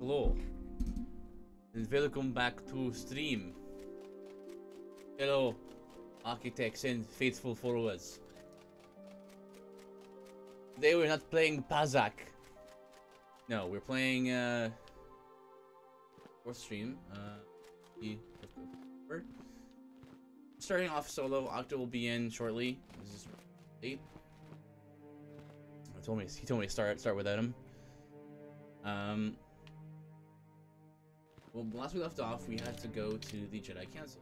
Hello. And welcome back to stream. Hello, architects and faithful followers. Today we're not playing Pazak. No, we're playing fourth stream. Starting off solo. Octo will be in shortly. This is late. He told me to start without him. Well, last we left off, we had to go to the Jedi Council,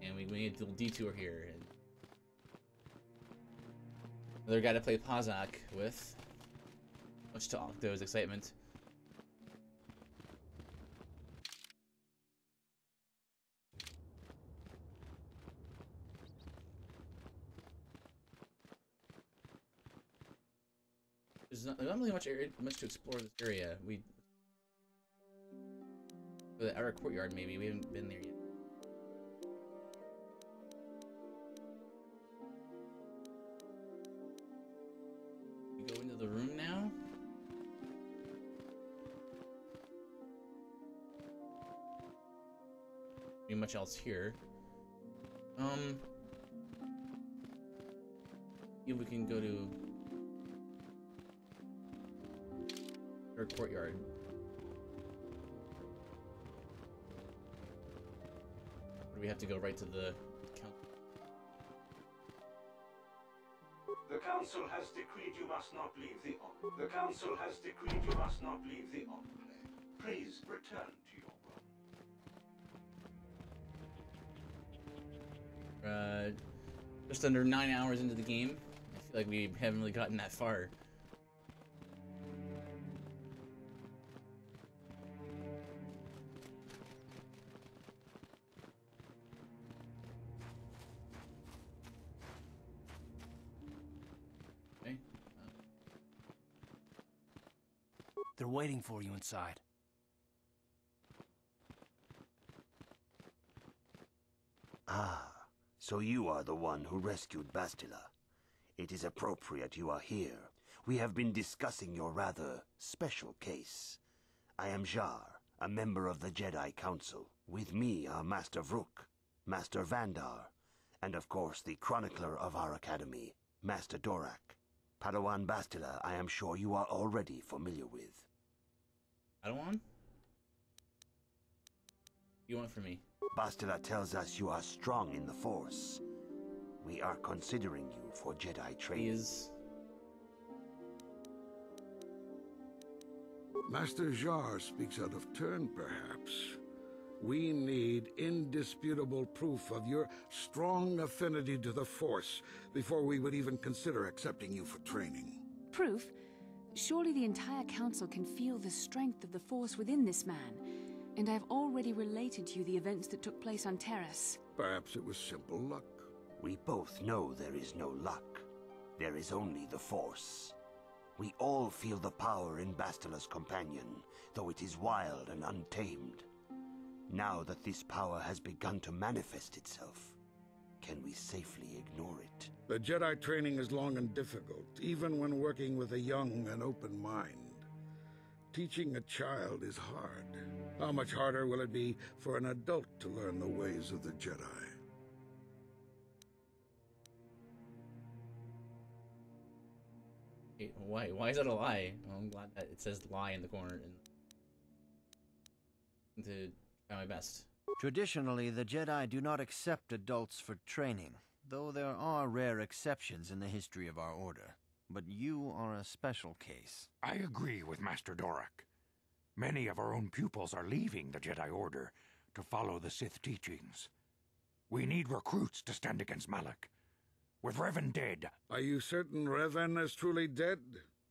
and we made a little detour here. And another guy to play Pazak with, much to Octo's excitement. There's not really much to explore this area. The outer courtyard, maybe. We haven't been there yet. We go into the room now. Not much else here. Yeah, we can go to our courtyard. We have to go right to the council. The council has decreed you must not leave the The council has decreed you must not leave the enclave. Please return to your room. Just under 9 hours into the game. I feel like we haven't really gotten that far. They're waiting for you inside. Ah, so you are the one who rescued Bastila. It is appropriate you are here. We have been discussing your rather special case. I am Jar, a member of the Jedi Council. With me are Master Vrook, Master Vandar, and of course the chronicler of our academy, Master Dorak. Padawan Bastila, I am sure you are already familiar with. Padawan? You want from me? Bastila tells us you are strong in the Force. We are considering you for Jedi training. Master Jar speaks out of turn, perhaps. We need indisputable proof of your strong affinity to the Force before we would even consider accepting you for training. Proof? Surely the entire council can feel the strength of the Force within this man, and I have already related to you the events that took place on Terrace. Perhaps it was simple luck. We both know there is no luck. There is only the Force. We all feel the power in Bastila's companion, though it is wild and untamed. Now that this power has begun to manifest itself, can we safely ignore it? The Jedi training is long and difficult, even when working with a young and open mind. Teaching a child is hard. How much harder will it be for an adult to learn the ways of the Jedi? Why is that a lie? Well, I'm glad that it says lie in the corner and to try my best. Traditionally, the Jedi do not accept adults for training, though there are rare exceptions in the history of our order. But you are a special case. I agree with Master Dorak. Many of our own pupils are leaving the Jedi Order to follow the Sith teachings. We need recruits to stand against Malak. With Revan dead... Are you certain Revan is truly dead?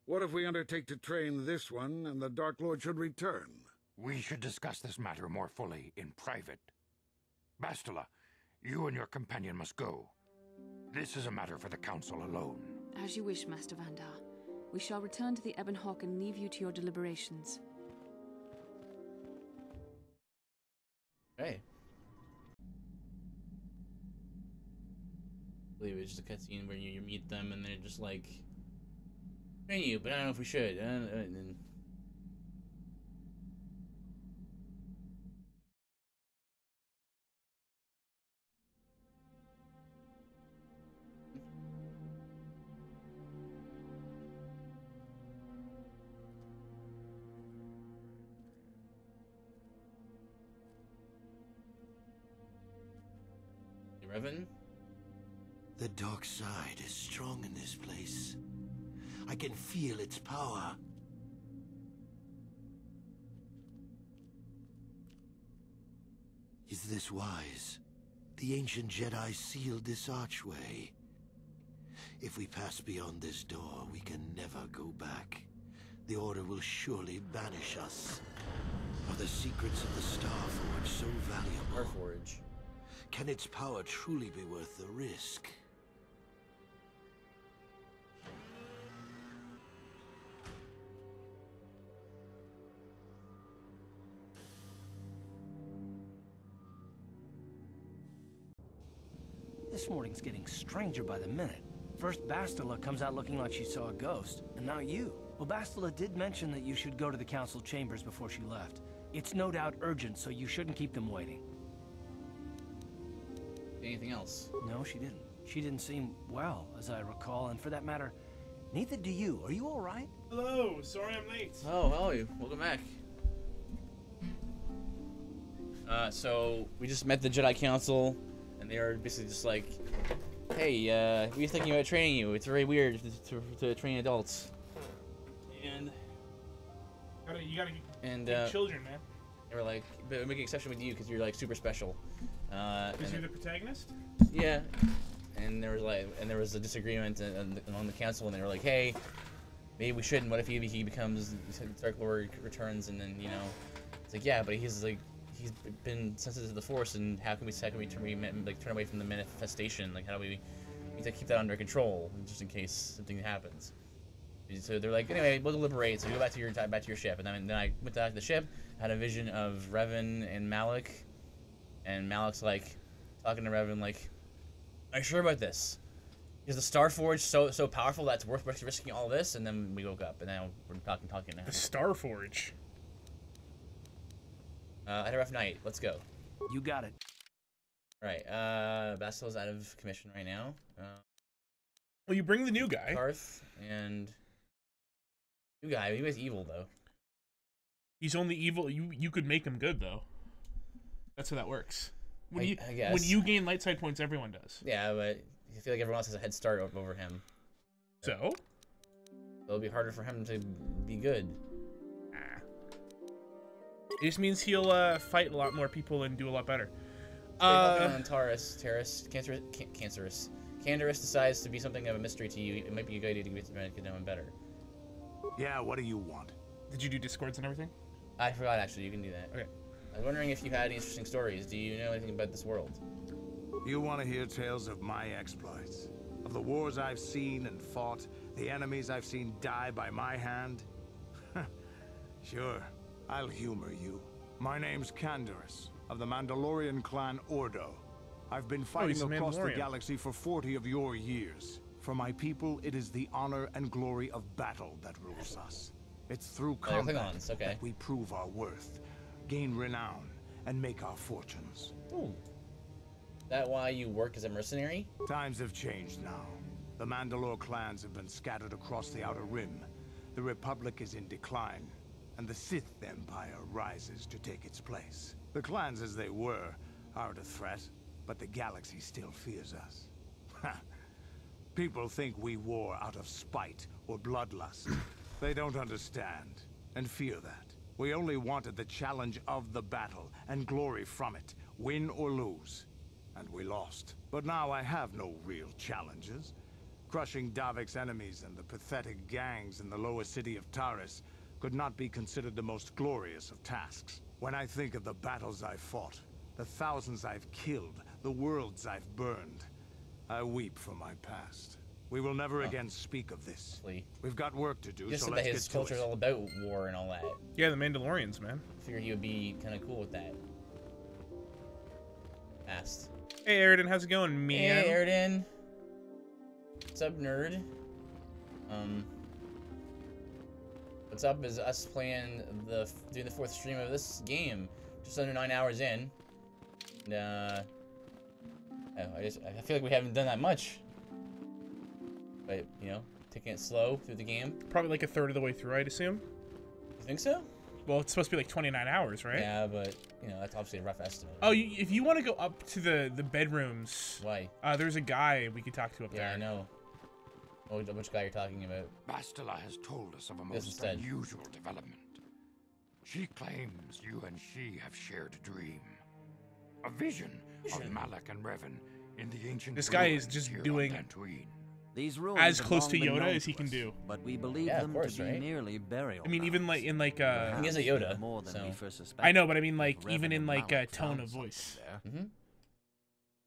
What if we undertake to train this one and the Dark Lord should return? We should discuss this matter more fully in private. Bastila, you and your companion must go. This is a matter for the Council alone. As you wish, Master Vandar. We shall return to the Ebon Hawk and leave you to your deliberations. Hey. I believe it's just a cutscene where you meet them and they're just like, train you, but I don't know if we should. And Revan? The dark side is strong in this place. I can feel its power. Is this wise? The ancient Jedi sealed this archway. If we pass beyond this door, we can never go back. The Order will surely banish us. Are the secrets of the Starforge so valuable? Starforge. Can its power truly be worth the risk? This morning's getting stranger by the minute. First Bastila comes out looking like she saw a ghost, and now you. Well, Bastila did mention that you should go to the council chambers before she left. It's no doubt urgent, so you shouldn't keep them waiting. Anything else? No, she didn't. She didn't seem well, as I recall, and for that matter, neither do you. Are you all right? Hello, sorry I'm late. Oh, how are you? Welcome back. So we just met the Jedi Council, and they are basically just like, hey, we're thinking about training you. It's very weird to train adults. And You gotta get children, man. They were like, but we're making an exception with you because you're like super special. Because you're the protagonist? Yeah. And there was a disagreement on the council, and they were like, hey, maybe we shouldn't. What if he becomes Dark Lord, returns, and then it's like, yeah, but he's been sensitive to the Force, and how can we turn away from the manifestation? Like, how do we need to keep that under control just in case something happens? So they're like, anyway, we'll deliberate. So you go back to your ship, and then I went back to the ship, had a vision of Revan and Malak, and Malak's like talking to Revan like, "Are you sure about this? Is the Starforge so powerful that it's worth risking all this?" And then we woke up, and now we're talking now. The Starforge. I had a rough night. Let's go. You got it. All right. Bastila's out of commission right now. Well, you bring the new guy. Karth and new guy. He was evil though. He's only evil. You could make him good though. That's how that works. I guess. When you gain light side points, everyone does. Yeah, but I feel like everyone else has a head start over him. So? It'll be harder for him to be good. It just means he'll fight a lot more people and do a lot better. On Canderous decides to be something of a mystery to you. It might be a good idea to get to know him better. Yeah, what do you want? Did you do Discords and everything? I forgot, actually. You can do that. Okay. I was wondering if you had any interesting stories. Do you know anything about this world? You want to hear tales of my exploits? Of the wars I've seen and fought? The enemies I've seen die by my hand? Sure, I'll humor you. My name's Canderous, of the Mandalorian clan Ordo. I've been fighting across the galaxy for 40 of your years. For my people, it is the honor and glory of battle that rules us. It's through combat that we prove our worth, gain renown, and make our fortunes. Ooh. Is that why you work as a mercenary? Times have changed now. The Mandalore clans have been scattered across the Outer Rim. The Republic is in decline, and the Sith Empire rises to take its place. The clans as they were aren't a threat, but the galaxy still fears us. People think we war out of spite or bloodlust. They don't understand, and fear that. We only wanted the challenge of the battle, and glory from it, win or lose. And we lost. But now I have no real challenges. Crushing Davik's enemies and the pathetic gangs in the lower city of Taris could not be considered the most glorious of tasks. When I think of the battles I've fought, the thousands I've killed, the worlds I've burned, I weep for my past. We will never again speak of this. We've got work to do, so let's get to it. His culture is all about war and all that. Yeah, the Mandalorians, man. I figured he would be kind of cool with that. Fast. Hey, Aridin, how's it going, man? Hey, Aridin. What's up, nerd? What's up is us playing doing the 4th stream of this game, just under 9 hours in. And I feel like we haven't done that much. But, taking it slow through the game. Probably like a third of the way through, I'd assume. You think so? Well, it's supposed to be like 29 hours, right? Yeah, but you know that's obviously a rough estimate. Oh, if you want to go up to the bedrooms, Why? There's a guy we could talk to up there. Yeah, I know. Which guy you're talking about? Bastila has told us of a most unusual development. She claims you and she have shared a dream. A vision of Malak and Revan in the ancient. This guy is just doing these ruins as close to Yoda as he can do. But we believe them to be merely burial. I mean, even like in like he has a Yoda. More than we first suspected. I know, but I mean like even in like a tone of voice.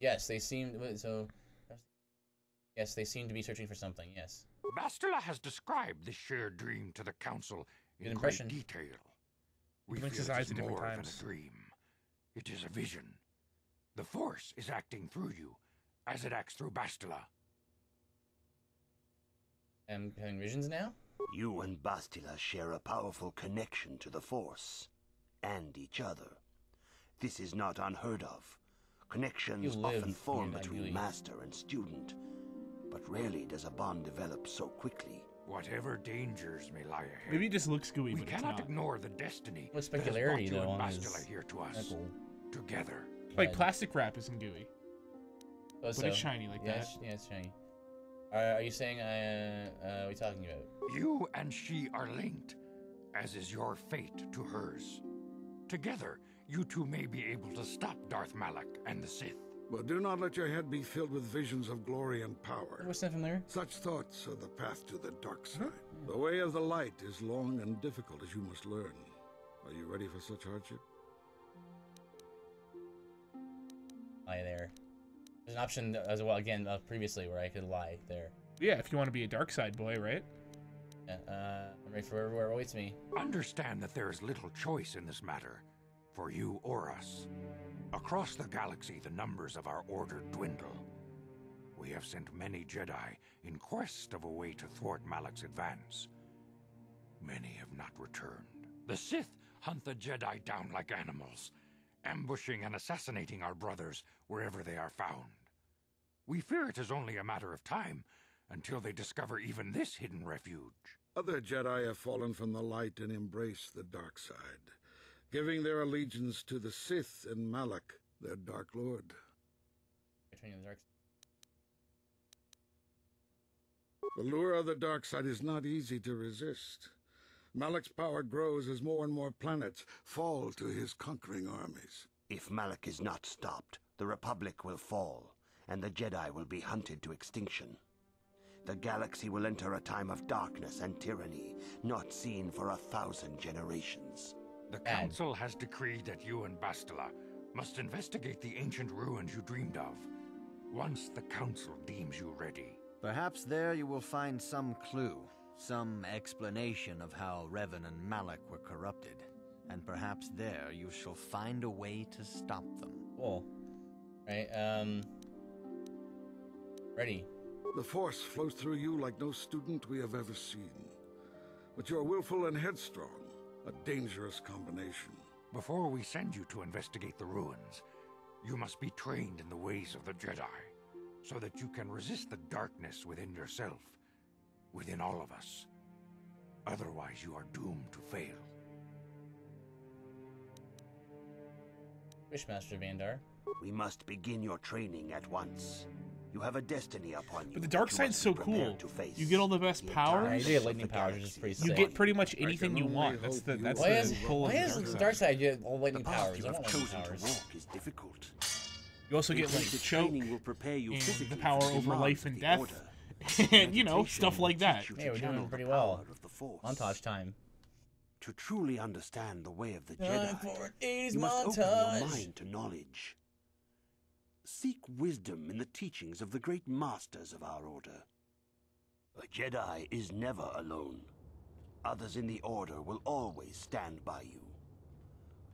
Yes, they seem so. Yes, they seem to be searching for something. Yes. Bastila has described this shared dream to the council in great detail. We blinks feel his it eyes is at different more times. than a dream. It is a vision. The Force is acting through you, as it acts through Bastila. I'm having visions now? You and Bastila share a powerful connection to the Force, and each other. This is not unheard of. Connections often form between master and student, but rarely does a bond develop so quickly. Whatever dangers may lie ahead, Maybe it just looks gooey, we but it's cannot not. ignore the destiny What's that has specularity brought you though and on Bastila his here to us together. Like plastic wrap isn't gooey, but it's shiny like that. Yeah, it's shiny. Are you saying what are you talking about? You and she are linked, as is your fate to hers. Together, you two may be able to stop Darth Malak and the Sith. But do not let your head be filled with visions of glory and power. What's that familiar? Such thoughts are the path to the dark side. The way of the light is long and difficult, as you must learn. Are you ready for such hardship? Lie there. There's an option as well, again, previously, where I could lie there. Yeah, if you want to be a dark side boy, right? Yeah, I'm ready for where it awaits me. Understand that there is little choice in this matter, for you or us. Across the galaxy, the numbers of our order dwindle. We have sent many Jedi in quest of a way to thwart Malak's advance. Many have not returned. The Sith hunt the Jedi down like animals, ambushing and assassinating our brothers wherever they are found. We fear it is only a matter of time until they discover even this hidden refuge. Other Jedi have fallen from the light and embraced the dark side, giving their allegiance to the Sith and Malak, their Dark Lord. The lure of the dark side is not easy to resist. Malak's power grows as more and more planets fall to his conquering armies. If Malak is not stopped, the Republic will fall, and the Jedi will be hunted to extinction. The galaxy will enter a time of darkness and tyranny, not seen for 1,000 generations. The Council has decreed that you and Bastila must investigate the ancient ruins you dreamed of, once the Council deems you ready. Perhaps there you will find some clue, some explanation of how Revan and Malak were corrupted. And perhaps there you shall find a way to stop them. Cool. Right, ready. The Force flows through you like no student we have ever seen. But you're willful and headstrong, a dangerous combination. Before we send you to investigate the ruins, you must be trained in the ways of the Jedi, so that you can resist the darkness within yourself, within all of us. Otherwise, you are doomed to fail. Wishmaster Vandar. We must begin your training at once. You have a destiny upon you. But the dark side's so cool. You get all the best powers. You get lightning powers, which is pretty sick. You get pretty much anything you want. That's the pull of the dark side. You get all lightning powers. You have chosen to walk is difficult. You also get like choke will prepare you and the power over life and death, and you know stuff like that. Hey, we're doing pretty well. Montage time. To truly understand the way of the Jedi, you must open your mind to knowledge. Seek wisdom in the teachings of the great masters of our order. A Jedi is never alone. Others in the order will always stand by you.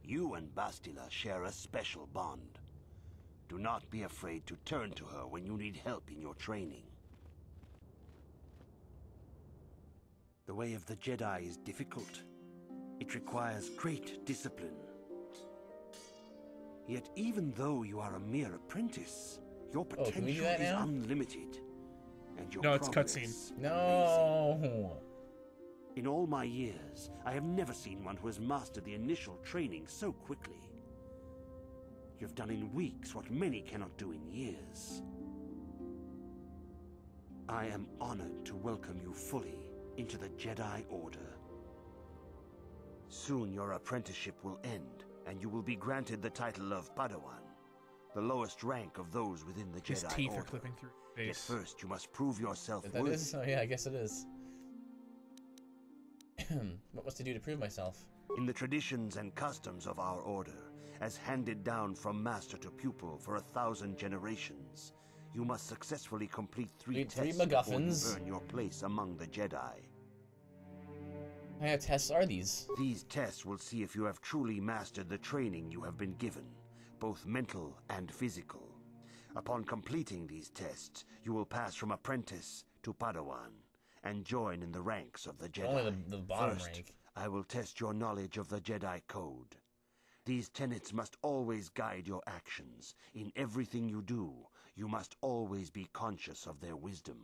You and Bastila share a special bond. Do not be afraid to turn to her when you need help in your training. The way of the Jedi is difficult. It requires great discipline. Yet even though you are a mere apprentice, your potential is unlimited. And your no, it's cutscene. No. In all my years, I have never seen one who has mastered the initial training so quickly. You've done in weeks what many cannot do in years. I am honored to welcome you fully into the Jedi Order. Soon your apprenticeship will end, and you will be granted the title of Padawan, the lowest rank of those within the His Jedi teeth Order. are clipping through his Yet face. first, you must prove yourself That worthy. is? Oh yeah, I guess it is. What must I do to prove myself? In the traditions and customs of our order, as handed down from master to pupil for 1,000 generations, you must successfully complete three Three tests before you MacGuffins. earn your place among the Jedi. What kind of tests are these? These tests will see if you have truly mastered the training you have been given, both mental and physical. Upon completing these tests, you will pass from apprentice to Padawan and join in the ranks of the Jedi. Only the bottom First, rank. I will test your knowledge of the Jedi Code. These tenets must always guide your actions. In everything you do, you must always be conscious of their wisdom.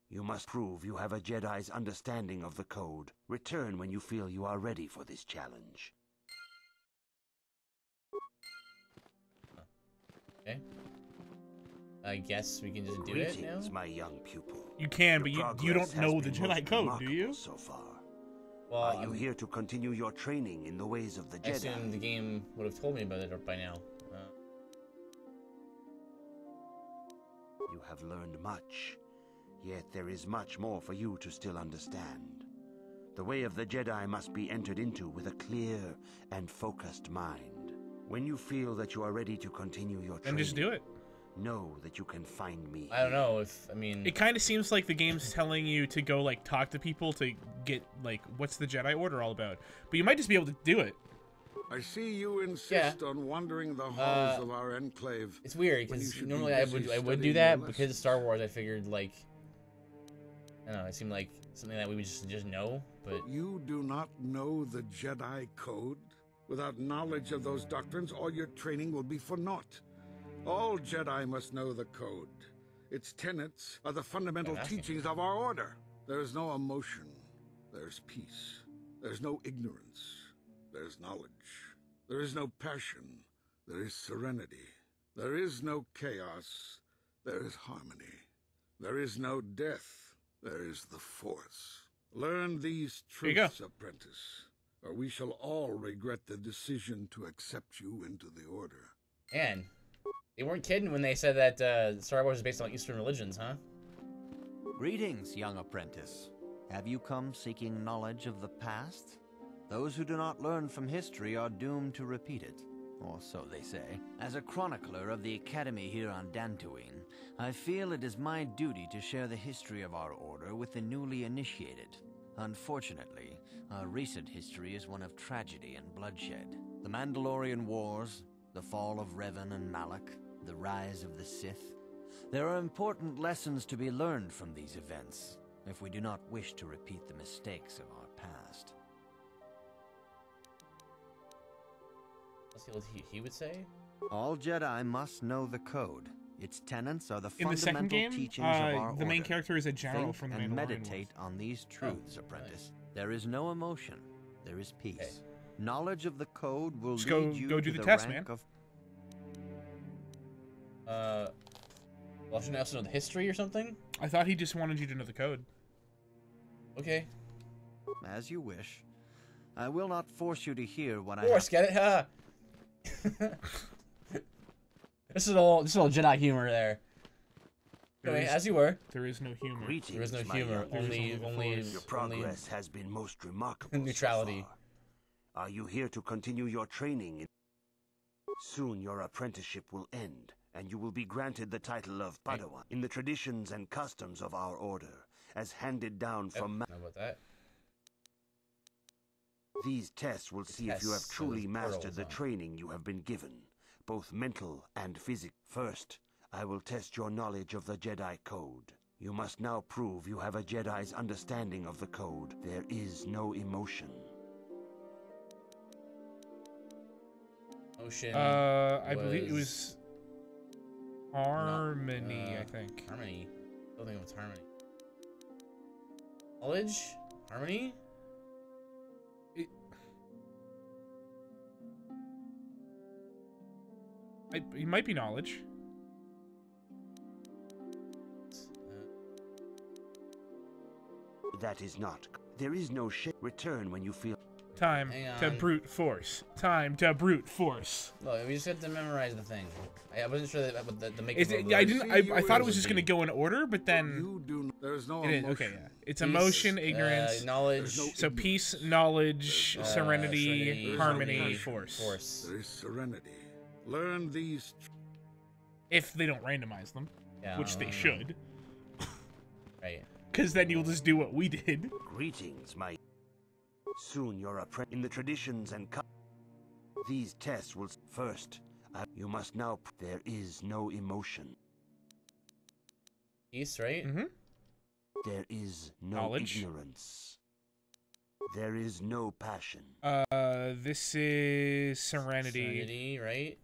You must prove you have a Jedi's understanding of the Code. Return when you feel you are ready for this challenge. Okay. I guess we can just do Greetings, it now? my young pupil. You can, Your but you progress don't know has the been most Jedi code, do remarkable you? so far. Well, Are you here to continue your training in the ways of the I Jedi? assume the game would have told me about it by now. You have learned much, yet there is much more for you to still understand. The way of the Jedi must be entered into with a clear and focused mind. When you feel that you are ready to continue your training, Then just do it. know that you can find me. I don't know if, I mean... It kind of seems like the game's telling you to go, like, talk to people to get, like, what's the Jedi Order all about. But you might just be able to do it. I see you insist on wandering the halls of our enclave. It's weird, when you because should be normally busy I would do studying that, your because of Star Wars I figured, like... I don't know, it seemed like something that we would just know, but... You do not know the Jedi Code? Without knowledge of those doctrines, all your training will be for naught. All Jedi must know the Code. Its tenets are the fundamental teachings of our order. There is no emotion. There's peace. There's no ignorance. There's knowledge. There is no passion. There is serenity. There is no chaos. There is harmony. There is no death. There is the Force. Learn these truths, apprentice, or we shall all regret the decision to accept you into the Order. Man, they weren't kidding when they said that Star Wars is based on Eastern religions, huh? Greetings, young apprentice. Have you come seeking knowledge of the past? Those who do not learn from history are doomed to repeat it, or so they say. As a chronicler of the Academy here on Dantooine, I feel it is my duty to share the history of our order with the newly initiated. Unfortunately, our recent history is one of tragedy and bloodshed. The Mandalorian Wars, the fall of Revan and Malak, the rise of the Sith. There are important lessons to be learned from these events, if we do not wish to repeat the mistakes of our past. Let's see what he would say. All Jedi must know the Code. Its tenets are the In the second fundamental game, teachings of our the main order. character is a general Think from the and Mandalorian meditate on these truths, apprentice. There is no emotion. There is peace. Knowledge of the Code will Just lead you go to do the test, rank man. of... Well, shouldn't I also know the history or something? I thought he just wanted you to know the code. Okay. As you wish. I will not force you to hear what Force, get it? Huh? This is all Jedi humor there. Anyway, as you were. There is no humor. Greetings, There is no my humor. young Only Your progress has been most remarkable. neutrality. So far. Are you here to continue your training? Soon your apprenticeship will end, and you will be granted the title of Padawan in the traditions and customs of our order, as handed down from. Know about that. These tests will see if you have truly mastered the training you have been given, both mental and physical. First, I will test your knowledge of the Jedi Code. You must now prove you have a Jedi's understanding of the Code. There is no emotion. Motion. I believe it was harmony. I think harmony. I don't think it was harmony. Knowledge, harmony. It might be knowledge. That is not. There is no return when you feel. Time to brute force. Time to brute force. Look, we just have to memorize the thing. I wasn't sure that the make. I thought it was just gonna go in order, but then You do. There's no it is, emotion. okay, yeah. It's emotion, ignorance, knowledge. so peace, knowledge, serenity, harmony, force. There is serenity. Learn these. If they don't randomize them, Yeah, which they should, right? because then you'll just do what we did. Greetings, my. Soon you're a in the traditions and. These tests will first. You must now. There is no emotion. Peace, right? Mm-hmm. There is no Knowledge. ignorance. There is no passion. This is serenity. Serenity, right?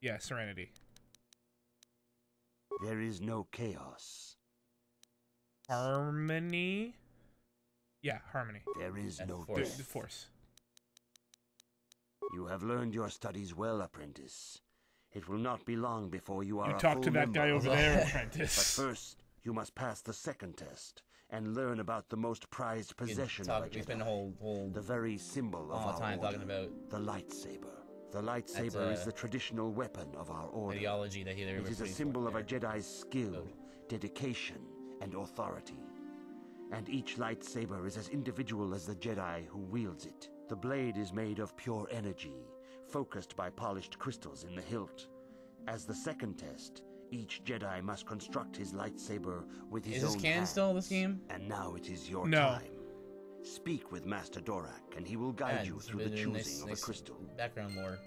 Yeah, serenity. There is no chaos. Harmony. Yeah, harmony. There is And no force. death. Force. You have learned your studies well, apprentice. It will not be long before you are You a talk full to that member guy of over the- there, But apprentice. first, you must pass the second test and learn about the most prized possession of a We spent a Jedi. whole The very symbol of all our the time order, talking about the lightsaber. The lightsaber is the traditional weapon of our order. ideology that he. It is a symbol of a Jedi's skill, dedication, and authority. And each lightsaber is as individual as the Jedi who wields it. The blade is made of pure energy, focused by polished crystals in the hilt. As the second test, each Jedi must construct his lightsaber with his own Is this canon hands. still, this game? And now it is your No. time. Speak with Master Dorak, and he will guide you it's through the been choosing of a crystal. background lore.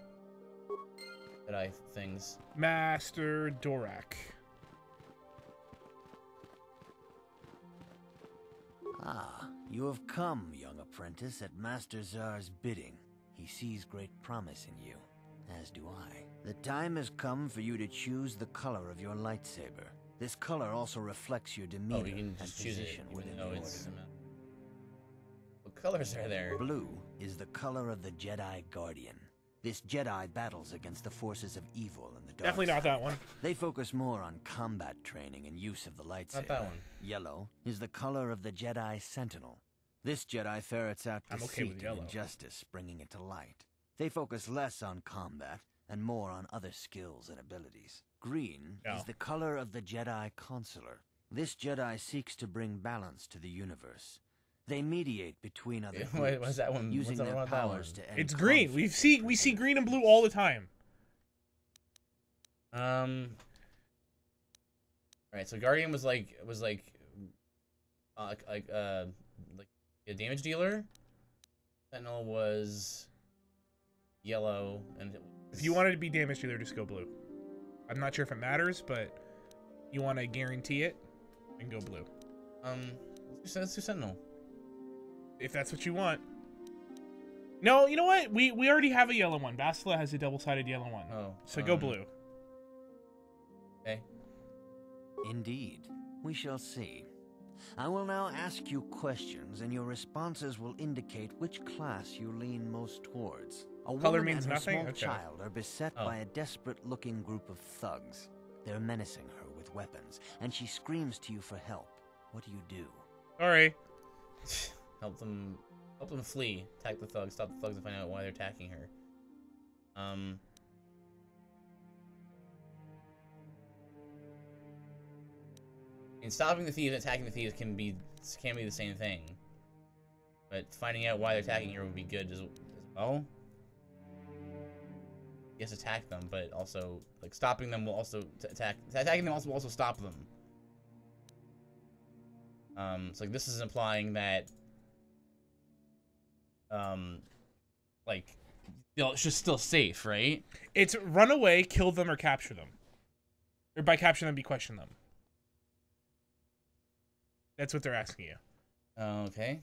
Jedi things. Master Dorak. Ah, you have come, young apprentice, at Master Zar's bidding. He sees great promise in you, as do I. The time has come for you to choose the color of your lightsaber. This color also reflects your demeanor Oh, you can and just choose it, position even within though the it's. order. What colors are there? Blue is the color of the Jedi Guardian. This Jedi battles against the forces of evil and the dark Definitely not side. that one. They focus more on combat training and use of the lightsaber. Not that one. Yellow is the color of the Jedi Sentinel. This Jedi ferrets out I'm deceit okay with and yellow. injustice, bringing it to light. They focus less on combat and more on other skills and abilities. Green No. is the color of the Jedi Consular. This Jedi seeks to bring balance to the universe. They mediate between other groups, Wait, what's that one? using What's that their one about that powers one? to end It's green. conflict. We see green and blue all the time. Alright, so Guardian was like a damage dealer. Sentinel was yellow, and it was, If you wanted to be damage dealer, just go blue. I'm not sure if it matters, but you want to guarantee it, then go blue. let's do Sentinel. If that's what you want. No, you know what? We already have a yellow one. Bastila has a double-sided yellow one. Oh, So go blue. Okay. Indeed. We shall see. I will now ask you questions, and your responses will indicate which class you lean most towards. A Color woman means and her nothing? small Okay. child are beset Oh. by a desperate-looking group of thugs. They're menacing her with weapons, and she screams to you for help. What do? Sorry. Help them flee. Attack the thugs. Stop the thugs and find out why they're attacking her. And stopping the thieves and attacking the thieves can be the same thing. But finding out why they're attacking her would be good as well. Yes, attack them, but also like stopping them will also attacking them will also stop them. So like this is implying that like it's just still safe, right? It's run away, kill them, or capture them. Or by capture them, be question them. That's what they're asking you. Okay.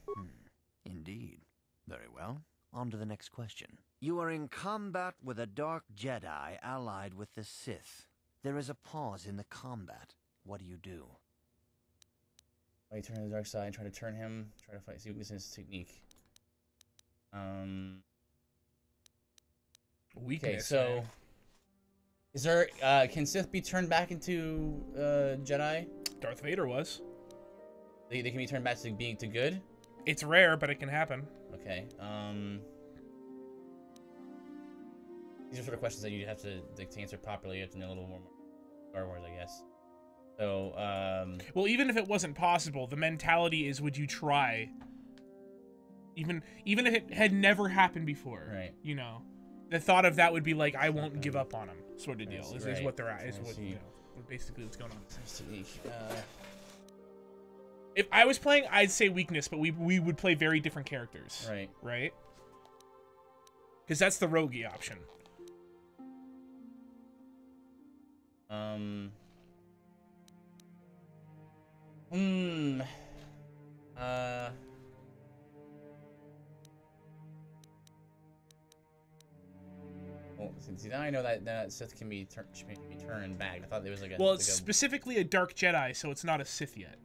Indeed. Very well. On to the next question. You are in combat with a dark Jedi allied with the Sith. There is a pause in the combat. What do? Why you turn to the dark side, try to turn him, try to fight, see weakness in his technique. Weakness. Okay, so Is there can Sith be turned back into Jedi? Darth Vader was. They can be turned back to being to good? It's rare, but it can happen. Okay. These are sort of questions that you have to answer properly. You have to know a little more Star Wars, I guess. So, well, even if it wasn't possible, the mentality is, would you try? Even if it had never happened before, right? You know, the thought of that would be like, I won't give up on him, sort of deal. Is Right. what they're at. Is what, you know, basically what's going on. If I was playing, I'd say weakness, but we would play very different characters. Right. Right. Because that's the roguey option. Well, see, now I know that Sith can be turned back. I thought there was like a. Well, like it's specifically a Dark Jedi, so it's not a Sith yet.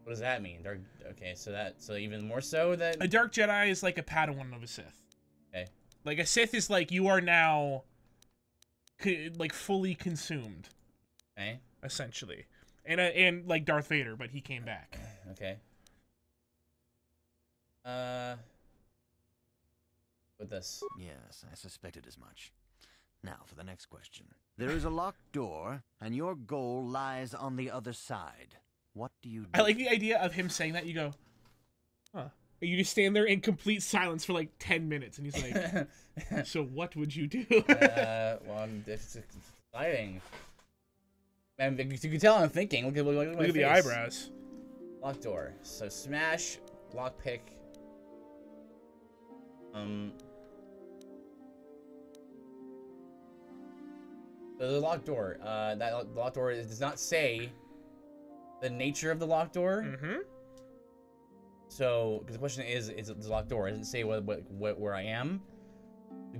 What does that mean? Dark. Okay, so even more so that a Dark Jedi is like a Padawan of a Sith. Okay. Like a Sith is like you are now, like fully consumed. Okay. Essentially, and like Darth Vader, but he came back. Okay. With this. Yes, I suspected as much. Now for the next question. There is a locked door, and your goal lies on the other side. What do you do? I like the idea of him saying that. You go, huh? You just stand there in complete silence for like 10 minutes, and he's like, so what would you do? Well, it's exciting. Man, you can tell I'm thinking. Look at the eyebrows. Lock door. So smash, lock pick. So the locked door. That locked door does not say the nature of the locked door. Mm-hmm. So, because the question is the locked door? It doesn't say where I am.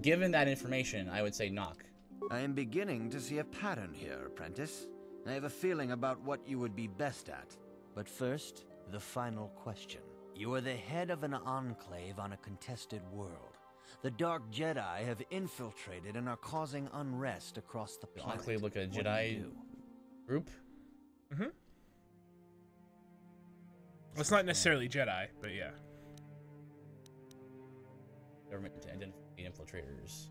Given that information, I would say knock. I am beginning to see a pattern here, apprentice. I have a feeling about what you would be best at. But first, the final question. You are the head of an enclave on a contested world. The Dark Jedi have infiltrated and are causing unrest across the planet. Enclave, like a Jedi group? Mm-hmm. Well, it's not necessarily Jedi, but yeah. Government to identify infiltrators.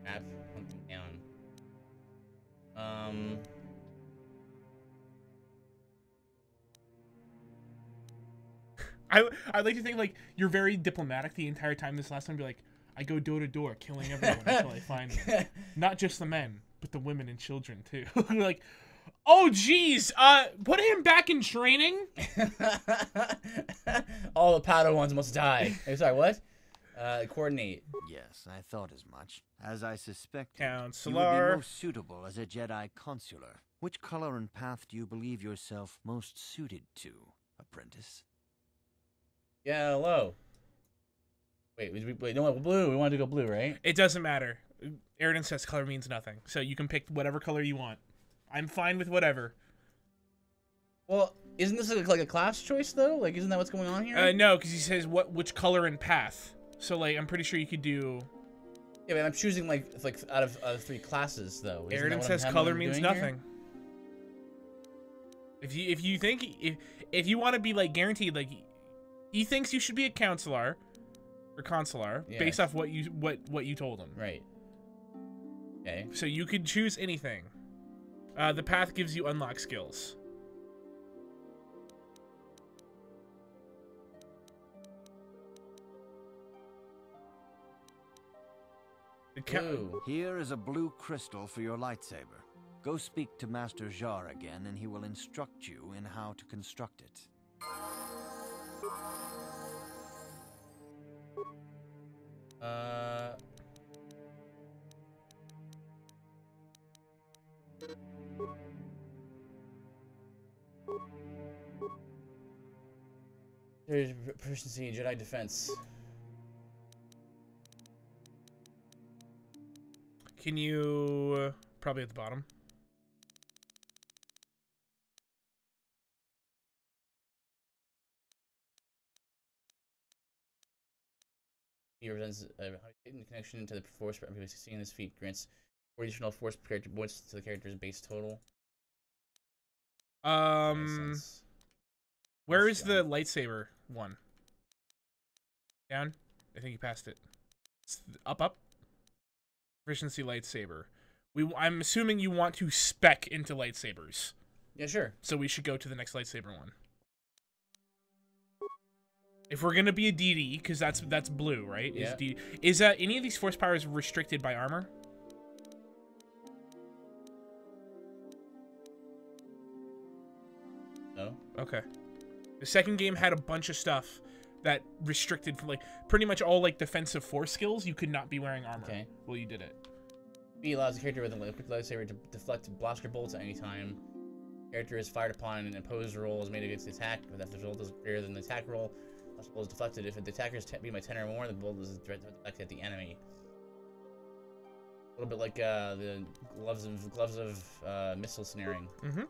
Map, hunt them down. I'd like to think like you're very diplomatic the entire time this last time. Be like, I go door to door, killing everyone until I find them. Not just the men, but the women and children too. Like, oh geez, put him back in training. All the Padawans must die. Hey, sorry, what? Coordinate. Yes, I thought as much. As I suspected, Counselor. you would be most suitable as a Jedi consular. Which color and path do you believe yourself most suited to, apprentice? Yeah, hello. Wait, no, blue. We wanted to go blue, right? It doesn't matter. Aridin says color means nothing, so you can pick whatever color you want. I'm fine with whatever. Well, isn't this like a class choice though? Like, isn't that what's going on here? No, because he says which color and path. So like, I'm pretty sure you could do. Yeah, but I'm choosing like out of 3 classes though. Aridin says color means nothing. Here? If you think if you want to be like guaranteed, like he thinks you should be a counselor or consular based off what you told him. Right. Okay. So you could choose anything. The path gives you unlock skills. Here is a blue crystal for your lightsaber. Go speak to Master Jar again, and he will instruct you in how to construct it. There's proficiency in Jedi defense. Can you probably at the bottom? He represents a heightened connection to the force. Succeeding this feat grants 4 additional force character points to the character's base total. Where is the lightsaber one? Down? I think you passed it. It's up. Proficiency lightsaber. I'm assuming you want to spec into lightsabers. Yeah, sure. So we should go to the next lightsaber one. If we're gonna be a DD, because that's blue, right? Yeah. Is any of these force powers restricted by armor? No. Okay. The second game had a bunch of stuff that restricted for like pretty much all like defensive force skills. You could not be wearing armor. Okay. Well, you did it. B allows the character with a quick lightsaber to deflect blaster bolts at any time. Character is fired upon and opposed roll is made against the attack. If the result is greater than the attack roll, blaster bolt is deflected. If the attacker is beat by 10 or more, the bolt is directed at the enemy. A little bit like the gloves of missile snaring. Mm-hmm.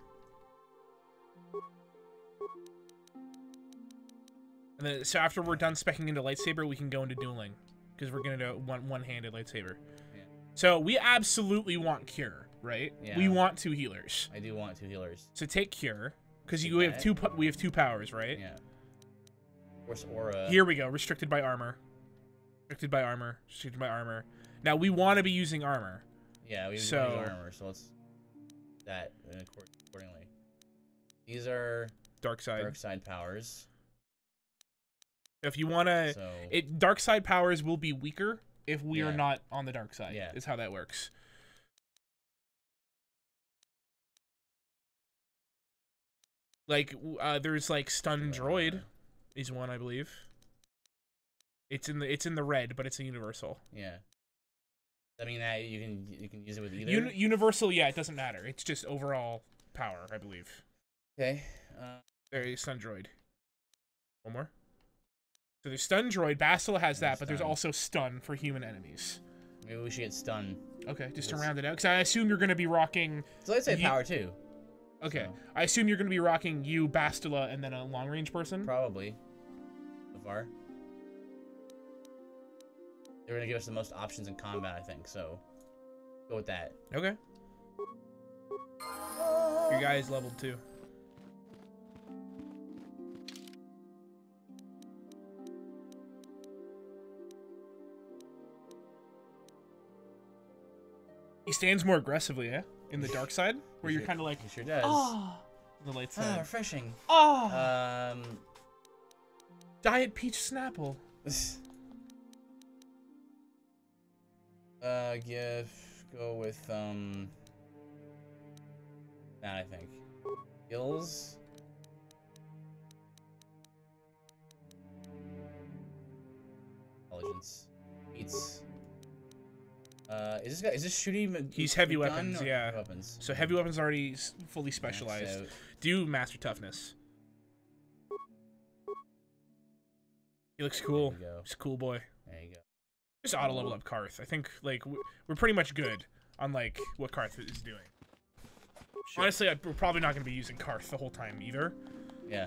And then, so after we're done specking into lightsaber, we can go into dueling, because we're gonna do one-handed lightsaber. Yeah. So we absolutely want cure, right? Yeah. We want 2 healers. I do want 2 healers. So take cure, because we have two powers, right? Yeah. Force aura. Here we go. Restricted by armor. Restricted by armor. Restricted by armor. Now we want to be using armor. Yeah, we use armor, so let's that accordingly. These are dark side powers. If you want to, dark side powers will be weaker if we are not on the dark side. Yeah, is how that works. Like, there's like stun droid, is one I believe. It's in the red, but it's a universal. Yeah. I mean that you can use it with either. Universal, yeah, it doesn't matter. It's just overall power, I believe. Okay. There's stun droid. One more. So there's stun droid. Bastila has that, but there's also stun for human enemies. Maybe we should get stun. Okay, just to round it out, because I assume you're going to be rocking. So let's say power too. Okay, so. I assume you're going to be rocking you, Bastila, and then a long range person. Probably. So far. They're going to give us the most options in combat, I think. So go with that. Okay. Your guy is leveled 2. He stands more aggressively, yeah? In the dark side? Where you're kind of like... He sure does. Oh! The light side. Ah, refreshing. Oh! Diet Peach Snapple. Go with, that, I think. Skills? Intelligence. Beats. Is this shooting? He's heavy weapons, yeah. Heavy weapons? So heavy weapons already fully specialized. Do master toughness. He looks cool. He's a cool boy. There you go. Just auto level up Karth. I think like we're pretty much good on like what Karth is doing. Sure. Honestly, we're probably not going to be using Karth the whole time either. Yeah.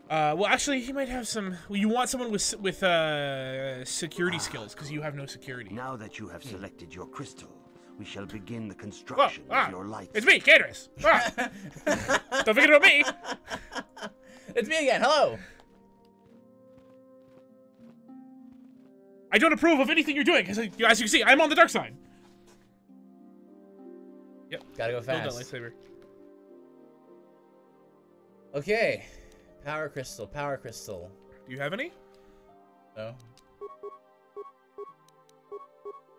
Well, actually, he might have some. Well, you want someone with security skills because you have no security. Now that you have selected your crystal, we shall begin the construction of your lights. It's me, Caterus. Don't forget about me. It's me again. Hello. I don't approve of anything you're doing because, as you can see, I'm on the dark side. Yep. Gotta go fast. Build that lightsaber. Okay. Power crystal. Power crystal. Do you have any? No.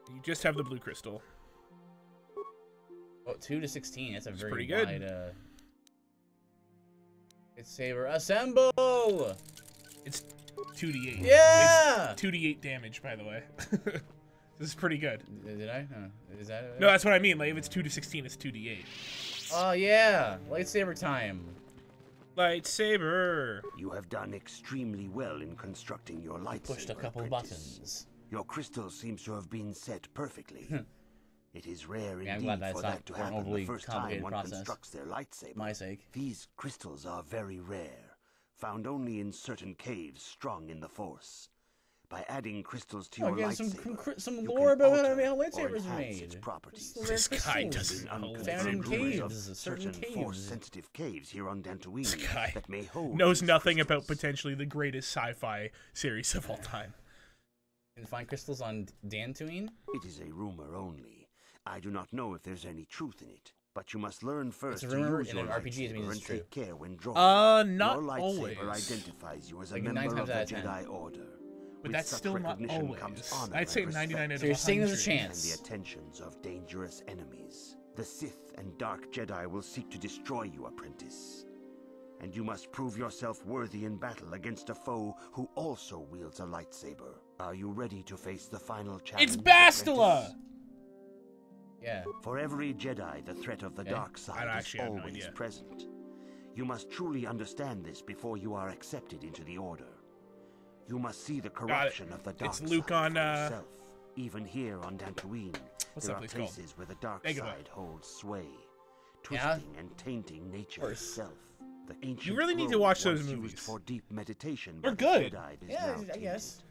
You just have the blue crystal. Oh, 2 to 16. That's a very pretty good. wide, lightsaber. Assemble! It's 2d8. Yeah! It's 2d8 damage, by the way. This is pretty good. Did I? Is that it? No, that's what I mean. Like, if it's 2 to 16, it's 2d8. Oh, yeah. Lightsaber time. Lightsaber. You have done extremely well in constructing your lightsaber. Pushed a couple buttons. Your crystal seems to have been set perfectly. It is rare Yeah, indeed for that to happen the first time one process. constructs their lightsaber. For my sake. These crystals are very rare, found only in certain caves strung in the Force. By adding crystals to Oh, your again, lightsaber, some you lore can about how alter lightsabers or are enhance made. its properties. This guy crystals doesn't found in know. caves, Of certain certain caves. force-sensitive caves here on Dantooine This guy that may hold knows these nothing crystals. about potentially the greatest sci-fi series of all time. You can find crystals on Dantooine? It is a rumor only. I do not know if there's any truth in it, but you must learn first a to rumor use in your an RPG, it lightsaber means and it's true. take care when drawing. Not your lightsaber always. identifies you as a Like 9 member of times the out of 10. Jedi Order. But With that's such still not recognition always. comes honor I'd say and 99 out of So you're saying there's a 100. chance. and the attentions of dangerous enemies. The Sith and Dark Jedi will seek to destroy you, apprentice. And you must prove yourself worthy in battle against a foe who also wields a lightsaber. Are you ready to face the final challenge? It's Bastila! apprentice? Yeah. For every Jedi, the threat of the Okay. dark side is actually have no always idea. present. You must truly understand this before you are accepted into the Order. You must see the corruption of the dark It's Luke side on, for yourself. Even here on Dantooine, What's there that are place called? places where the dark Dagobah. side holds sway, Yeah? twisting and tainting nature course. itself. The ancient really need to grove watch those once movies. used for deep meditation They're by the good. Jedi is Yeah, now I tainted. guess.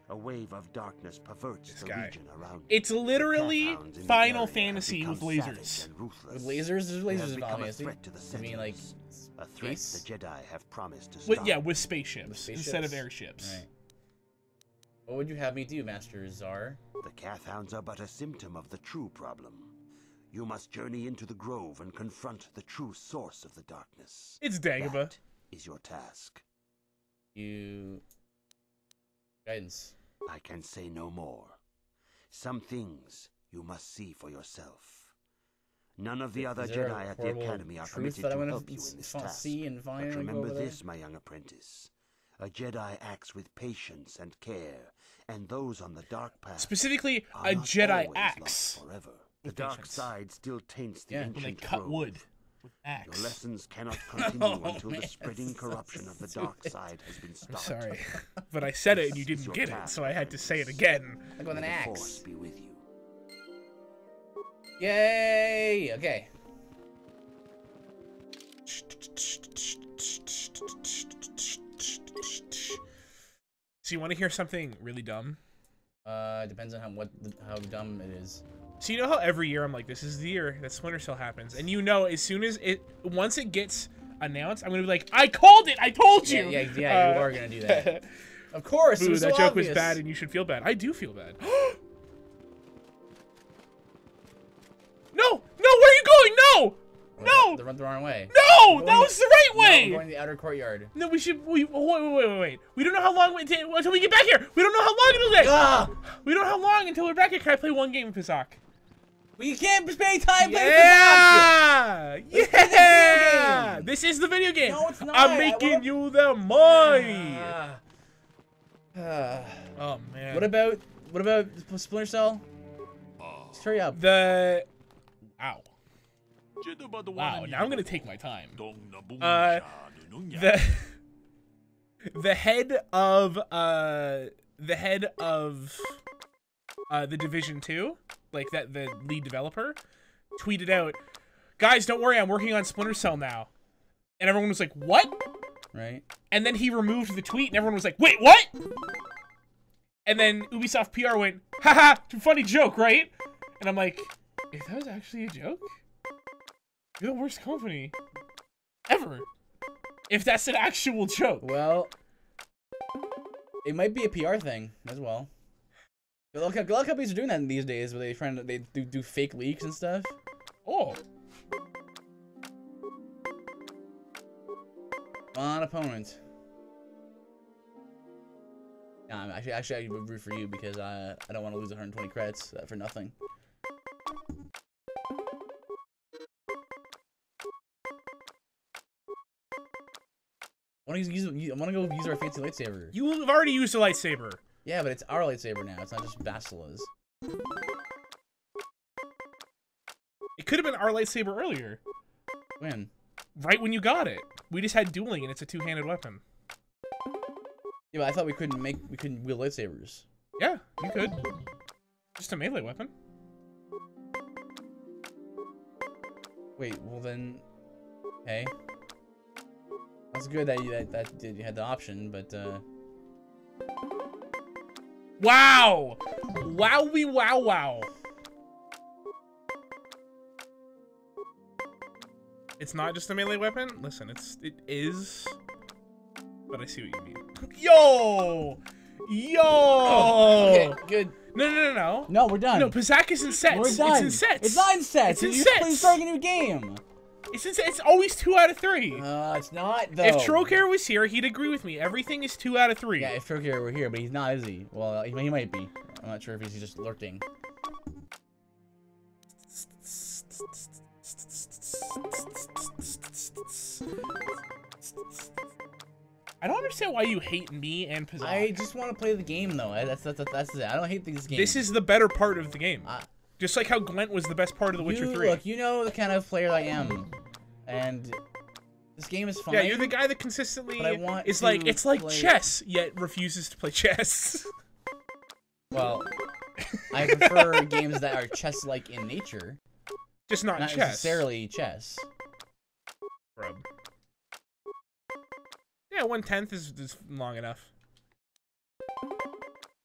A wave of darkness perverts This the guy. region around. It's The literally Pathhounds in the Final area have Fantasy become with lasers. savage and ruthless. With lasers? There's They have lasers in become Final a Fantasy. threat to the I mean, like, Sentinels, a threat space? the Jedi have promised to stop. With, yeah, with spaceships, With spaceships? instead of airships. Right. What would you have me do, Master Czar? The Pathhounds are but a symptom of the true problem. You must journey into the grove and confront the true source of the darkness. It's Dagobah. That is your task. You... Guidance. I can say no more. Some things you must see for yourself. None of the other Is there a Jedi at the horrible Academy are truth permitted that to I'm gonna help you in this task. see and find But and go remember over there? this, my young apprentice. A Jedi acts with patience and care, and those on the dark path Specifically, are a not Jedi always axe. lost forever. The with dark patience. side still taints the Yeah, When they ancient cut grove. wood with Your axe. lessons cannot continue Oh, until man, the spreading this is so corruption of the dark side has been I'm stopped. sorry, but I said it and you This is didn't your get it, task, so I had to say it apprentice. again. Like with an May the axe. Force be with you. Yay! Okay. So you want to hear something really dumb? Depends on how dumb it is. So you know how every year I'm like, this is the year that Splinter Cell happens, and you know, as soon as once it gets announced, I'm gonna be like, I called it, I told you. Yeah, you are gonna do that. Of course. Boo, it was that so joke obvious. was bad, and you should feel bad. I do feel bad. No, where are you going? No, no, They went the wrong way. no, that was the right No, way. we're going to the outer courtyard. No, wait. We don't know how long it takes until we get back here. We don't know how long it'll take. Ah! We don't know how long until we're back here. Can I play one game, Pizak? We can't spend time playing Yeah! this Yeah! game. This is the video game. No, it's not. I'm I making wanna- you the money. Ah. Oh man. What about Splinter Cell? Just hurry up. Wow. Now I'm gonna take my time. The head of the Division 2, like the lead developer, tweeted out, "Guys, don't worry, I'm working on Splinter Cell now," and everyone was like, "What?" Right. And then he removed the tweet, and everyone was like, "Wait, what?" And then Ubisoft PR went, "Haha, funny joke, right?" And I'm like, if that was actually a joke, you're the worst company ever. If that's an actual joke. Well, it might be a PR thing as well. A lot of companies are doing that these days, where they do fake leaks and stuff. Oh. On opponent. Nah, actually, I would root for you because I don't want to lose 120 credits for nothing. I want to go use our fancy lightsaber. You've already used a lightsaber. Yeah, but it's our lightsaber now. It's not just Bastila's. It could have been our lightsaber earlier. When? Right when you got it. We just had dueling, and it's a two-handed weapon. Yeah, but I thought we couldn't wield lightsabers. Yeah, you could. Just a melee weapon. Wait, well then, hey, that's good that you had the option, but Wow! Wowie wow wow. It's not just a melee weapon? Listen, it is. But I see what you mean. Yo! Yo! Oh, okay, good. No. No, we're done. No, Pizak is in sets. We're done. It's in sets. It's not in sets. It's in you sets. Please start a new game. It's always 2 out of 3. It's not though. If Troker was here, he'd agree with me. Everything is 2 out of 3. Yeah, if Troker were here, but he's not, is he? Well, he might be. I'm not sure if he's just lurking. I don't understand why you hate me and Pizak. I just want to play the game though. That's it. I don't hate this game. This is the better part of the game. Just like how Gwent was the best part of The Witcher 3. Look, you know the kind of player I am, and this game is fine. Yeah, you're the guy that consistently it's like play... chess, yet refuses to play chess. Well, I prefer games that are chess-like in nature. Just not chess. Necessarily chess. Bro. Yeah, 1/10 is long enough.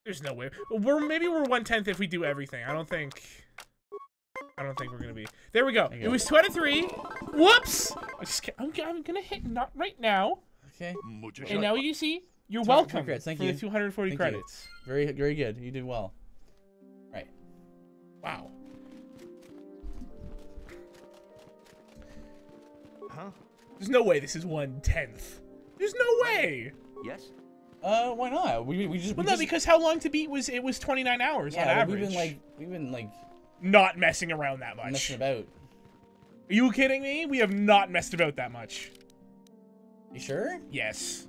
There's no way. Maybe we're 1/10 if we do everything. I don't think we're gonna be. There we go. It was 2 out of 3. Whoops! I'm gonna hit not right now. Okay. And now you see, you're welcome Thank for you. the 240 Thank credits. You. Very, very good. You did well. Right. Wow. Huh? There's no way this is 1/10. There's no way. Yes. Why not? We just. No, because how long to beat was 29 hours on average. We've been like not messing around that much. Messing about. Are you kidding me? We have not messed about that much. You sure? Yes.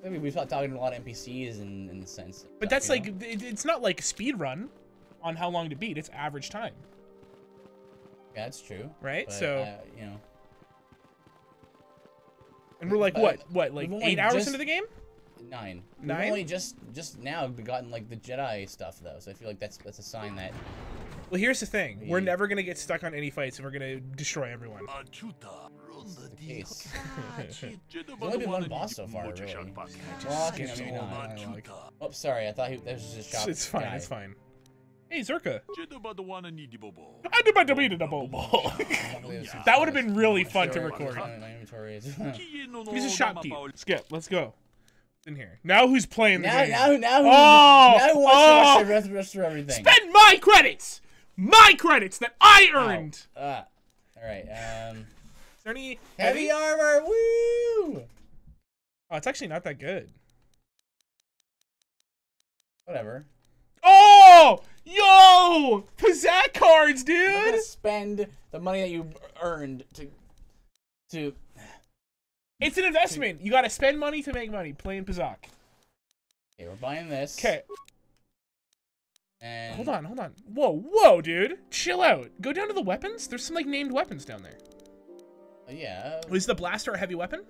I mean, we've talked talking to a lot of NPCs in the sense. But that's like it's not like a speed run on how long to beat. It's average time. Yeah, that's true. Right? But, so you know. And we're like what like 8 hours into the game? 9. 9? We've only just now gotten like the Jedi stuff though, so I feel like that's a sign that. Well, here's the thing: we're never gonna get stuck on any fights, and we're gonna destroy everyone. That's the case. There's only been one boss so far, really. Well, maybe not. Oh, sorry. I thought that was just a shop. It's fine. Guy. It's fine. Hey, Zerka. That would have been really fun to record. He's a shopkeep. Skip. Let's go. In here. Now who's playing the game? Now who wants to rush the rest of everything? Spend my credits! My credits that I earned! All right. Is there any heavy armor? Woo! Oh, it's actually not that good. Whatever. Oh! Yo! Pizak cards, dude! Spend the money that you earned to... It's an investment. You gotta spend money to make money. Playing Pizak. Okay, we're buying this. Okay. And... Hold on. Whoa, dude. Chill out. Go down to the weapons. There's some, like, named weapons down there. Yeah. Is the blaster a heavy weapon?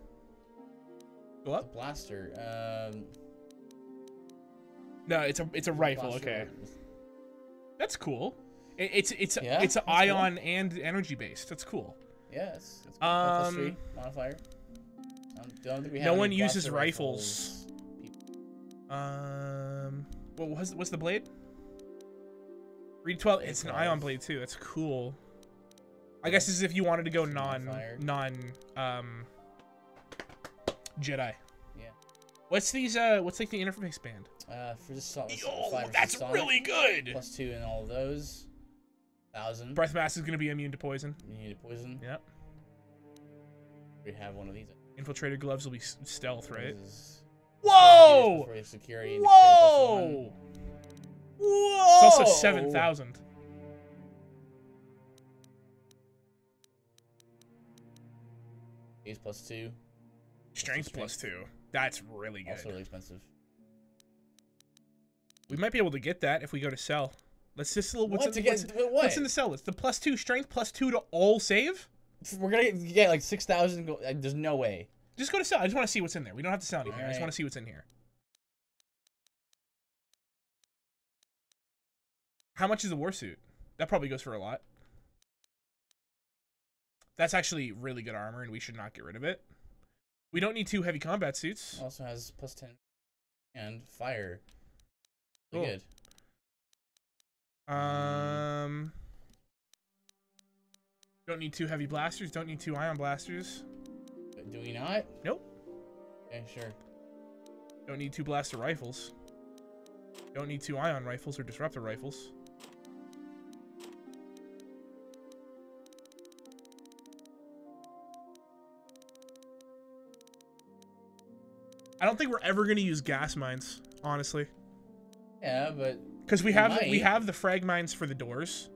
Go up. The blaster. No, it's a rifle. Blaster. Okay. That's cool. It's Yeah, it's that's ion and energy based. That's cool. Yeah, it's +3 modifier. Don't think we have No any one uses blaster rifles. What's the blade? Read 12. It's an ion blade too. That's cool. I guess this is if you wanted to go non Jedi. Yeah. What's like the interface band? For just Yo, that's really good. +2 in all of those. 1,000. Breath mass is gonna be immune to poison. Immune to poison. Yep. We have one of these. Infiltrator gloves will be stealth, right? Whoa! Security. Whoa! Whoa! It's also 7,000. Ace +2. Strength +2. That's really good. Also really expensive. We might be able to get that if we go to sell. Let's just what's in the sell list? The +2 strength, +2 to all save. We're gonna get like 6,000. There's no way. Just go to sell. I just want to see what's in there. We don't have to sell anything. Right. I just want to see what's in here. How much is the warsuit? That probably goes for a lot. That's actually really good armor, and we should not get rid of it. We don't need 2 heavy combat suits. Also has +10. And fire. Cool. Really good. Don't need 2 heavy blasters. Don't need 2 ion blasters. Do we not? Nope. Okay, sure. Don't need 2 blaster rifles. Don't need 2 ion rifles or disruptor rifles. I don't think we're ever gonna use gas mines, honestly. Yeah, but because we have the frag mines for the doors.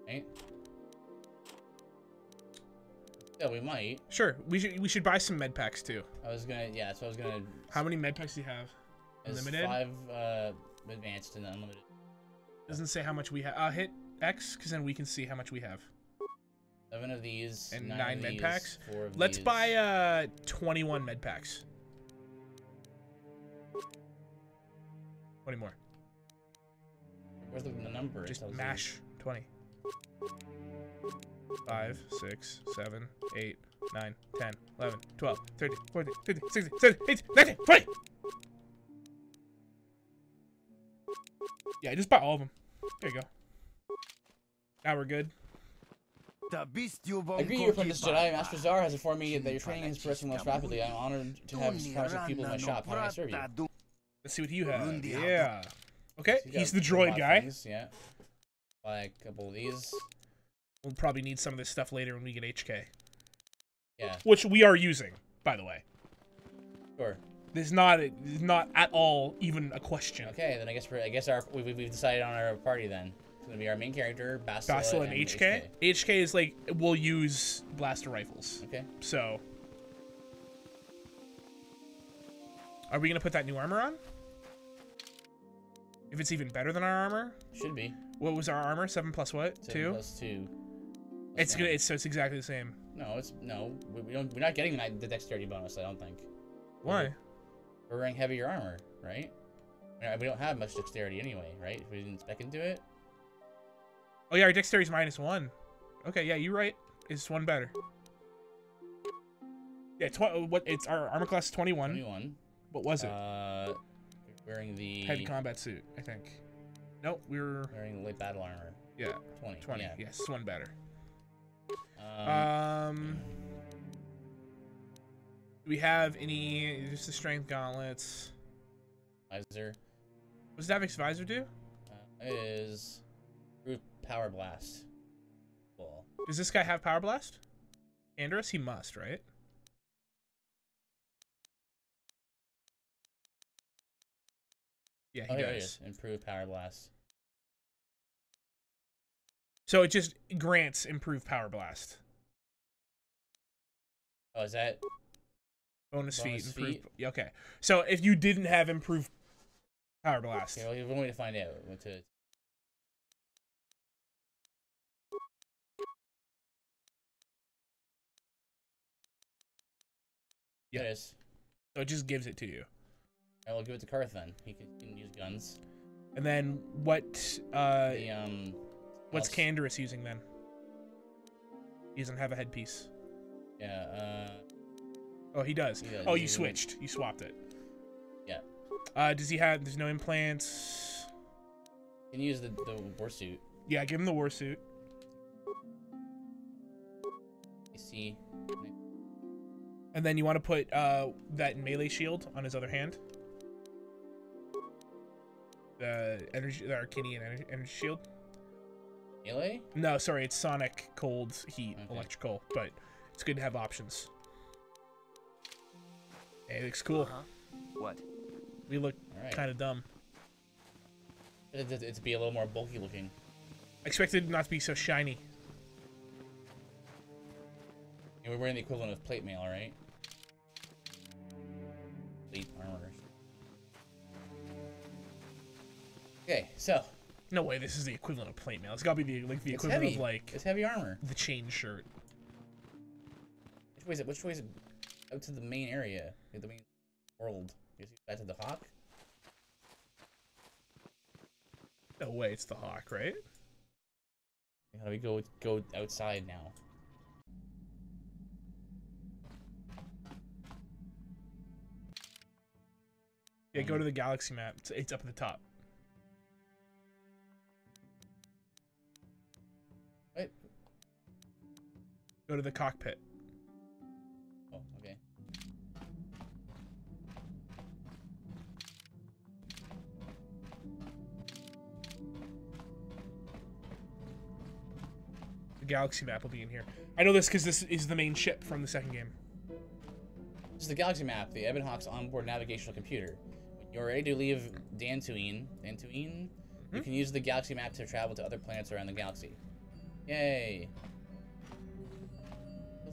Right. Yeah, we might. Sure, we should buy some med packs too. I was gonna, yeah, so I was gonna. How many med packs do you have? Unlimited. 5 advanced and unlimited. Doesn't say how much we have. Hit X, because then we can see how much we have. 7 of these and 9 med packs. 4 of Let's these. buy 21 med packs. 20 more. Where's the number? Just mash 20. 5, 6, 7, 8, 9, 10, 11, 12, 13, 14, 15, 16, 17, 18, 19, 20! Yeah, just buy all of them. There you go. Now we're good. I agree, your apprentice Jedi. Master Zar has informed me that your training is progressing most rapidly. I'm honored to have promising people in my shop. How may I serve you? Let's see what you have. Yeah. Okay, So he's the droid guy. Things, yeah. Buy a couple of these. We'll probably need some of this stuff later when we get HK. Yeah. Which we are using, by the way. Sure. This is not at all even a question. Okay, then I guess we've decided on our party then. It's gonna be our main character, Bastila and HK. HK is like we'll use blaster rifles. Okay. So, are we gonna put that new armor on? If it's even better than our armor? Should be. What was our armor? 7 plus what? 7 2? plus 2. It's good. So it's exactly the same. No, we're not getting the dexterity bonus. I don't think. Why? We're wearing heavier armor, right? We don't have much dexterity anyway, right? If we didn't spec into it. Oh yeah, our dexterity's -1. Okay, yeah, you're right. It's 1 better. Yeah, it's our armor class is 21. 21. What was it? Wearing the heavy combat suit, I think. Nope, we were wearing the light battle armor. Yeah. 20. 20. Yeah. Yes, 1 better. Do we have any just the strength gauntlets? Visor. What does Davik's visor do? It is Root Power Blast. Cool. Does this guy have Power Blast? Andrus? He must, right? Yeah, he does. Improved Power Blast. So it just grants improved Power Blast. Oh, is that bonus feat? Improved. Okay. So if you didn't have improved Power Blast. Okay, well, you have one way to find out. Yeah. It is. So it just gives it to you. I will give it to Karth then. He can use guns. And then what? What's Canderous using then? He doesn't have a headpiece. Yeah. Oh, he does. Oh, you switched. You swapped it. Yeah. Does he have? There's no implants. Can use the war suit. Yeah, give him the war suit. You see. And then you want to put that melee shield on his other hand. The Arcanian energy shield. Melee? No, sorry, it's sonic, cold, heat, electrical, but it's good to have options. Hey, it looks cool. What? We look kind of dumb. It to be a little more bulky looking. I expected it not to be so shiny. And we're wearing the equivalent of plate mail, right? Plate armor. Okay, so. No way, this is the equivalent of plate mail. It's gotta be the equivalent heavy. of like. It's heavy armor. The chain shirt. Which way is it? Out to the main area, the main world. Is it back to the Hawk? No way, it's the Hawk, right? How do we go outside now? Yeah, go to the galaxy map. It's up at the top. What? Go to the cockpit. Oh, okay. The galaxy map will be in here. I know this because this is the main ship from the second game. This is the galaxy map, the Ebon Hawk's onboard navigational computer. When you're ready to leave Dantooine, you can use the galaxy map to travel to other planets around the galaxy. Yay!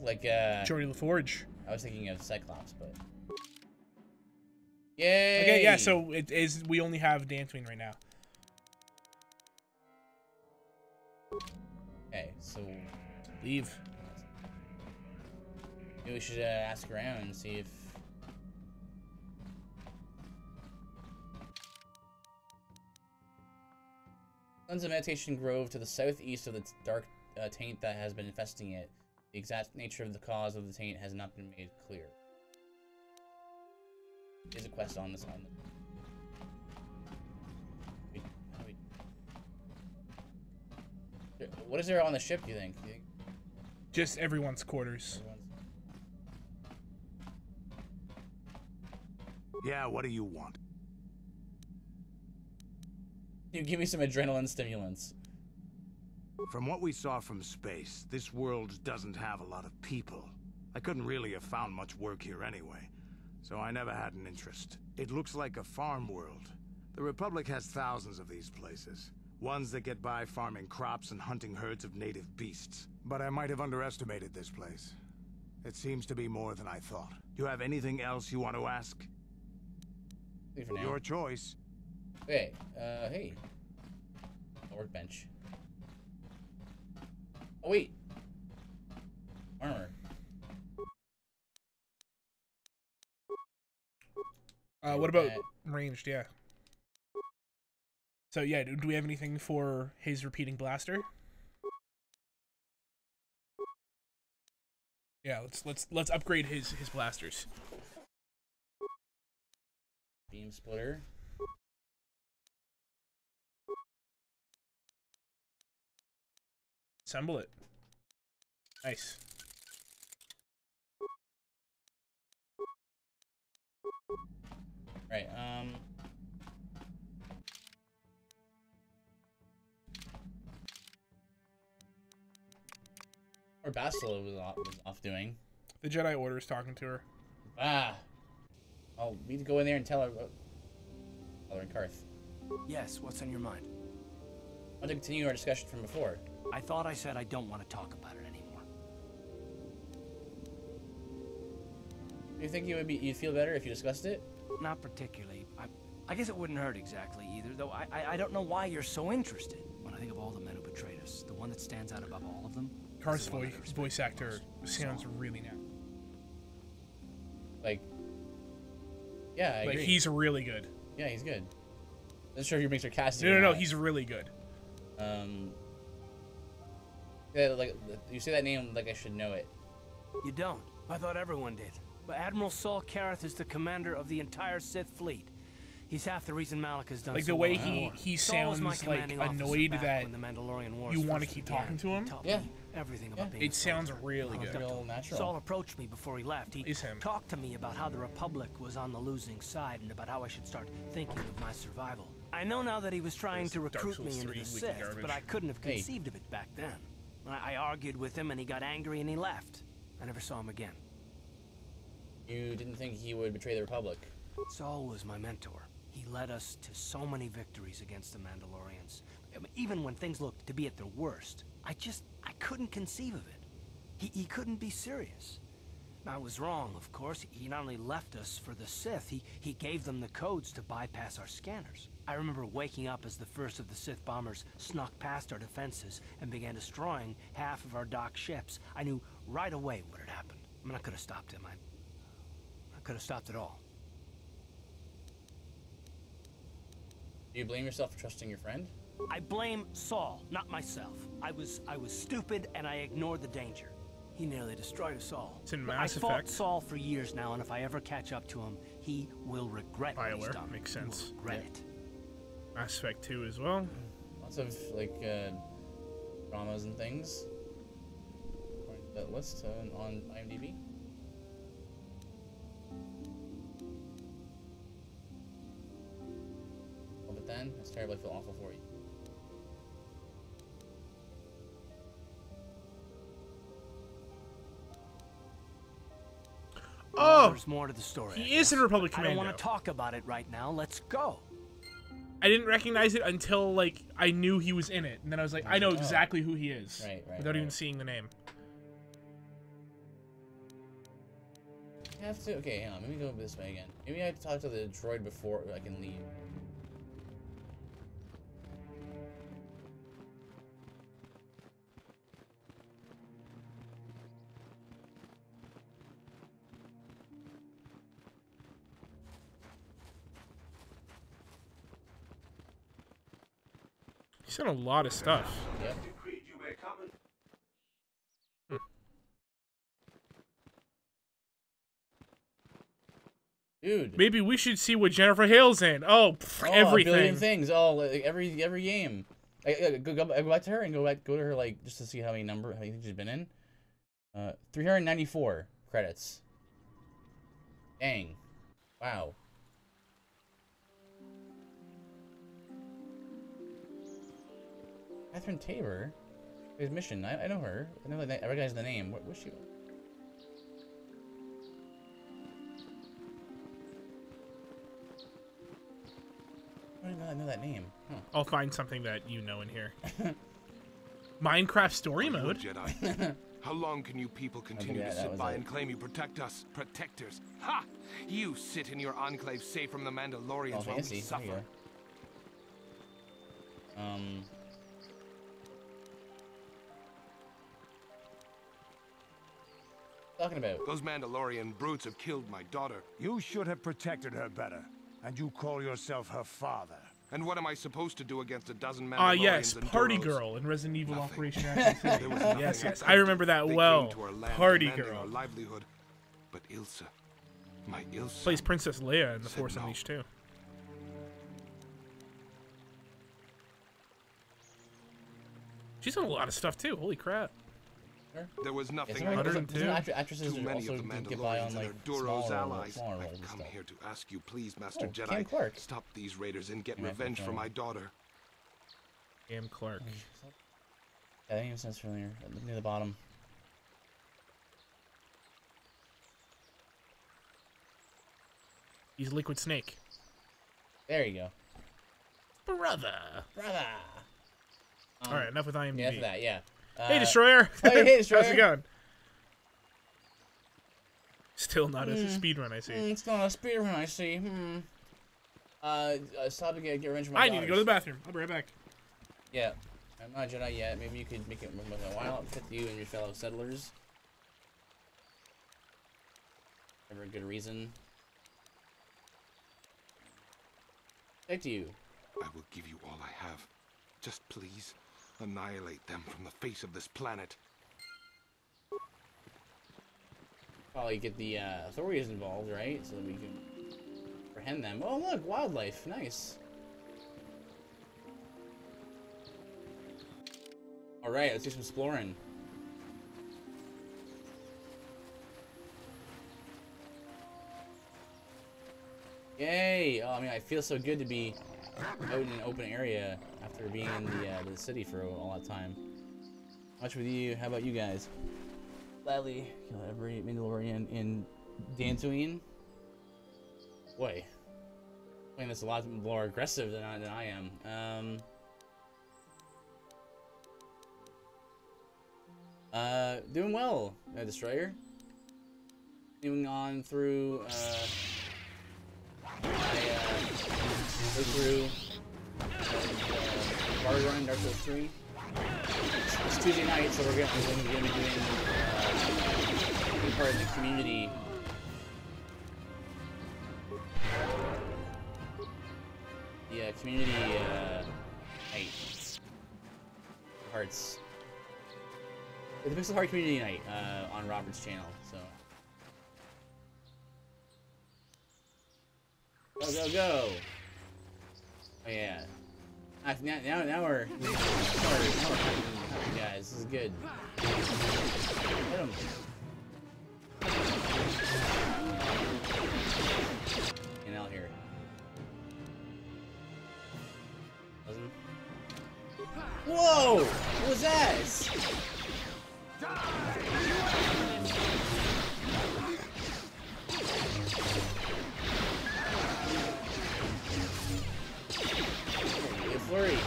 Like Jordy LaForge. I was thinking of Cyclops, but yay! Okay, yeah. So it is. We only have Dantooine right now. Okay, so Leave. maybe we should ask around and see if. Sons of Meditation Grove to the southeast of the dark taint that has been infesting it. The exact nature of the cause of the taint has not been made clear. There's a quest on this one. What is there on the ship, do you think? Just everyone's quarters. Yeah, what do you want? You give me some adrenaline stimulants. From what we saw from space, this world doesn't have a lot of people. I couldn't really have found much work here anyway, so I never had an interest. It looks like a farm world. The Republic has thousands of these places. Ones that get by farming crops and hunting herds of native beasts. But I might have underestimated this place. It seems to be more than I thought. Do you have anything else you want to ask? Your choice. Hey, hey. A workbench. Oh, wait. Armor. What about ranged? Yeah. So yeah, do we have anything for his repeating blaster? Yeah, let's upgrade his blasters. Beam splitter. Assemble it. Nice. Right, or Bastila was off doing. The Jedi Order is talking to her. Ah. Oh, we need to go in there and tell her. Tell her and Karth. Yes, what's on your mind? I want to continue our discussion from before. I thought I said I don't want to talk about it anymore. Do you think you'd feel better if you discussed it? Not particularly. I guess it wouldn't hurt exactly either, though I don't know why you're so interested. When I think of all the men who betrayed us, the one that stands out above all of them. Karth's voice actor sounds really now. Like, yeah, I agree. He's really good. Yeah, he's good. I'm not sure if you're being sarcastic. No, he's really good. Yeah, like you say that name like I should know it. You don't. I thought everyone did. But Admiral Saul Kareth is the commander of the entire Sith fleet. He's half the reason Malak has done like so the way well. he sounds like annoyed that you want to keep talking to him. Yeah. Everything about being It sounds really good. Real natural. Saul approached me before he left. He Is him. talked to me about how the Republic was on the losing side and about how I should start thinking of my survival. I know now that he was trying to recruit me into the Sith, but I couldn't have conceived of it back then. I argued with him and he got angry and he left. I never saw him again. You didn't think he would betray the Republic? Saul was my mentor. He led us to so many victories against the Mandalorians. I mean, even when things looked to be at their worst, I couldn't conceive of it. He couldn't be serious. I was wrong, of course. He not only left us for the Sith, he gave them the codes to bypass our scanners. I remember waking up as the first of the Sith bombers snuck past our defenses and began destroying half of our docked ships. I knew right away what had happened. I mean, I could have stopped him. I could have stopped it all. Do you blame yourself for trusting your friend? I blame Saul, not myself. I was stupid and I ignored the danger. He nearly destroyed us all. It's in Look, Mass I fought Effect. Saul for years now, and if I ever catch up to him, he will regret what he's BioWare, done. makes He will sense. regret it. Mass Effect 2 as well. Lots of like dramas and things. According to that list on IMDb. Oh, but then it's terrible. I feel awful for you. Oh, There's more to the story. he is in Republic I don't Commando. want to talk about it right now. Let's go. I didn't recognize it until like I knew he was in it, and then I was like, I know exactly who he is, without even seeing the name. I have to. Okay, hang on. Let me go this way again. Maybe I have to talk to the droid before I can leave. He's done a lot of stuff. Yep. Dude. Maybe we should see what Jennifer Hale's in. Oh, everything. A billion things. Oh, like every game. Go back to her and go to her like just to see how many things she's been in. 394 credits. Dang. Wow. Catherine Tabor. His mission. I know her. I recognize the name. What was she? I don't even know that name. Huh. I'll find something that you know in here. Minecraft story mode. Jedi. How long can you people continue to sit by and claim you protect us, protectors? Ha! You sit in your enclave safe from the Mandalorians while we suffer. Talking about those Mandalorian brutes have killed my daughter. You should have protected her better. And you call yourself her father. And what am I supposed to do against a dozen Mandalorians? Yes, and Party Duros? Girl in Resident Evil Nothing. Operation Action City. Yes, I yes, could I remember that They well. came to our land Party demanding Girl. our livelihood. But Ilsa, my Ilsa, Plays Princess Leia in The said Force no. Unleashed too. She's done a lot of stuff too. Holy crap. There was nothing. Yeah, actresses Too many also of the get by Mandalorians on and like their Duros smaller allies. roles I've and come stuff. here to ask you, please, Master Cam Jedi, Clark. stop these raiders and get Yeah, revenge for okay. my daughter. Cam Clark. Yeah, that even sounds familiar. Near the bottom. He's Liquid Snake. There you go. Brother. All right, enough with IMDb. Yeah, for that, yeah. Hey, Destroyer. Hey, Destroyer. How's it going? Still not a speedrun, I see. It's not a speedrun, I see. Stop to get revenge for my I need to go to the bathroom. I'll be right back. Yeah. I'm not a Jedi yet. Maybe you could make it a while with you and your fellow settlers. For a good reason. Protect you. I will give you all I have. Just please, annihilate them from the face of this planet. Probably get the authorities involved, right? So that we can apprehend them. Oh, look, wildlife. Nice. Alright, let's do some exploring. Yay! Oh, I mean, I feel so good to be out in an open area after being in the city for all that time. Much with you. How about you guys? Gladly kill every Mandalorian in Dantooine. Boy, playing this a lot more aggressive than I am. Doing well, Destroyer. Moving on through, through Bar Run, Dark Souls 3. It's Tuesday night, so we're gonna be doing being part of the community. The community night. Hearts. the Pixel Heart Community Night on Robert's channel. So go go go! Oh yeah. Now we're happy, guys. This is good. Hit him. And out here. Whoa! What was that? Get flurry.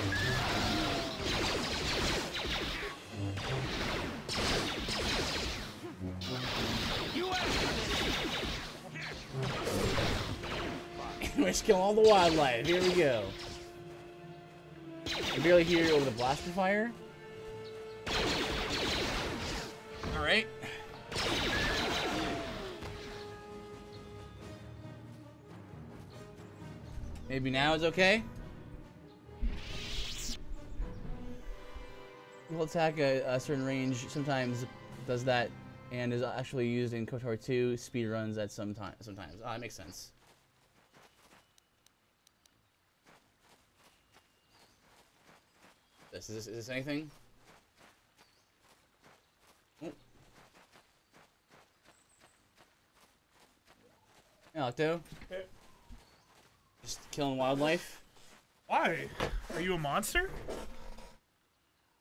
Let's kill all the wildlife. Here we go. You barely hear over the blaster fire. All right. Maybe now it's okay. Will attack a certain range. Sometimes does that, and is actually used in KOTOR 2 speedruns at sometimes. Oh, that makes sense. Is this anything? Oh. Yeah, Octo. Okay. Just killing wildlife. Why? Are you a monster?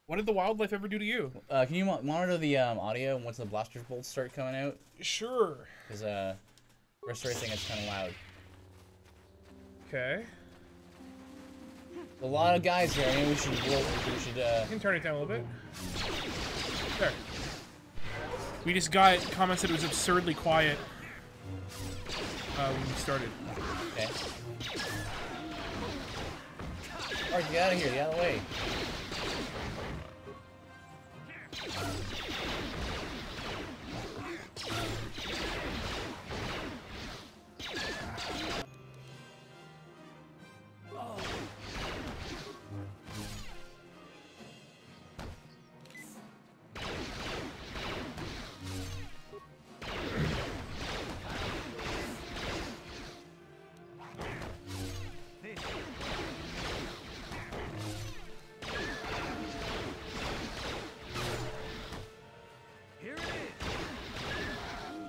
What did the wildlife ever do to you? Can you monitor the audio once the blaster bolts start coming out? Sure. Because restoration it's kind of loud. Okay. A lot of guys here. I mean, we should. You can turn it down a little bit. There. We just got comments that it was absurdly quiet when we started. Okay. Alright, get out of here. Get out of the way.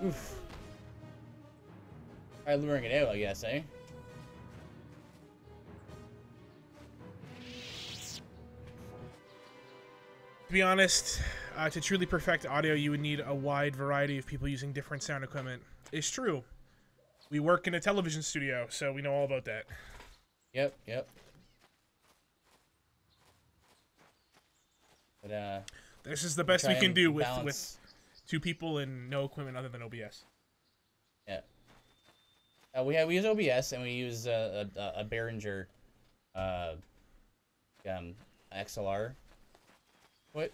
Oof. Alright, luring it out, I guess, eh? To be honest, to truly perfect audio, you would need a wide variety of people using different sound equipment. It's true. We work in a television studio, so we know all about that. Yep. But, this is the best we can do with 2 people and no equipment other than OBS. Yeah. We use OBS and we use a Behringer XLR. What?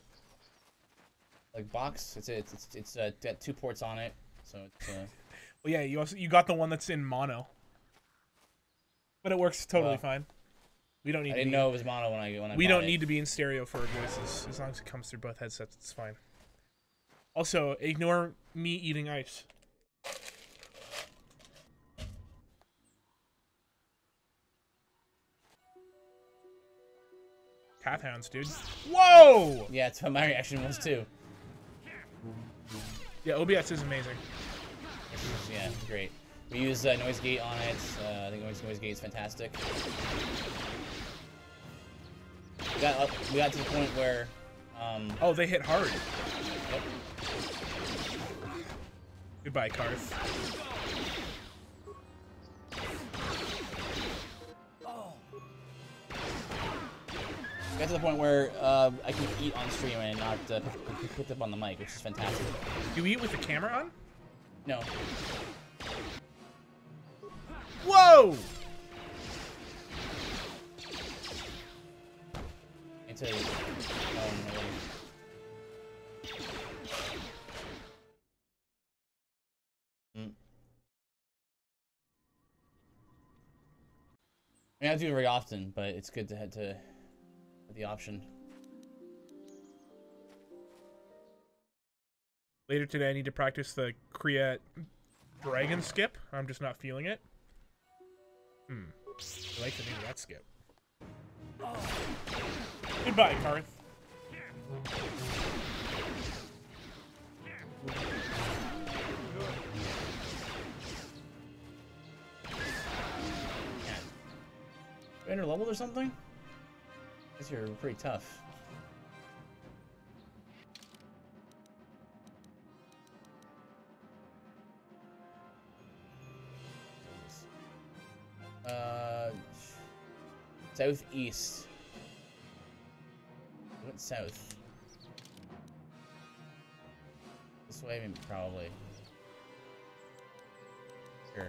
Like box? It's got 2 ports on it, so it's. Well, yeah, you got the one that's in mono, but it works totally fine. We don't need. I didn't know it was mono when I. We don't need to be in stereo for our voices as long as it comes through both headsets. It's fine. Also, ignore me eating ice. Pathhounds, dude. Whoa! Yeah, that's what my reaction was too. Yeah, OBS is amazing. Yeah, great. We use noise gate on it. I think noise gate is fantastic. We got to the point where. Oh, they hit hard. Yep. Goodbye, Karth. Got to the point where I can eat on stream and not put up on the mic, which is fantastic. Do you eat with the camera on? No. Whoa! Into I mean, I don't do it very often, but it's good to have the option. Later today, I need to practice the Kriya Dragon skip. I'm just not feeling it. I like the name of that skip. Goodbye, Karth. Enter leveled or something? Guess you're pretty tough. Southeast. I went south. This way, maybe, probably. Sure.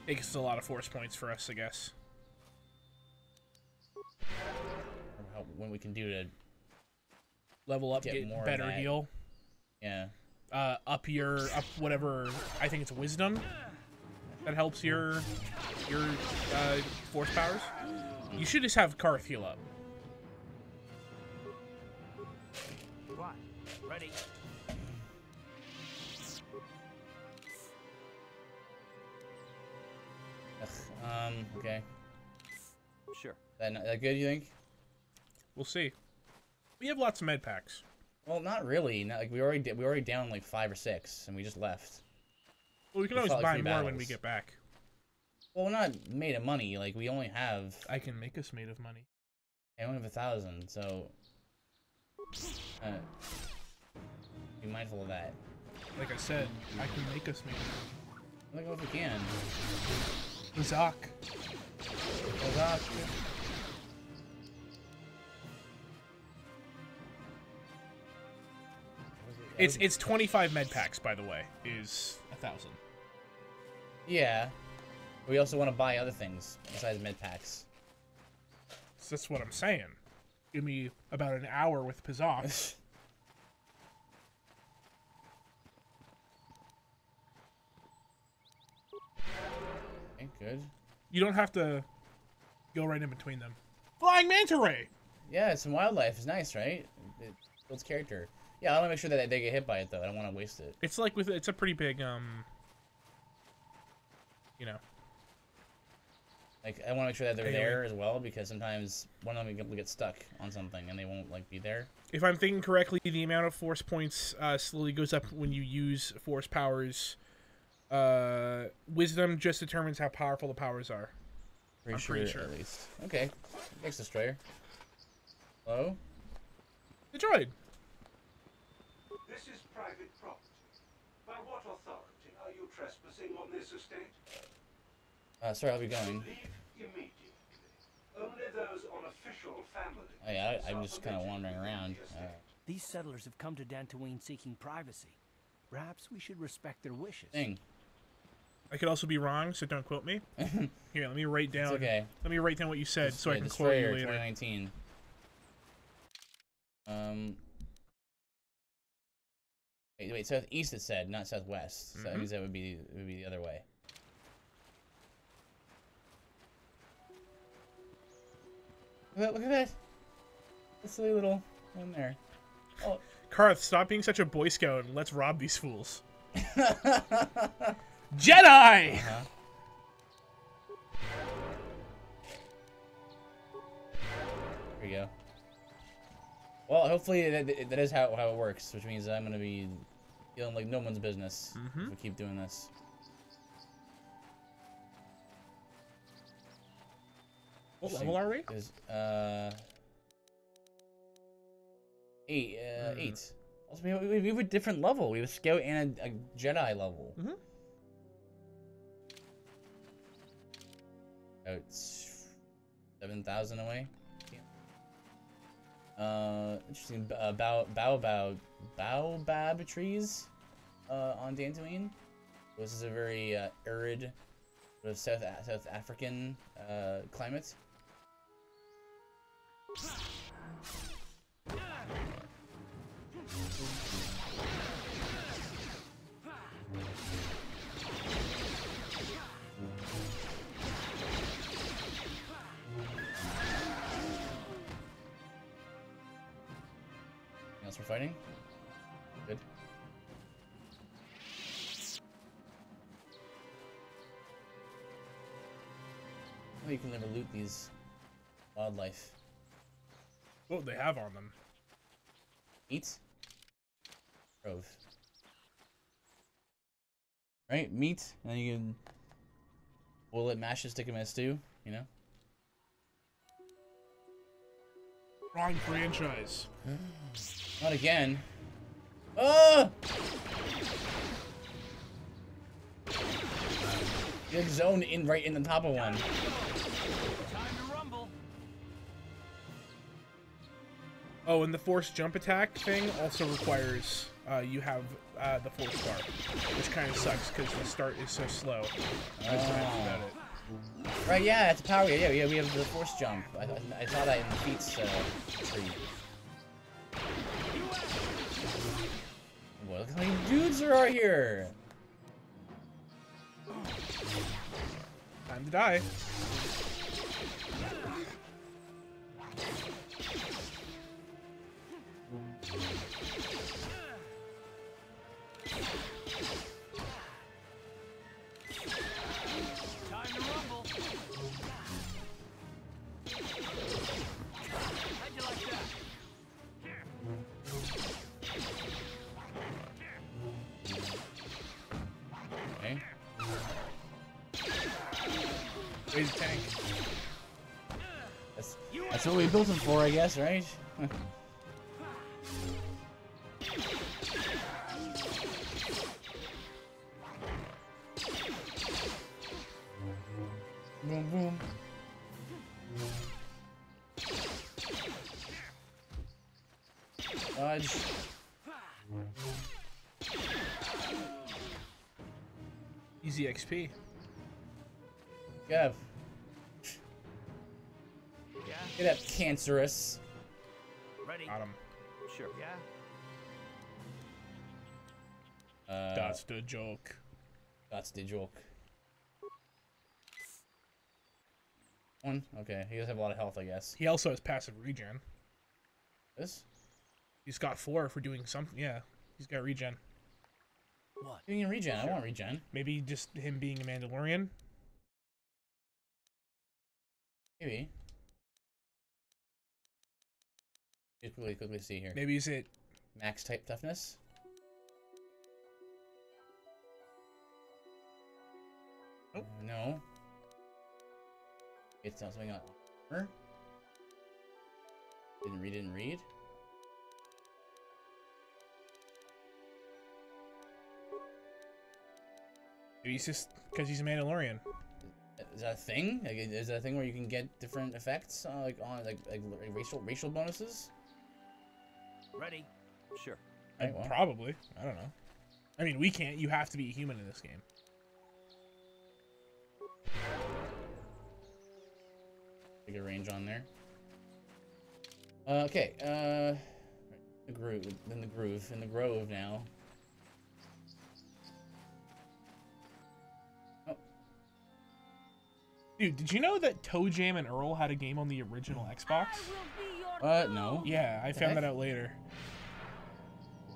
Takes a lot of force points for us, I guess. When we can do to level up, get more better heal. Yeah. Up whatever. I think it's wisdom that helps your force powers. You should just have Karth heal up. What? Ready. Okay. Sure. That good, you think? We'll see. We have lots of med packs. Well, not really. Not, like we already down like 5 or 6, and we just left. Well, we can always buy more when we get back. Well, we're not made of money. Like we only have. I can make us made of money. I only have 1,000, so. Be mindful of that. Like I said, I can make us made of money. I don't know if we can. Zach. Zach. It's 25 med packs, by the way. Is 1,000. Yeah. We also want to buy other things besides med packs. So that's what I'm saying. Give me about an hour with Pizzock. Okay, good. You don't have to go right in between them. Flying manta ray! Yeah, it's some wildlife. It's nice, right? It builds character. Yeah, I want to make sure that they get hit by it, though. I don't want to waste it. It's like it's a pretty big, you know. Like, I want to make sure that they're there as well, because sometimes one of them will get stuck on something and they won't, like, be there. If I'm thinking correctly, the amount of force points slowly goes up when you use force powers. Wisdom just determines how powerful the powers are. I'm pretty sure. At least. Okay. Thanks, Destroyer. Hello? The droid. This is private property. By what authority are you trespassing on this estate? Sorry, I'll be going. Leave immediately. Only those on official family. Oh, yeah, I'm just kind of wandering around. These settlers have come to Dantooine seeking privacy. Perhaps we should respect their wishes. Dang. I could also be wrong, so don't quote me. Here, let me write down. It's okay. Let me write down what you said, so I can quote Destroyer, you later. 2019. Wait, southeast it said, not southwest. So that means that would be the other way. Look at that. That silly little one there. Oh. Karth, stop being such a Boy Scout and let's rob these fools. Jedi! There you go. Well, hopefully that is how it works, which means I'm gonna be feeling like no one's business if we keep doing this. What level are we? Eight. 8. Also, we have a different level. We have a Scout and a Jedi level. It's 7,000 away. Interesting. Baobab trees on Dantooine. This is a very arid, sort of South African climate. Anything else for fighting? Good. Oh, you can never loot these wildlife. What would they have on them? Meat? Grove. Right? Meat, and then you can boil it, mash it, stick them in a stew, you know? Wrong franchise. Not again. Ah! Get zoned in right in the top of one. Time to rumble. Oh, and the force jump attack thing also requires you have the force bar, which kind of sucks because the start is so slow. That's nice about it. Right, yeah, it's a power. Yeah, we have the force jump. I saw that in the feats tree. Well, look how many dudes there are here. Time to die. Time to rumble. How'd you like that? Okay. Where's the tank? That's what we built him for, I guess, right? Boom, boom. Dodge. Easy XP. Get up. Get up, cancerous. Ready? Got him. Sure. Yeah. That's the joke. That's the joke. One? Okay, he does have a lot of health, I guess. He also has passive regen. This? He's got 4 for doing something. Yeah, he's got regen. What? Doing a regen. I want regen. Maybe just him being a Mandalorian. Maybe. Just quickly see here. Maybe is it max type toughness? Nope. No. It's not something on armor. Didn't read. Maybe he's just because he's a Mandalorian. Is that a thing? Like, is that a thing where you can get different effects, like racial bonuses? Ready? Sure. Right, well. Probably. I don't know. I mean, we can't. You have to be a human in this game. Take a range on there. Okay. The groove. In the grove now. Oh. Dude, did you know that Toe Jam and Earl had a game on the original Xbox? No. Yeah, I found that out later.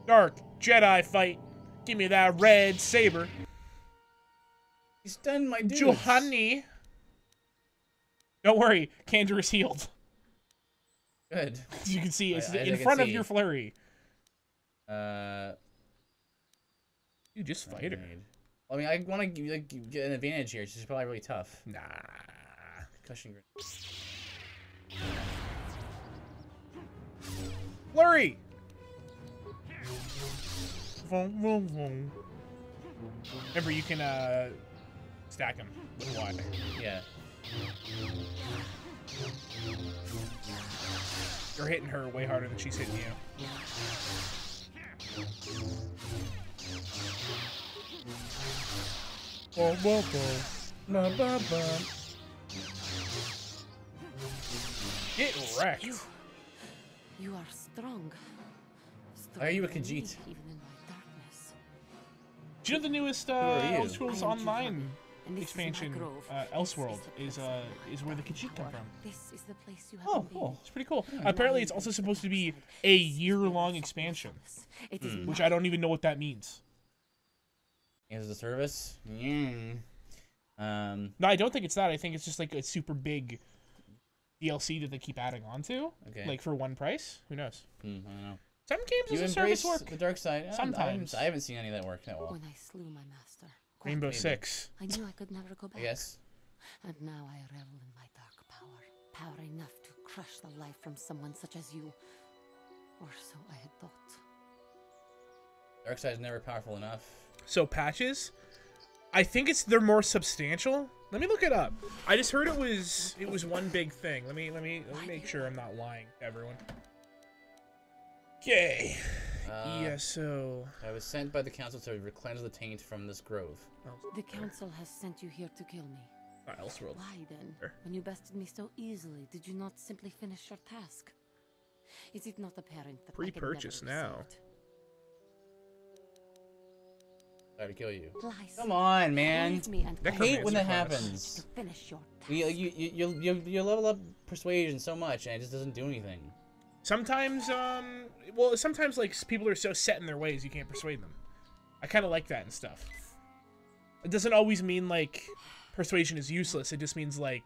Dark Jedi fight. Give me that red saber. He's done my dudes. Johanny. Don't worry, Kandor is healed. Good. As you can see, it's in front of your flurry. You just fight her. I mean, I want to get an advantage here. She's probably really tough. Nah. Concussion grenade. Flurry. Vroom, vroom, vroom. Remember, you can stack them with Y. Yeah. You're hitting her way harder than she's hitting you. Boom, boom, boom. Ba, ba, ba. Get wrecked. You are strong. Why are you a Khajiit? Do you know the newest Elder Scrolls Online expansion, Elseworld, is where the Khajiit come from? This is the place you have Oh, cool. It's pretty cool. Apparently, it's also supposed to be a year-long expansion, which I don't even know what that means. Is the service? Yeah. No, I don't think it's that. I think it's just like a super big DLC that they keep adding on to. Okay. Like for one price. Who knows? I don't know. Some games You as a service embrace work. the dark side. Sometimes. I haven't seen any of that work that well. When I slew my master, Rainbow Maybe. Six. I knew I could never go back. I guess. And now I revel in my dark power. Power enough to crush the life from someone such as you. Or so I had thought. Dark side is never powerful enough. So patches, I think they're more substantial. Let me look it up. I just heard it was one big thing. Let me make sure I'm not lying to everyone. Okay. ESO. I was sent by the council to cleanse the taint from this grove. The council has sent you here to kill me. Elseworld. Why then, Sure. when you bested me so easily, did you not simply finish your task? Is it not apparent that Pre-purchase now. Try to kill you. Lies. Come on, man. Leave me and I hate when that Necromancer happens. to finish your task. You level up persuasion so much and it just doesn't do anything. Sometimes, well, sometimes like people are so set in their ways you can't persuade them. I kind of like that and stuff. It doesn't always mean like persuasion is useless. It just means like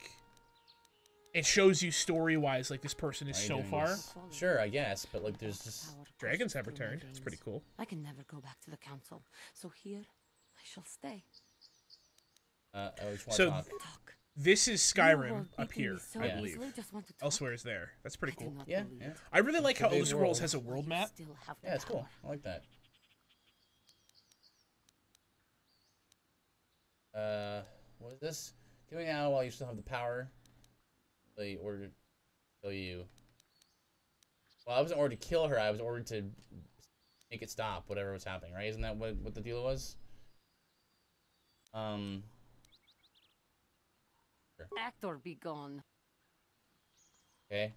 it shows you story-wise like this person is so far. This? Sure, I guess, but like there's just dragons have returned. It's pretty cool. I can never go back to the council, so here I shall stay. I just want So to talk. this is You Skyrim won't up beat me here, so I believe. easily, just want to talk. Elsewhere is there. That's pretty cool. not Yeah, believe yeah. it. I really like how Big Elder Scrolls world. has a world map. Still have the Yeah, it's cool. power. I like that. What is this? Kill me now while you still have the power. They ordered to kill you. Well, I wasn't ordered to kill her. I was ordered to make it stop, whatever was happening, right? Isn't that what the deal was? Sure. Actor be gone. Okay.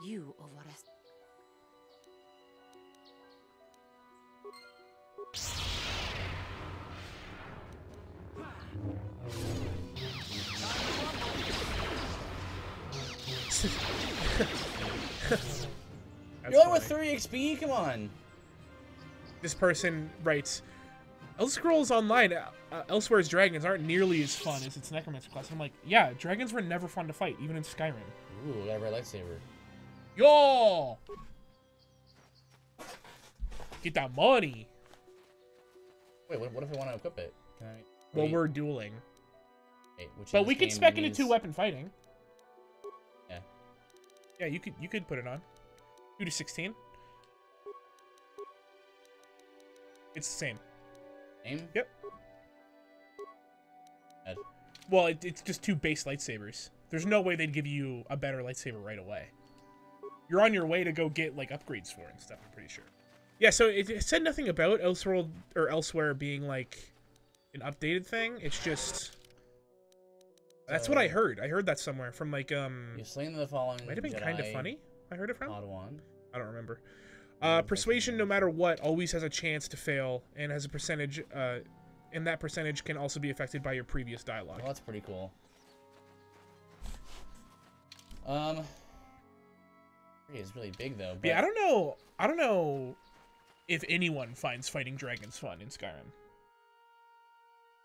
You overest. You're only with 3 XP? Come on. This person writes, Elder Scrolls Online, Elsewhere's dragons aren't nearly as fun as its Necromancer class. I'm like, yeah, dragons were never fun to fight, even in Skyrim. Ooh, got a red lightsaber. Yo! Get that money. Wait, what if I want to equip it? Can I? Well, we're dueling. Wait, which But in we this could game spec into means- 2-weapon fighting. Yeah. Yeah, you could put it on. 2 to 16. It's the same. Same? Yep. Ed. Well, it's just 2 base lightsabers. There's no way they'd give you a better lightsaber right away. You're on your way to go get like upgrades for it and stuff, I'm pretty sure. Yeah, so it said nothing about Elseworld or Elsewhere being like an updated thing. It's just that's what I heard. I heard that somewhere from like You've slain the following. might have been kind of funny. I heard it from. Padawan. I don't remember. Persuasion, no matter what, always has a chance to fail and has a percentage. And that percentage can also be affected by your previous dialogue. Well, that's pretty cool. It's really big though. But... Yeah, I don't know. I don't know if anyone finds fighting dragons fun in Skyrim.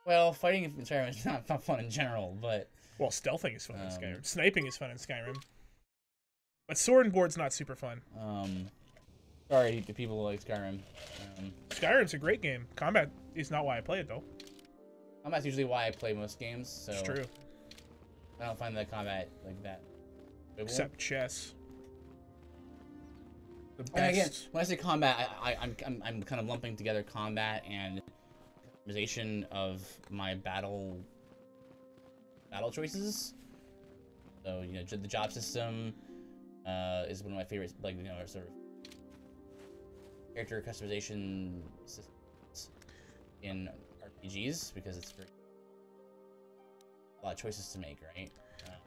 Well, fighting in Skyrim is not fun in general, but... Well, stealthing is fun in Skyrim. Sniping is fun in Skyrim. But sword and board's not super fun. Sorry to people who like Skyrim. Skyrim's a great game. Combat is not why I play it, though. Combat's usually why I play most games, so... It's true. I don't find the combat like that. Except chess. The best. And again, when I say combat, I'm kind of lumping together combat and customization of my battle choices. So you know, the job system is one of my favorites. Like sort of character customization systems in RPGs because it's a lot of choices to make, right?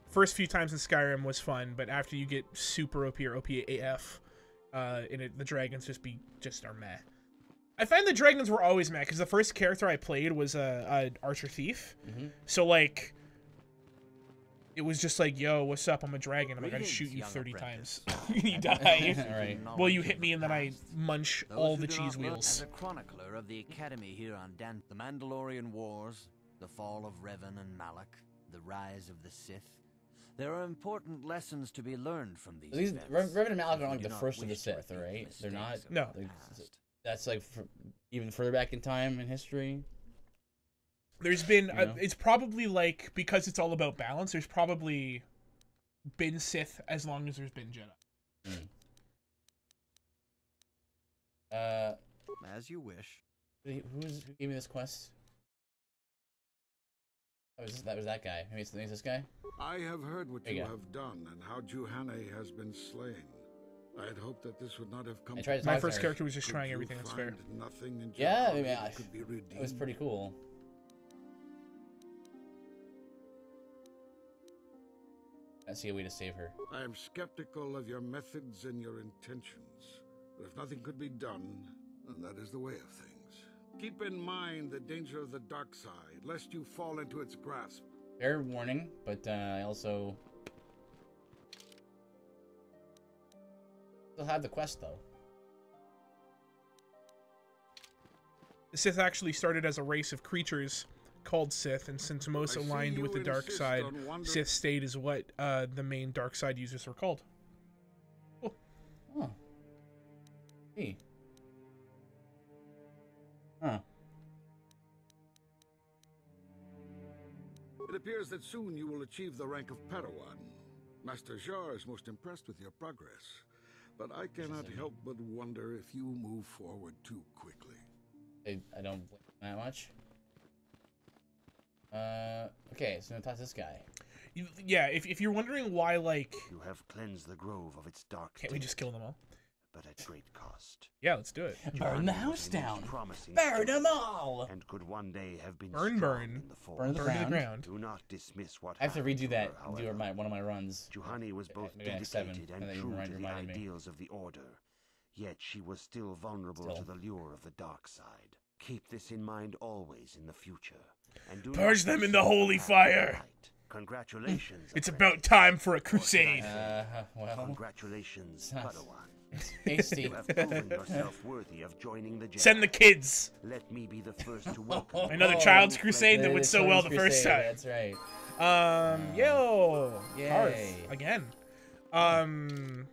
First few times in Skyrim was fun, but after you get super OP or OP AF, the dragons just are meh. I find the dragons were always meh because the first character I played was a archer thief. Mm-hmm. So like, it was just like, yo, what's up? I'm a dragon. I'm gonna shoot you 30 times. You die. Right. Well, you hit me and then I munch all the cheese wheels. As a chronicler of the Academy here on the Mandalorian Wars, the fall of Revan and Malak, the rise of the Sith, there are important lessons to be learned from these events. Revan and Malak are like the first of the Sith, right? They're not. No. That's like even further back in time in history. There's been, it's probably like, because it's all about balance, there's probably been Sith as long as there's been Jedi. As you wish. Who gave me this quest? That was that guy. Maybe it's this guy? I have heard what you have done and how Juhane has been slain. I had hoped that this would not have come. My first character was just trying everything that's fair. Nothing in yeah, I mean, it was pretty cool. I see a way to save her. I am skeptical of your methods and your intentions, but if nothing could be done, then that is the way of things. Keep in mind the danger of the dark side, lest you fall into its grasp. Fair warning, but I also still have the quest though. The Sith actually started as a race of creatures called Sith, and since most aligned with the dark side, Sith stayed is what the main dark side users were called. Cool. Oh. Hey. Huh. It appears that soon you will achieve the rank of Padawan. Master Jar is most impressed with your progress, but I cannot help but wonder if you move forward too quickly. I don't blame that much. Okay, so I'm gonna talk to this guy. Yeah, if you're wondering why, like... You have cleansed the grove of its dark Can't we just kill them all? But at great cost. Yeah, let's do it. Burn the house down! Burn them all! And could one day have been burn. Burn to the ground. Do not dismiss what I have to redo that, however. do one of my runs. Juhani was both dedicated and true to the ideals of the Order, yet she was still vulnerable to the lure of the dark side. Keep this in mind always in the future. And do Purge them in the holy fire! Congratulations. It's about time for a crusade. Well... Congratulations, Padawan. Tasty. You have proven yourself worthy of joining the Jedi. Send the kids. Let me be the first to welcome another child's crusade that went so well the first time. That's right. Yo, yay. Hearth, again. And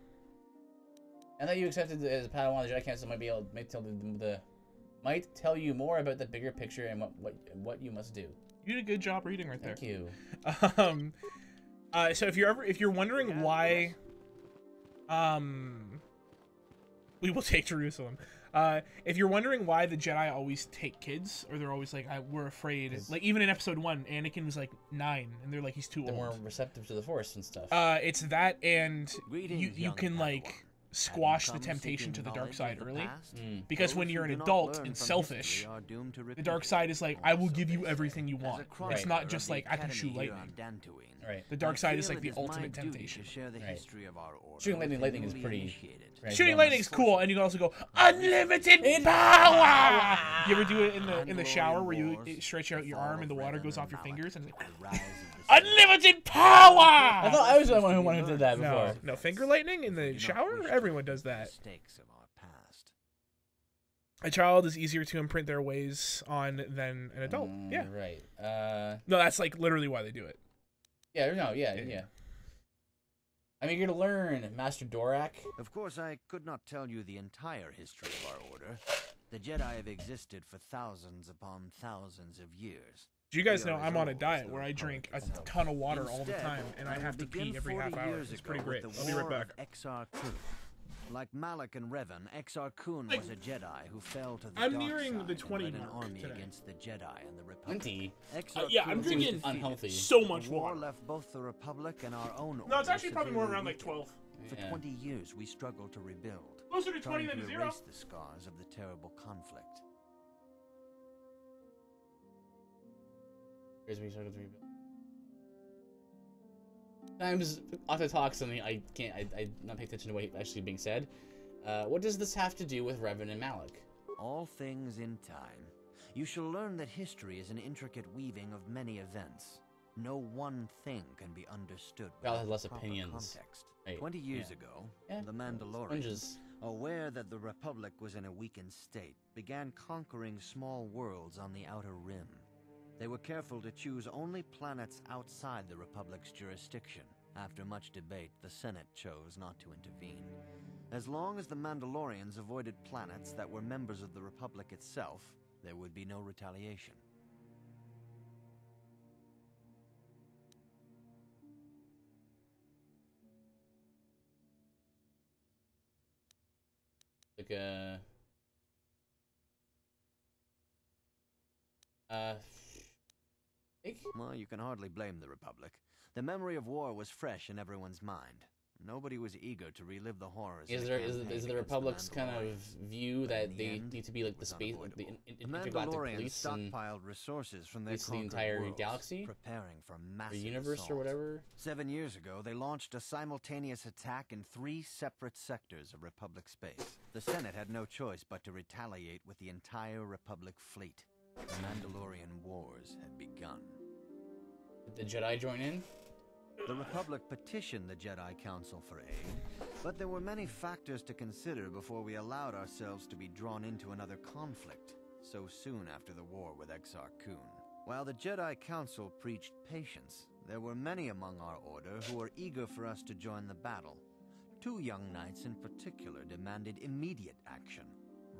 that you accepted as a Padawan, the Jedi Council might tell you more about the bigger picture and what you must do. You did a good job reading right there. Thank you. So if you're wondering why, we will take Jerusalem. If you're wondering why the Jedi always take kids, or they're always like, we're afraid. Like even in Episode 1, Anakin was like 9, and they're like, he's too old. They're more receptive to the Force and stuff. It's that, and you can like squash the temptation to the dark side early, because when you're an adult and selfish, the dark side is like, I will give you everything you want. It's not just like, I can shoot lightning. Right. The dark side is like the ultimate temptation. Right. Shooting lightning is pretty... Shooting lightning is cool, and you can also go unlimited power. You ever do it in the shower where you stretch out your arm and the water goes off your fingers and it's like, unlimited power? I thought I was the one who did that before. No, finger lightning in the shower. Everyone does that. A child is easier to imprint their ways on than an adult. Yeah. Right. No, that's like literally why they do it. Yeah. No. Yeah. I'm eager to learn, Master Dorak. Of course, I could not tell you the entire history of our order. The Jedi have existed for thousands upon thousands of years. Do you guys know I'm on a diet where I drink a ton of water all the time, and I have to pee every half hour. It's pretty great. I'll be right back. Like Malak and Revan, Exar Kun was a Jedi who fell to the I'm dark nearing side the 20 and led an mark army today. against the Jedi and the Republic. 20? Yeah, I'm drinking unhealthy. So much war water. left both the Republic and our own No, it's order actually probably more severely around like weakened. 12. For 20 years, we struggled to rebuild. Closer to 20 trying than to 0. erase the scars of the terrible conflict. Here's me starting to rebuild. Sometimes after talk something I'm not paying attention to what's actually being said. What does this have to do with Revan and Malak? All things in time. You shall learn that history is an intricate weaving of many events. No one thing can be understood Gal without has less proper opinions. context. Right. 20 years ago, the Mandalorians, Sponges. aware that the Republic was in a weakened state, began conquering small worlds on the Outer Rim. They were careful to choose only planets outside the Republic's jurisdiction. After much debate, the Senate chose not to intervene. As long as the Mandalorians avoided planets that were members of the Republic itself, there would be no retaliation. Like a well, you can hardly blame the Republic. The memory of war was fresh in everyone's mind. Nobody was eager to relive the horrors. Is the Republic's kind of view that they need to be like the space, the intergalactic police, and stockpiled resources from their the entire worlds, galaxy, preparing for massive the universe assault. or whatever? 7 years ago, they launched a simultaneous attack in 3 separate sectors of Republic space. The Senate had no choice but to retaliate with the entire Republic fleet. The Mandalorian Wars had begun. Did the Jedi join in? The Republic petitioned the Jedi Council for aid, but there were many factors to consider before we allowed ourselves to be drawn into another conflict, so soon after the war with Exar Kun. While the Jedi Council preached patience, there were many among our order who were eager for us to join the battle. 2 young knights in particular demanded immediate action,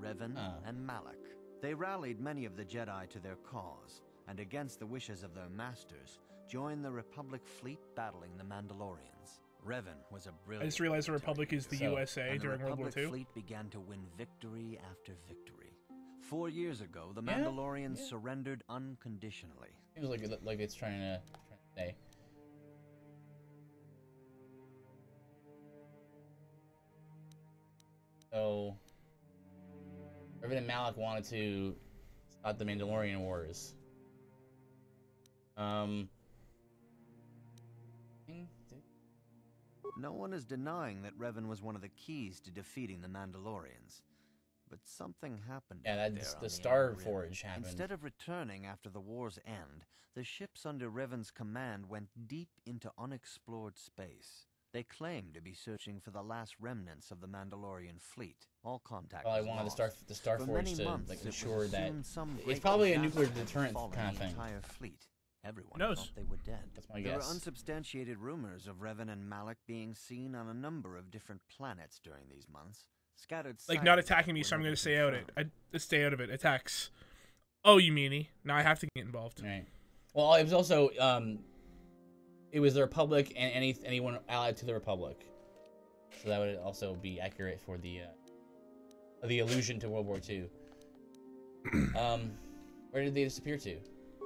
Revan and Malak. They rallied many of the Jedi to their cause, and against the wishes of their masters, joined the Republic fleet battling the Mandalorians. Revan was a brilliant... I just realized the Republic is the USA during World War II. The Republic fleet began to win victory after victory. 4 years ago, the Mandalorians surrendered unconditionally. Seems like it's trying to say. So, Revan and Malak wanted to stop the Mandalorian Wars. No one is denying that Revan was one of the keys to defeating the Mandalorians. But something happened. Yeah, that's the Star Forge happened. Instead of returning after the war's end, the ships under Revan's command went deep into unexplored space. They claimed to be searching for the last remnants of the Mandalorian fleet. All contact Well, I was wanted lost. the Star For Forge many to months, like it was ensure that assumed some it's great probably a disaster nuclear had deterrent befallen kind of the thing. entire fleet. Everyone knows? thought they were dead. That's my There guess. were unsubstantiated rumors of Revan and Malak being seen on a number of different planets during these months. Scattered Like, not attacking me, so I'm gonna stay out of it. Stay out of it. Attacks. Oh, you meanie. Now I have to get involved. Right. Well, it was also it was the Republic and anyone allied to the Republic, so that would also be accurate for the allusion to World War II. Where did they disappear to?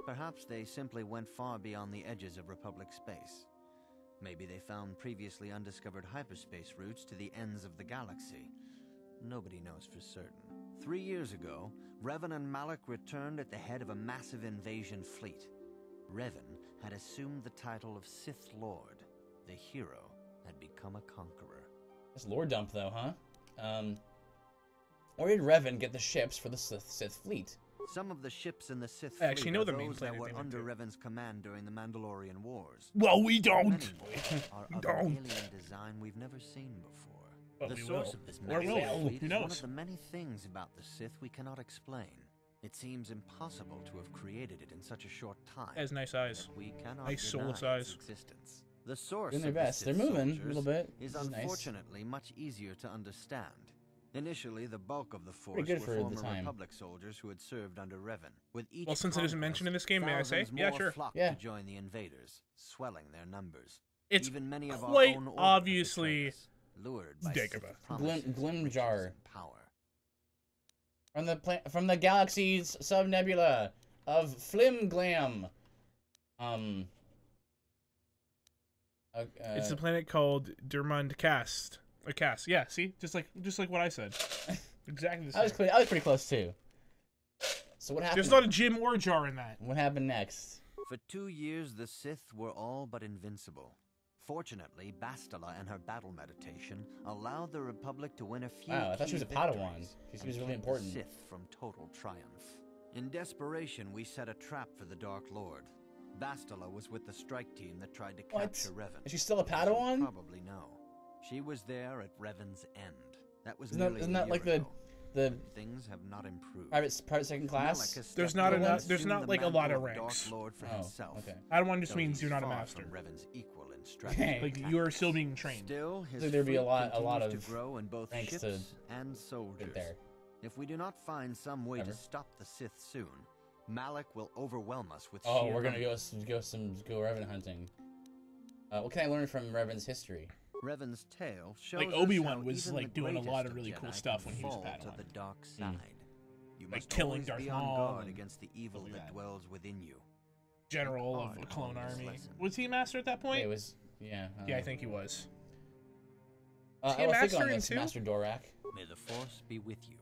Perhaps they simply went far beyond the edges of Republic space. Maybe they found previously undiscovered hyperspace routes to the ends of the galaxy. Nobody knows for certain. 3 years ago, Revan and Malak returned at the head of a massive invasion fleet. Revan had assumed the title of Sith Lord. The hero had become a conqueror. That's lore dump, though, huh? Where did Revan get the ships for the Sith fleet? Some of the ships in the Sith I actually fleet know are the main those that planet were they went under to. Revan's command during the Mandalorian Wars. Well, we don't. Many more are of an alien design we've never seen before. But the we source will. of this Or massive will. fleet Who is one knows? of the many things about the Sith we cannot explain. It seems impossible to have created it in such a short time. It has nice eyes. but we cannot Nice deny soulless its eyes. existence. The source Doing their of the best. They're Sith moving a soldiers little bit. is This is nice. unfortunately much easier to understand. Initially, the bulk of the force Pretty good were for the former time. Republic soldiers who had served under Revan. With each Well, since it isn't mentioned in this game, may I say? thousands Yeah, more sure. flocked Yeah. to join the invaders, swelling their numbers. It's Even many of quite our own order obviously betrayed us, lured by Dagobah. Sith promises, Glimjar. riches, and power. From the galaxy's subnebula of Flimglam. It's the planet called Dermund Cast. Or Cast. Yeah, see? Just like what I said. Exactly the same. I was pretty close too. So what happened? There's not a Jim or a Jar in that. What happened next? For 2 years, the Sith were all but invincible. Fortunately, Bastila and her battle meditation allowed the Republic to win a few Wow, I thought she was key a Padawan. victories She was and really kept important. The Sith from total triumph. In desperation, we set a trap for the Dark Lord. Bastila was with the strike team that tried to What? capture Revan. Is she still a As you Padawan? probably know. She was there at Revan's end. That was Isn't that like the things have not improved. private second class? There's not enough. There's not like a lot of ranks. Okay. Padawan just means you're not a master. Revan's equal in strategy. Like you're still being trained. Still, his there'd be a lot continues of to grow in both ranks ships to and soldiers. get there. If we do not find some way Whatever. to stop the Sith soon, Malak will overwhelm us with Oh, sheer we're gonna numbers. go Revan hunting. What can I learn from Revan's history? Revan's tale shows Like us Obi-Wan how was even like the doing a lot greatest of really cool Jedi stuff can when he was fall Padawan. to the dark side. You Like must killing always Darth be on Maul guard and against the evil stuff like that that. dwells within you. General Hard of a to clone learn this army. lesson. Was he a master at that point? It was, yeah. Yeah, I think he was. I Is he a will think master on in this, two? Master Dorak. May the Force be with you.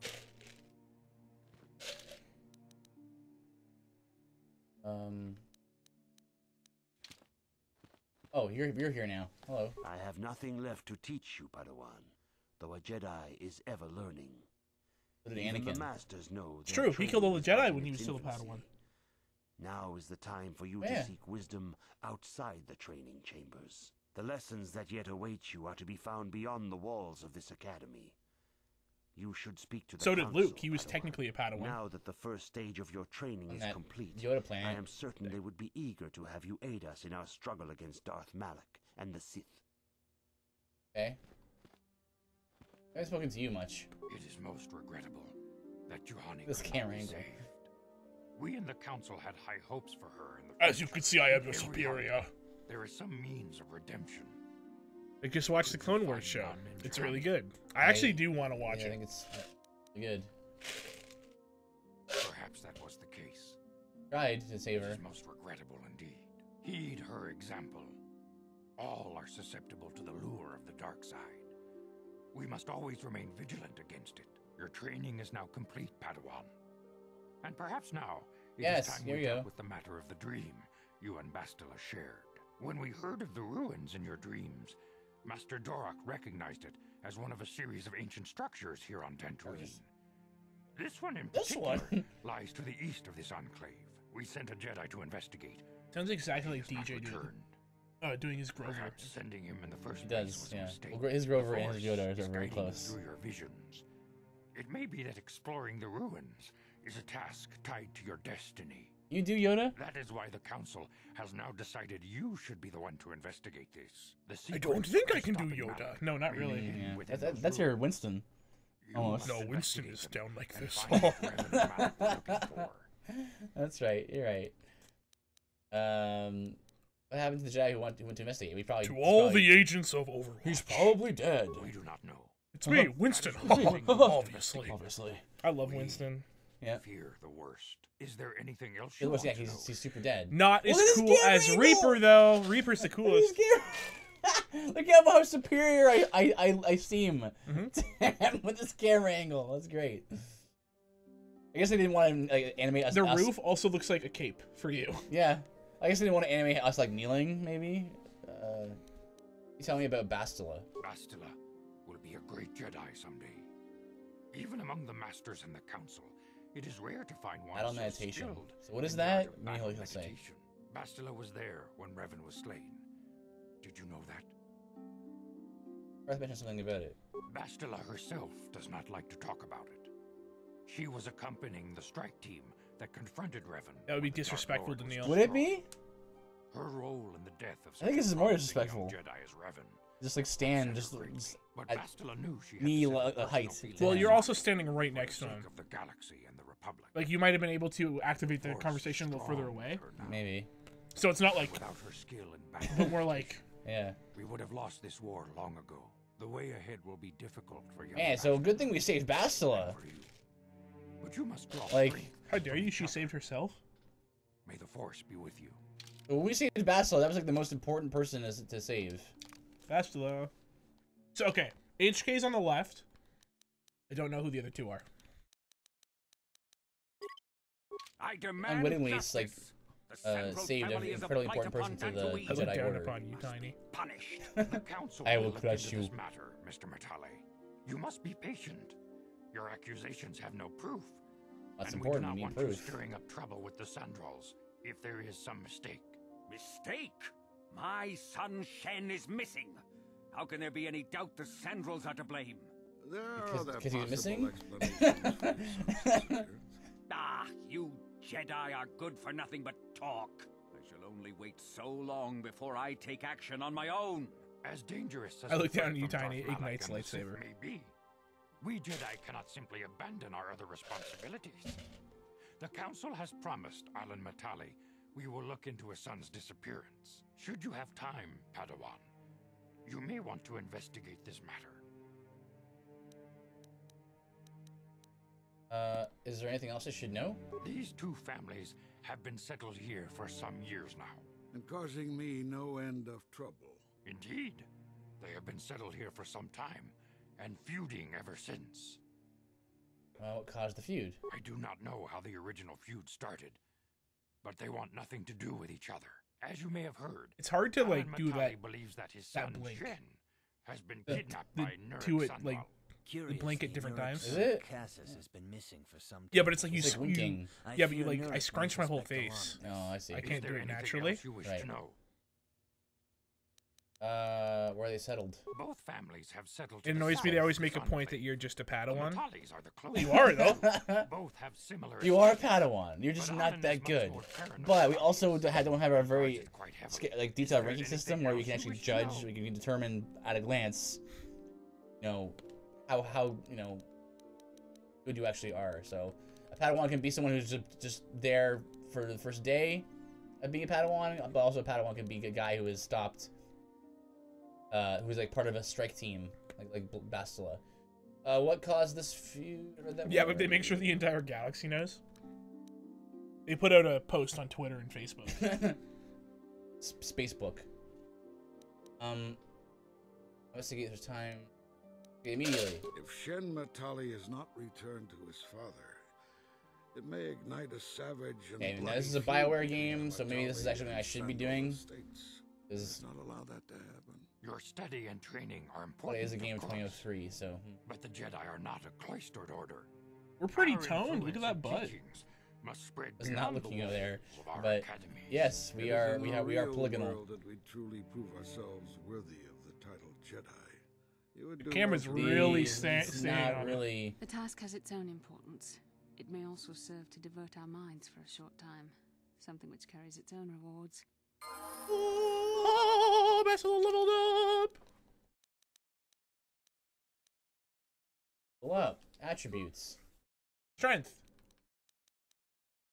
Oh, you're here now. Hello. I have nothing left to teach you, Padawan, though a Jedi is ever learning. So did Even the Anakin. masters know It's their true. He killed all the training is Jedi but when in he was its still a infancy. Padawan. Now is the time for you Yeah. to seek wisdom outside the training chambers. The lessons that yet await you are to be found beyond the walls of this academy. You should speak to the So did council, Luke. He was Padawan. technically a Padawan. Now that the first stage of your training On is that complete, Yoda planet. I am certain they would be eager to have you aid us in our struggle against Darth Malak and the Sith. Okay. I haven't spoken to you much. It is most regrettable that Juhani This could camera not be angle. saved. We in the council had high hopes for her in the As you future. can see, I am your In superior. reality, there is some means of redemption. Like, just watch the Clone Wars show. It's really good. I actually do want to watch yeah, I it. think it's good. Perhaps that was the case. Tried to save It her. is most regrettable indeed. Heed her example. All are susceptible to the lure of the dark side. We must always remain vigilant against it. Your training is now complete, Padawan. And perhaps now it Yes, is time here we we go. dealt with the matter of the dream you and Bastila shared. When we heard of the ruins in your dreams, Master Dorak recognized it as one of a series of ancient structures here on Dantooine. This one in This particular one? lies to the east of this enclave. We sent a Jedi to investigate. Sounds exactly like He has not DJ returned. doing his Grover. Perhaps sending him in the first He place does, was a yeah. mistake. Well, his Grover The and his Force Yoda are is very guiding you close. through your visions. It may be that exploring the ruins is a task tied to your destiny. You do Yoda? That is why the council has now decided you should be the one to investigate this. The I don't secret think I to can do stopping Yoda. Malak No, not may really. begin Yeah. within That's those your ruins. Winston. You Almost. must No, Winston investigate is them down like and this. find what Revan and Malak are looking for. That's right. You're right. What happened to the Jedi who went to investigate? We probably To all the agents of Overwatch. He's probably dead. We do not know. It's me, Winston. That is one thing you must Obviously. investigate. Obviously. I love We Winston. Yeah. Fear the worst. Is there anything else He you looks, want yeah, to know? he's super dead. Not as Look at this cool camera as angle! Reaper, though. Reaper's the Look coolest. at this camera. Look at how superior I seem with this camera angle. That's great. I guess they didn't want to animate us. The roof also looks like a cape for you. Yeah. I guess they didn't want to animate us like kneeling, maybe. You tell me about Bastila. Bastila will be a great Jedi someday. Even among the masters and the council, it is rare to find one Battle so meditation. skilled So what is in the art that? of Maybe battle he'll say. meditation. Bastila was there when Revan was slain. Did you know that? Earth mentioned something about it. Bastila herself does not like to talk about it. She was accompanying the strike team that confronted Revan. That would be when the Dark disrespectful Lord to was Neil. Would it be? Her role in the death of I think such this is a more promising disrespectful. young Jedi as Revan Just like stand, upset just, her greatly. just But at Bastila knew she had knee to set a personal height. feeling Well, Yeah. you're also standing right for the next to sake him. of the galaxy and the Republic. Like, you might have been able to activate the Force conversation a little further strong away. with her now. maybe. So it's not like, Without her skill in battle, but more like, Yeah. we would have lost this war long ago. The way ahead will be difficult for young Man, so Bastila good thing we saved and Bastila. for you. But you must draw Like- strength how dare from you? each She other. saved herself. May the Force be with you. When we saved Bastila, that was like the most important person to save. Bastila. So, okay. HK's on the left. I don't know who the other two are. I demand Unwittingly, justice. like, The Sandro saved an family is a incredibly blight important person to upon the Dantooine. I look Jedi down Order. upon you, Tiny. Punished. The council I will look crush into you. this matter, Mr. Matale. You must be patient. Your accusations have no proof. That's and important. we We do need not want you proof. stirring up trouble with the Sandrals if there is some mistake. Mistake? My son Shen is missing. How can there be any doubt the Sandrels are to blame? There are other Because he's missing? explanations for your son's disappearance. Ah, you Jedi are good for nothing but talk. I shall only wait so long before I take action on my own. As dangerous as I look the down at threat you, from Tiny. Darth Malak Ignites and the Sith lightsaber. may be, we Jedi cannot simply abandon our other responsibilities. The Council has promised Alan Matali we will look into his son's disappearance. Should you have time, Padawan, you may want to investigate this matter. Is there anything else I should know? These two families have been settled here for some years now. And causing me no end of trouble. Indeed. They have been settled here for some time, and feuding ever since. Well, what caused the feud? I do not know how the original feud started, but they want nothing to do with each other. As you may have heard, It's hard to like Alan do Matali that. believes that his that son blink. Shen has been kidnapped by Nerd to it Sunwell. like the blink at different times. Is it? Cassis has been missing for some time. Yeah, but it's like you. It's like winking. Yeah, but you like I scrunch my whole face. Oh, I see. I Is can't do there it anything naturally. else you wish Right. to know? Where are they settled? Both families have settled. It annoys me they always make a point that you're just a Padawan. Matalis are the closest. You are though. Both have similar. You are a Padawan. You're just But not Alan that is much good. more paranoid But we about also his don't have a very guarded quite heavily. like Is detailed there ranking anything system where you else can actually wish to judge, know? we can determine at a glance, you know, how you know good you actually are. So a Padawan can be someone who's just there for the first day of being a Padawan, but also a Padawan can be a guy who has stopped, who's like part of a strike team, like Bastila. What caused this feud? Yeah, but they make sure the entire galaxy knows. They put out a post on Twitter and Facebook. Spacebook. Investigate there's time. Okay, immediately. If Shen Matali is not returned to his father, it may ignite a savage and Okay, now bloody this is a feud BioWare between game, so maybe this is Matali actually something I and should be Sandor doing. Estates. Let's not allow that to happen. Your study and training are Well, important. it is a game of of course, 2003, so. but the Jedi are not a cloistered order. We're pretty Our toned. Look at influence that and butt. teachings must spread I was not beyond the looking over there, walls of our but academies. yes, we It is are. in We the are real polygonal. world that we truly prove ourselves worthy of the title Jedi. You would do Camera's well to- really It's staying not on it. really. The task has its own importance. It may also serve to divert our minds for a short time, something which carries its own rewards. Oh, Bastila leveled up. Pull up attributes. Strength.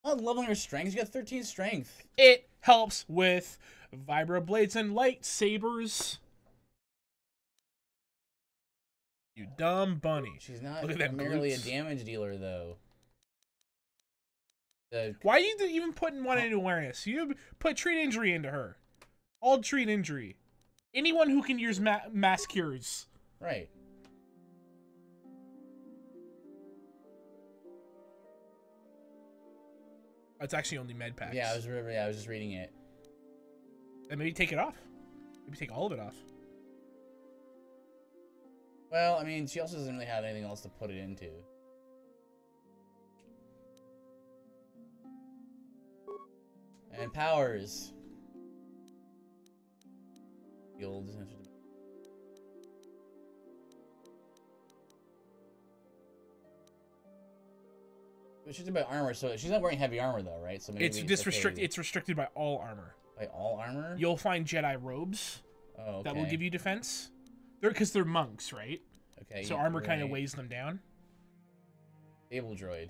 Oh, leveling your strength. You got 13 strength. It helps with vibro blades and lightsabers. You dumb bunny. She's not Look at that primarily a glutes. damage dealer, though. Why are you even putting one into awareness? You put treat injury into her. All treat injury. Anyone who can use mass cures. Right. It's actually only med packs. Yeah, I was just reading it. And maybe take it off. Maybe take all of it off. Well, I mean, she also doesn't really have anything else to put it into. And powers. Fields. She's by armor, so she's not wearing heavy armor though, right? So maybe It's It's restricted by all armor. By all armor? You'll find Jedi robes. Oh, okay. That will give you defense. Because they're monks, right? Okay. So armor kind of weighs them down. Able droid.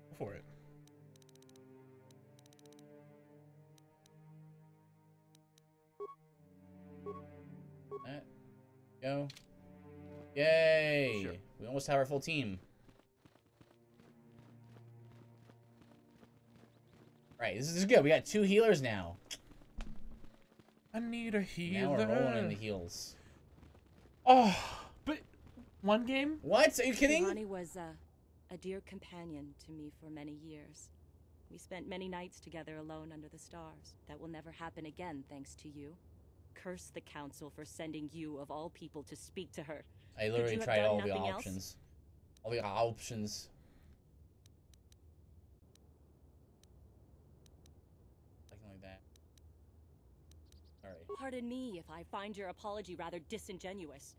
Go for it. That. Go. Yay! Sure. We almost have our full team. Right, this is good. We got 2 healers now. I need a healer. Now we're rolling in the heals. Oh, but one game? What? Are you kidding? Ronnie was a dear companion to me for many years. We spent many nights together alone under the stars. That will never happen again, thanks to you. Curse the Council for sending you, of all people, to speak to her. I literally Could you have tried done all the nothing else? options. All the options. Like that. Pardon me if I find your apology rather disingenuous.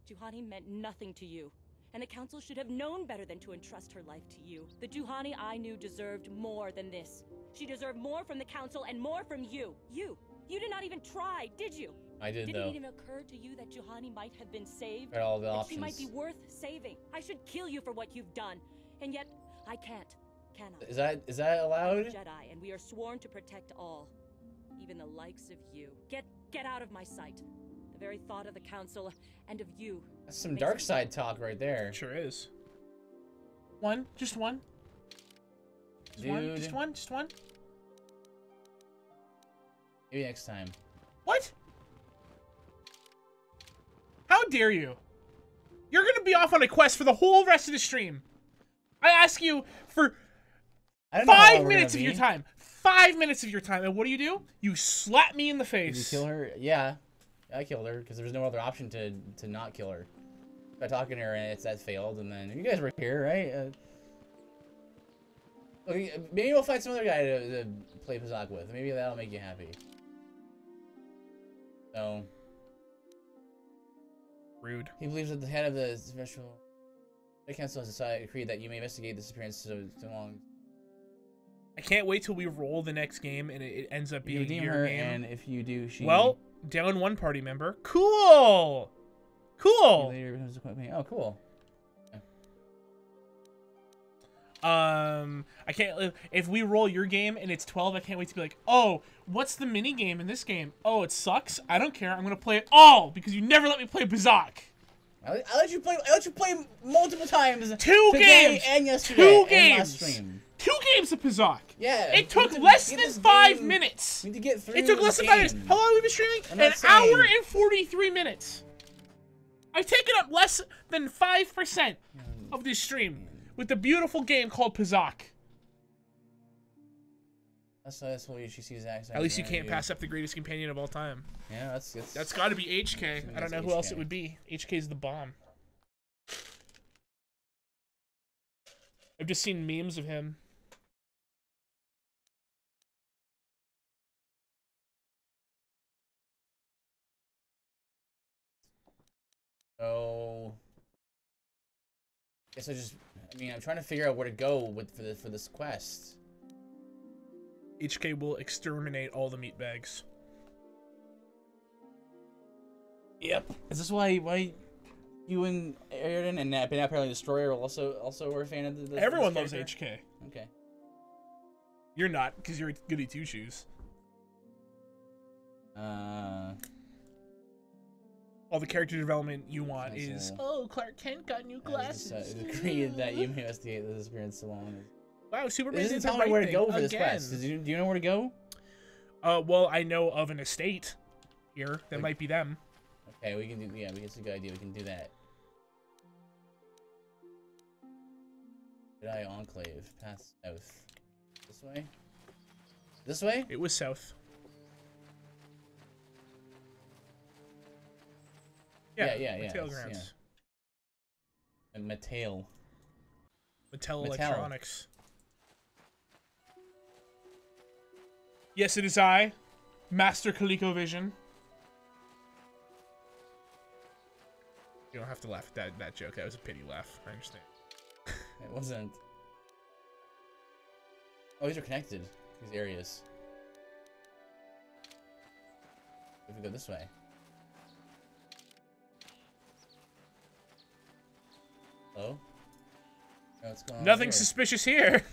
Juhani meant nothing to you, and the council should have known better than to entrust her life to you. The Juhani I knew deserved more than this. She deserved more from the council and more from you. You did not even try, did you? I did, Didn't though. it even occur to you that Juhani might have been saved? Had all the that options. she might be worth saving. I should kill you for what you've done, and yet I can't. Can I? Is that allowed? I'm a Jedi, and we are sworn to protect all, even the likes of you. Get out of my sight. The very thought of the council and of you. That's some dark side talk right there. Sure is. Just one. Dude. Just one. Maybe next time. What? How dare you? You're gonna be off on a quest for the whole rest of the stream. I ask you for 5 minutes of your time. 5 minutes of your time, and what do? You slap me in the face. Did you kill her? Yeah, I killed her because there was no other option to not kill her. By talking to her, and that failed, and then you guys were here, right? Okay, maybe we'll find some other guy to play Pazak with. Maybe that'll make you happy. So. Rude. He believes that the head of the special council has decided agreed that you may investigate this appearance so long. I can't wait till we roll the next game and it ends up being redeem your her, game. and if you do, she. Well, down one party member. Cool. Oh, cool. I can't. If we roll your game and it's 12, I can't wait to be like, oh, what's the mini game in this game? Oh, it sucks. I don't care. I'm gonna play it all because you never let me play Bazak. I let you play multiple times. 2 games and yesterday. 2 games. And last stream. 2 games of Pazak. Yeah. It took less than 5 minutes. We need to get through. It took less than 5 minutes. How long have we been streaming? An hour and 43 minutes. I've taken up less than 5% of this stream with the beautiful game called Pazak. That's what she sees. At least you can't pass up the greatest companion of all time. Yeah, that's got to be HK. I don't know who else it would be. HK is the bomb. I've just seen memes of him. So, guess I'm trying to figure out where to go for this quest. HK will exterminate all the meat bags. Yep. Is this why you and Airden and apparently Destroyer also were a fan of the Everyone loves HK. Okay. You're not, because you're goody two shoes. All the character development you want is, oh, Clark Kent got new glasses. It's agreed that you may investigate this appearance so long. Wow, Superman This did isn't the telling right me where to go thing for this again. quest. Do you know where to go? Well, I know of an estate here. That might be them. Okay, we can do. Yeah, it's a good idea. We can do that. Jedi Enclave. Path south. This way? This way? It was south. Yeah. Mattel Grounds. And Mattel. Mattel Electronics. Yes, it is I, Master ColecoVision. You don't have to laugh at that joke. That was a pity laugh. I understand. It wasn't. Oh, these are connected. These areas. If we go this way. Hello? Oh, what's going on Nothing here? suspicious here.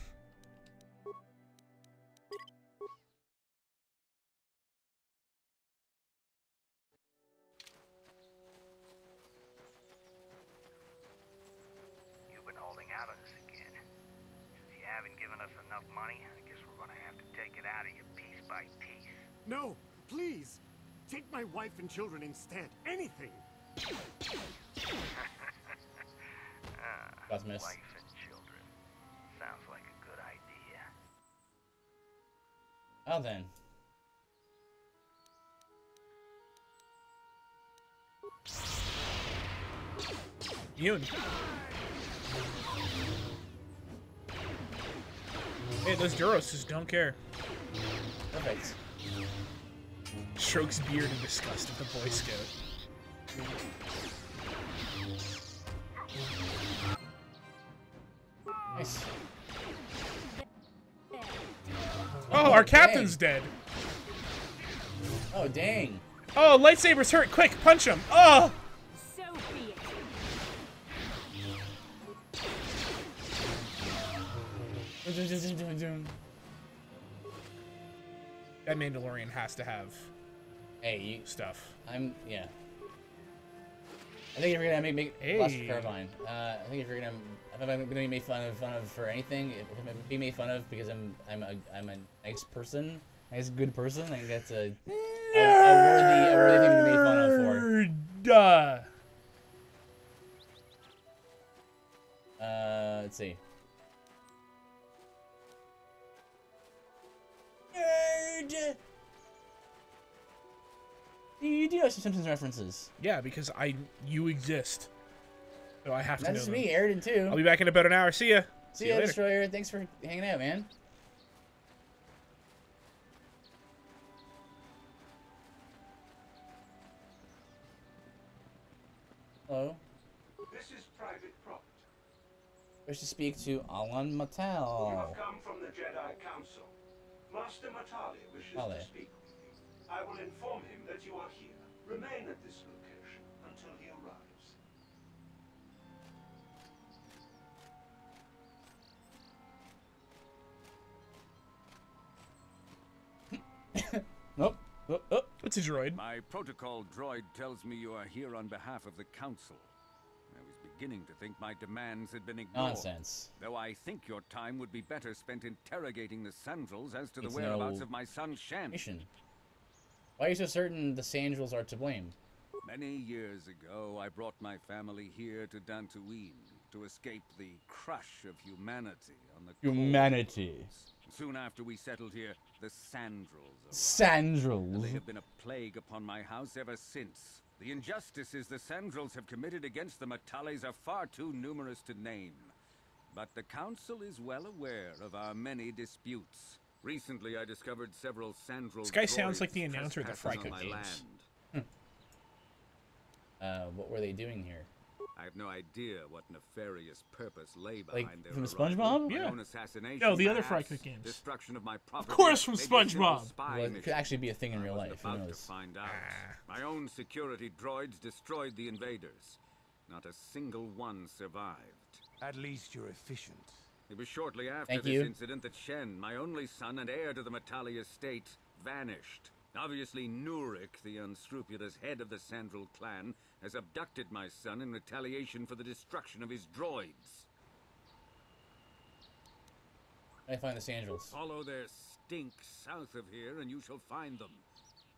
You've been holding out on us again. If you haven't given us enough money, I guess we're gonna have to take it out of you piece by piece. No, please. Take my wife and children instead. Anything. That's miss. Wife and children. Sounds like a good idea. Oh, then. Yoon. Hey, those Duros just don't care. Perfect. Strokes beard in disgust at the Boy Scout. Nice. Oh, our captain's dead. Oh, dang. Oh, lightsaber's hurt. Quick, punch him. Oh! So be it. That Mandalorian has to have stuff. Yeah. I think if you're gonna make Lost Carbine, I think if you're gonna be made fun of for anything, if I'm be made fun of because I'm a nice person, nice good person, I think that's a worthy thing to be made fun of for. Let's see. Nerd. You do have some Simpsons references. Yeah, because you exist. So I have to know That's them. me, Aridin, too. I'll be back in about an hour. See ya. See ya, later. Destroyer. Thanks for hanging out, man. Hello. This is private property. Wish to speak to Alan You Mattel. have come from the Jedi Council. Master Matali wishes to speak with you. I will inform him that you are here. Remain at this location until he arrives. Nope. What's a droid? My protocol droid tells me you are here on behalf of the Council. I was beginning to think my demands had been ignored. Nonsense. Though I think your time would be better spent interrogating the Sandrels as to the It's whereabouts no of my son Shen. mission. Why are you so certain the Sandrels are to blame? Many years ago, I brought my family here to Dantooine to escape the crush of humanity on the Humanity. coals. Soon after we settled here, the Sandrels arrived. Sandrels. They have been a plague upon my house ever since. The injustices the Sandrels have committed against the Matales are far too numerous to name. But the Council is well aware of our many disputes. Recently, I discovered several Sandrel This guy sounds like the droids announcer at the trespassing Fry on Cook my games. land. What were they doing here? I have no idea what nefarious purpose lay Like, behind their from arrival. SpongeBob? My Yeah. own assassination, No, the other perhaps, Fry Cook games. Destruction of my property. Of course, from maybe a simple SpongeBob. spy Well, it mission. could actually be a thing in real I was life. Who about to knows? find out. My own security droids destroyed the invaders. Not a single one survived. At least you're efficient. It was shortly after Thank this you. incident that Shen, my only son and heir to the Matali estate, vanished. Obviously, Nurik, the unscrupulous head of the Sandrel clan, has abducted my son in retaliation for the destruction of his droids. I find the Sandrels. Follow their stink south of here and you shall find them.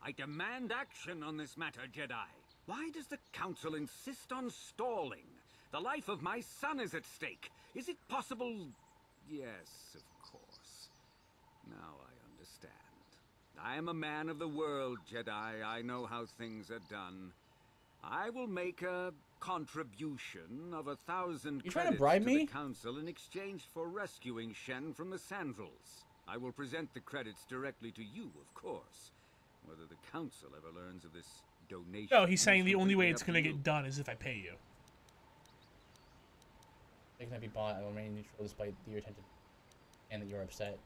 I demand action on this matter, Jedi. Why does the Council insist on stalling? The life of my son is at stake. Is it possible? Yes, of course. Now I understand. I am a man of the world, Jedi. I know how things are done. I will make a contribution of 1,000 You trying credits to bribe me? the Council in exchange for rescuing Shen from the Sandrels. I will present the credits directly to you, of course. Whether the Council ever learns of this donation... No, he's saying the is only way completely it's up gonna to you. get done is if I pay you. They cannot be bought. I will remain neutral despite your attention and that you're upset.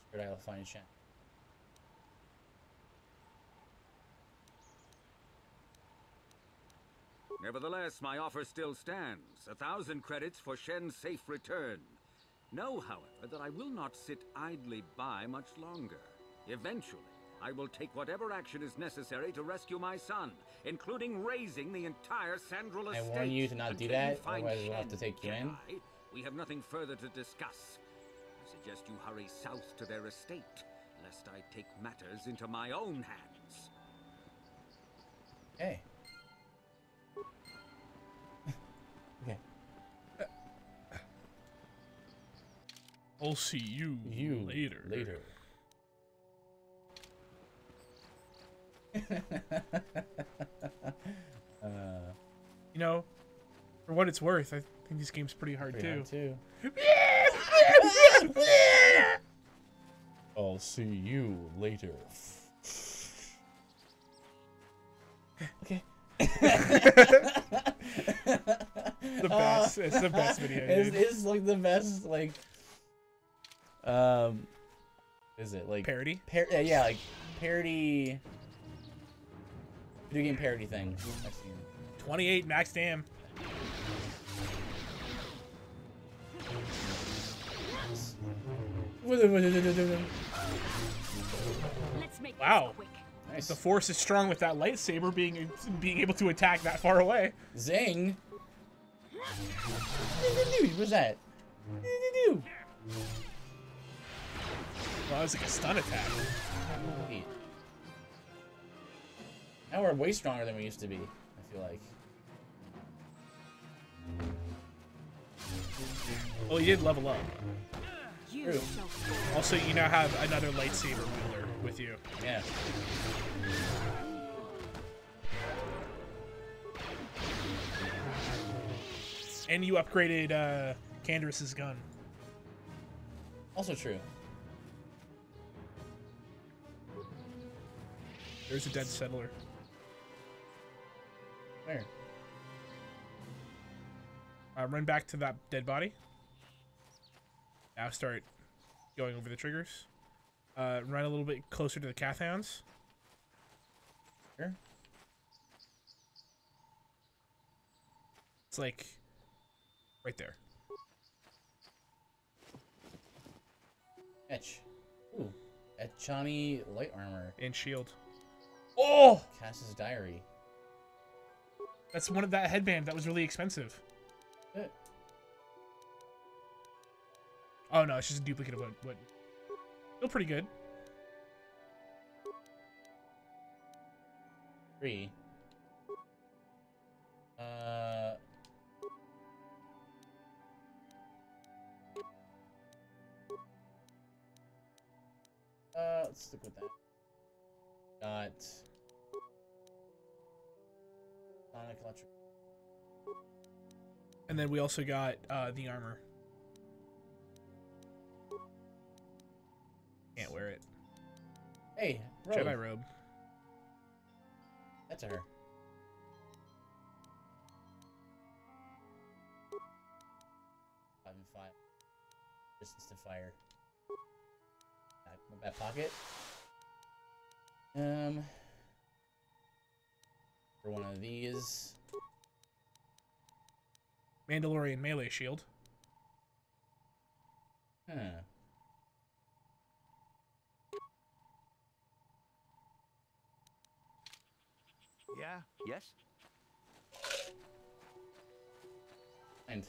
Scared I will find Shen. Nevertheless, my offer still stands. 1,000 credits for Shen's safe return. Know, however, that I will not sit idly by much longer. Eventually, I will take whatever action is necessary to rescue my son, including raising the entire Sandrel I estate. warn you to not do Until you that, find otherwise we'll have to Shen, take you in. Jedi, we have nothing further to discuss. I suggest you hurry south to their estate, lest I take matters into my own hands. Hey. Okay. I'll see you later. Later. You know, for what it's worth, I think this game's pretty hard Pretty too. hard, too. I'll see you later. Okay. The best. It's the best video. It's like the best, like, is it like parody? Yeah, like parody, video game parody thing I've seen. 28 max dam. Wow. Nice. The force is strong with that lightsaber being able to attack that far away. Zing. What's that? Well, that was like a stun attack. Now we're way stronger than we used to be, I feel like. Well, you did level up. True. Also, you now have another lightsaber wielder with you. Yeah. And you upgraded Candaris's gun. Also true. There's a dead settler. Where? Run back to that dead body. Now start going over the triggers. Run a little bit closer to the Cathhounds. Sure. It's like right there. Etch. Ooh. Etchani light armor. And shield. Oh! Cass's diary. That's one of that headband that was really expensive. Good. Oh no, it's just a duplicate of what. Still pretty good. 3. Let's stick with that. Got Sonic Electric. And then we also got the armor. Can't wear it. Hey, robe. Jedi robe. That's her. Five. Distance to fire. Back pocket. For one of these. Mandalorian melee shield. Huh. Yeah? Yes? And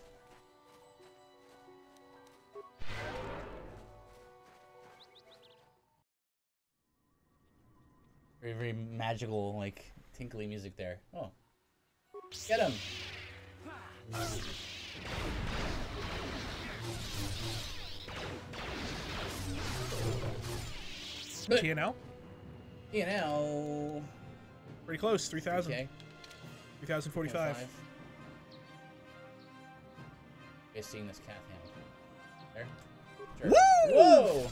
very, very magical, like, tinkly music there. Oh. Get him! TNL? TNL. Pretty close, 3,000. Okay. 3,045. You guys seeing this cat hand? There? Sure. Woo! Whoa!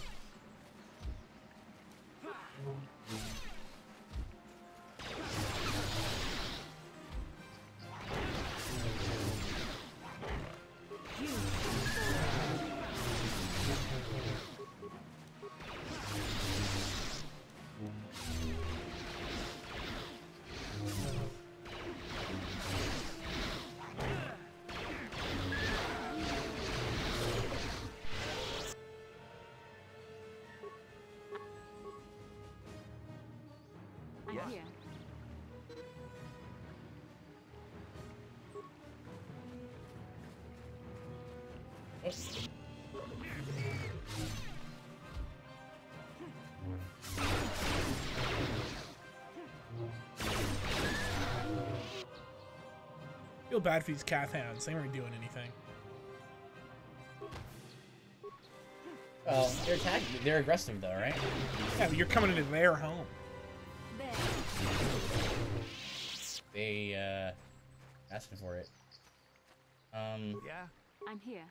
I'm here. Feel bad for these Cathhounds. They weren't doing anything. Well, they're attacking. They're aggressive, though, right? Yeah, but you're coming into their home. They, asking for it. Yeah? I'm here.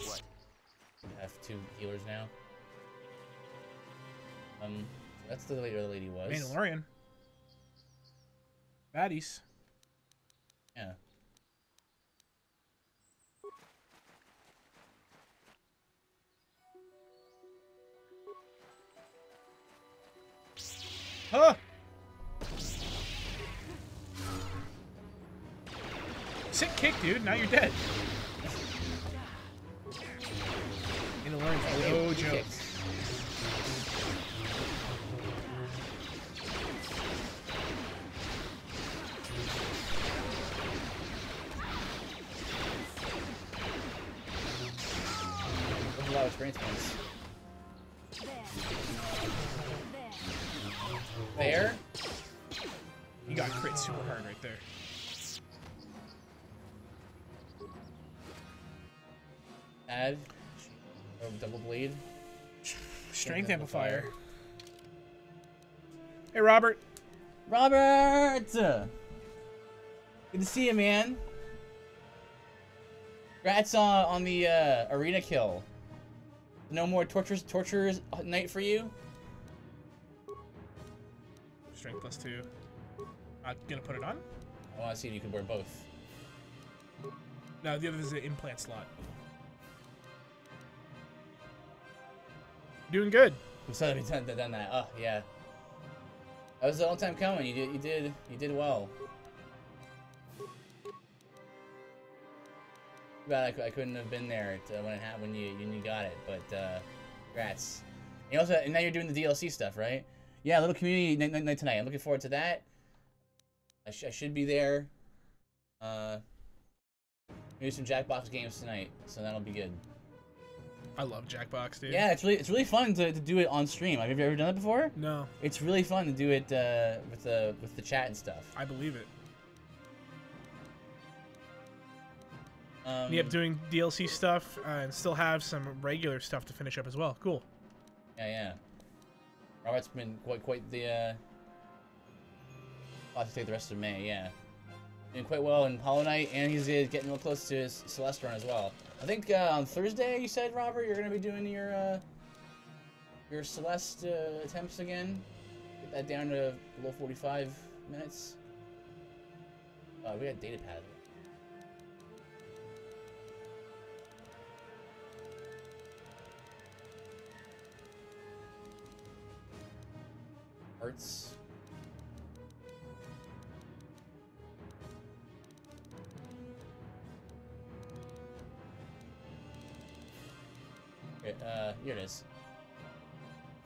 What? I have 2 healers now. That's the way the lady was. Mandalorian. Baddies. Yeah. Huh! Sick kick, dude. Now you're dead. You know, learn no jokes. There's a lot of experience points. There? You got crit super hard right there. Add. Oh, double blade. Strength amplifier. Hey, Robert. Robert! Good to see you, man. Congrats on the arena kill. No more tortures night for you? Strength +2. Gonna put it on? I want to see if you can wear both. No, the other is an implant slot. Doing good. We saw that done that. Oh yeah. That was a long time coming. You did well. Too bad I couldn't have been there when you got it, but congrats. And now you're doing the DLC stuff, right? Yeah, little community night tonight. I'm looking forward to that. I should be there. Maybe some Jackbox games tonight, so that'll be good. I love Jackbox, dude. Yeah, it's really fun to do it on stream. Have you ever done it before? No. It's really fun to do it with the chat and stuff. I believe it. Yep, doing DLC stuff and still have some regular stuff to finish up as well. Cool. Yeah. Robert's been quite the. I'll have to take the rest of May. Yeah, doing quite well in Hollow Knight, and he's getting real close to his Celeste run as well. I think on Thursday you said, Robert, you're gonna be doing your Celeste attempts again. Get that down to below 45 minutes. We got data pad. Arts. Okay, here it is.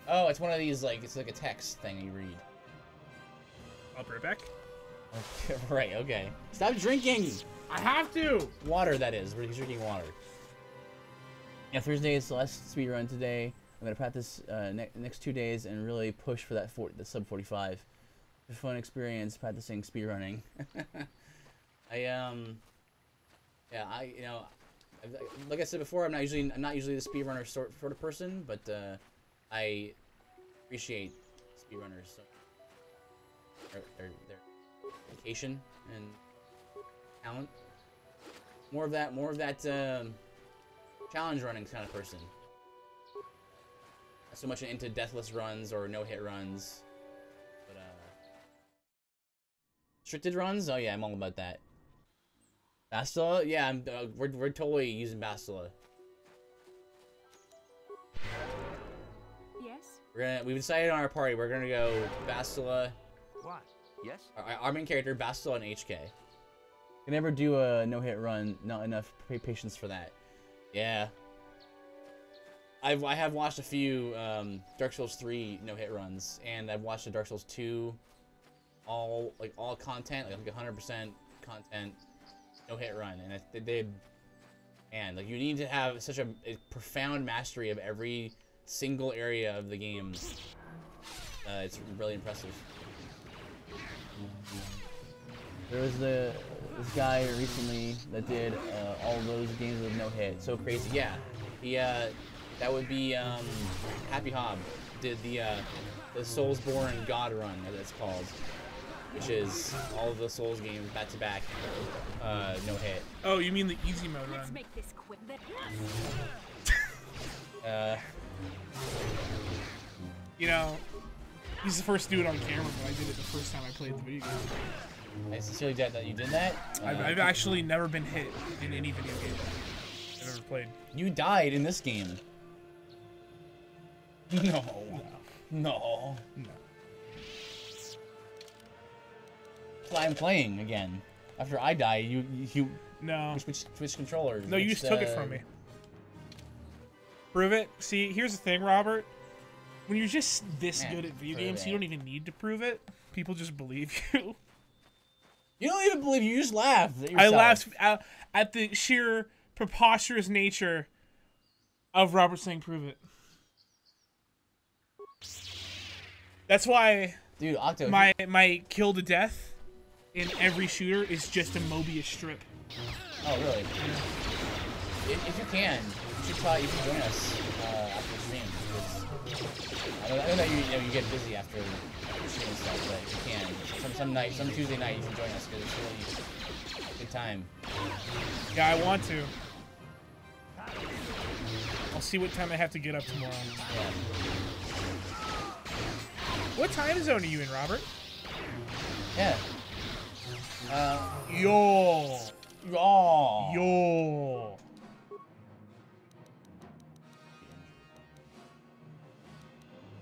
Oh, it's one of these, it's like a text thing you read. I'll be right back. Okay, right, okay. Stop drinking! I have to! Water, that is. He's drinking water. Yeah, Thursday is Celeste speedrun today. I'm gonna practice next 2 days and really push for that the sub 45. It's a fun experience practicing speedrunning. Like I said before, I'm not usually the speedrunner sort of person, but I appreciate speedrunners. So their dedication and talent. More of that challenge running kind of person. Not so much into deathless runs or no-hit runs, but restricted runs. Oh yeah, I'm all about that. Bastila? Yeah, we're totally using Bastila. Yes. We decided on our party we're gonna go Bastila. What? Yes. Our main character, Bastila and HK. Can never do a no-hit run. Not enough patience for that. Yeah. I have watched a few Dark Souls 3 no-hit runs, and I've watched the Dark Souls 2 all content, like 100% content no-hit run, and you need to have such a profound mastery of every single area of the game. It's really impressive. There was this guy recently that did all those games with no hit. So crazy. Yeah, he that would be Happy Hob did the Soulsborne God Run, as it's called, which is all of the Souls games back to back, no hit. Oh, you mean the easy mode run? Let's make this quick. You know, he's the first dude on camera, but I did it the first time I played the video game. I sincerely doubt that you did that. I've actually never been hit in any video game I've ever played. You died in this game. No. No. That's why I'm playing again. After I die, you no switch controllers. No, you just took it from me. Prove it. See, here's the thing, Robert. When you're just this good at video games, you don't even need to prove it. People just believe you. You don't even believe you just laughed at yourself. I laughed at the sheer preposterous nature of Robert saying prove it. That's why dude, Octo, my kill to death in every shooter is just a Mobius strip. Oh, really? Yeah. If you can, you should join us after the stream. I know that you get busy after the stream and stuff, but if you can, some Tuesday night, you can join us because it's really a good time. Yeah, I want to. I'll see what time I have to get up tomorrow. Yeah. What time zone are you in, Robert? Yeah. Yo.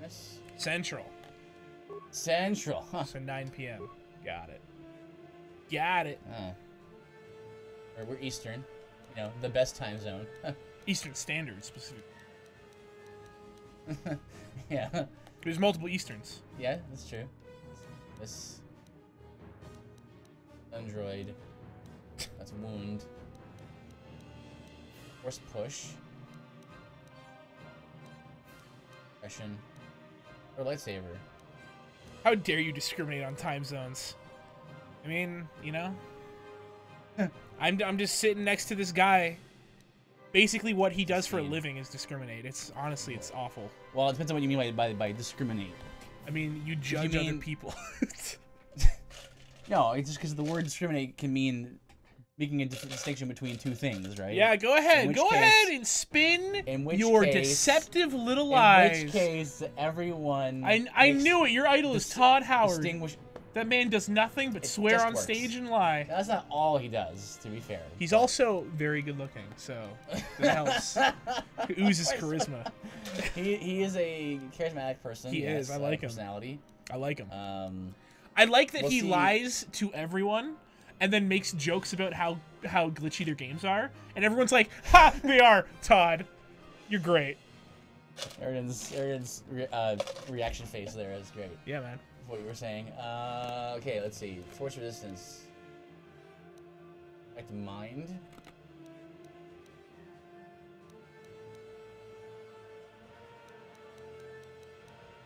Yes. Central. Huh. So 9 p.m. Got it. Or we're Eastern. You know, the best time zone. Eastern Standard, specifically. Yeah. There's multiple Easterns. Yeah, that's true. This Android. That's wound. Force push. Aggression. Or lightsaber. How dare you discriminate on time zones? I mean, you know, I'm just sitting next to this guy. Basically, what he does for a living is discriminate. It's honestly, it's awful. Well, it depends on what you mean by discriminate. I mean, you judge other people. No, it's just because the word discriminate can mean making a distinction between two things, right? Yeah, go ahead. Go ahead and spin your deceptive little lies. In which case, everyone... I knew it. Your idol is Todd Howard. That man does nothing but swear on stage and lie. That's not all he does, to be fair. He's also very good looking, so that helps. He oozes charisma. He is a charismatic person. He is. I like him. Personality. I like him. I like that he lies to everyone and then makes jokes about how glitchy their games are, and everyone's like, "Ha! They are, Todd. You're great." Aaron's reaction face there is great. Yeah, man. What you were saying. Okay, let's see. Force resistance. Like mind.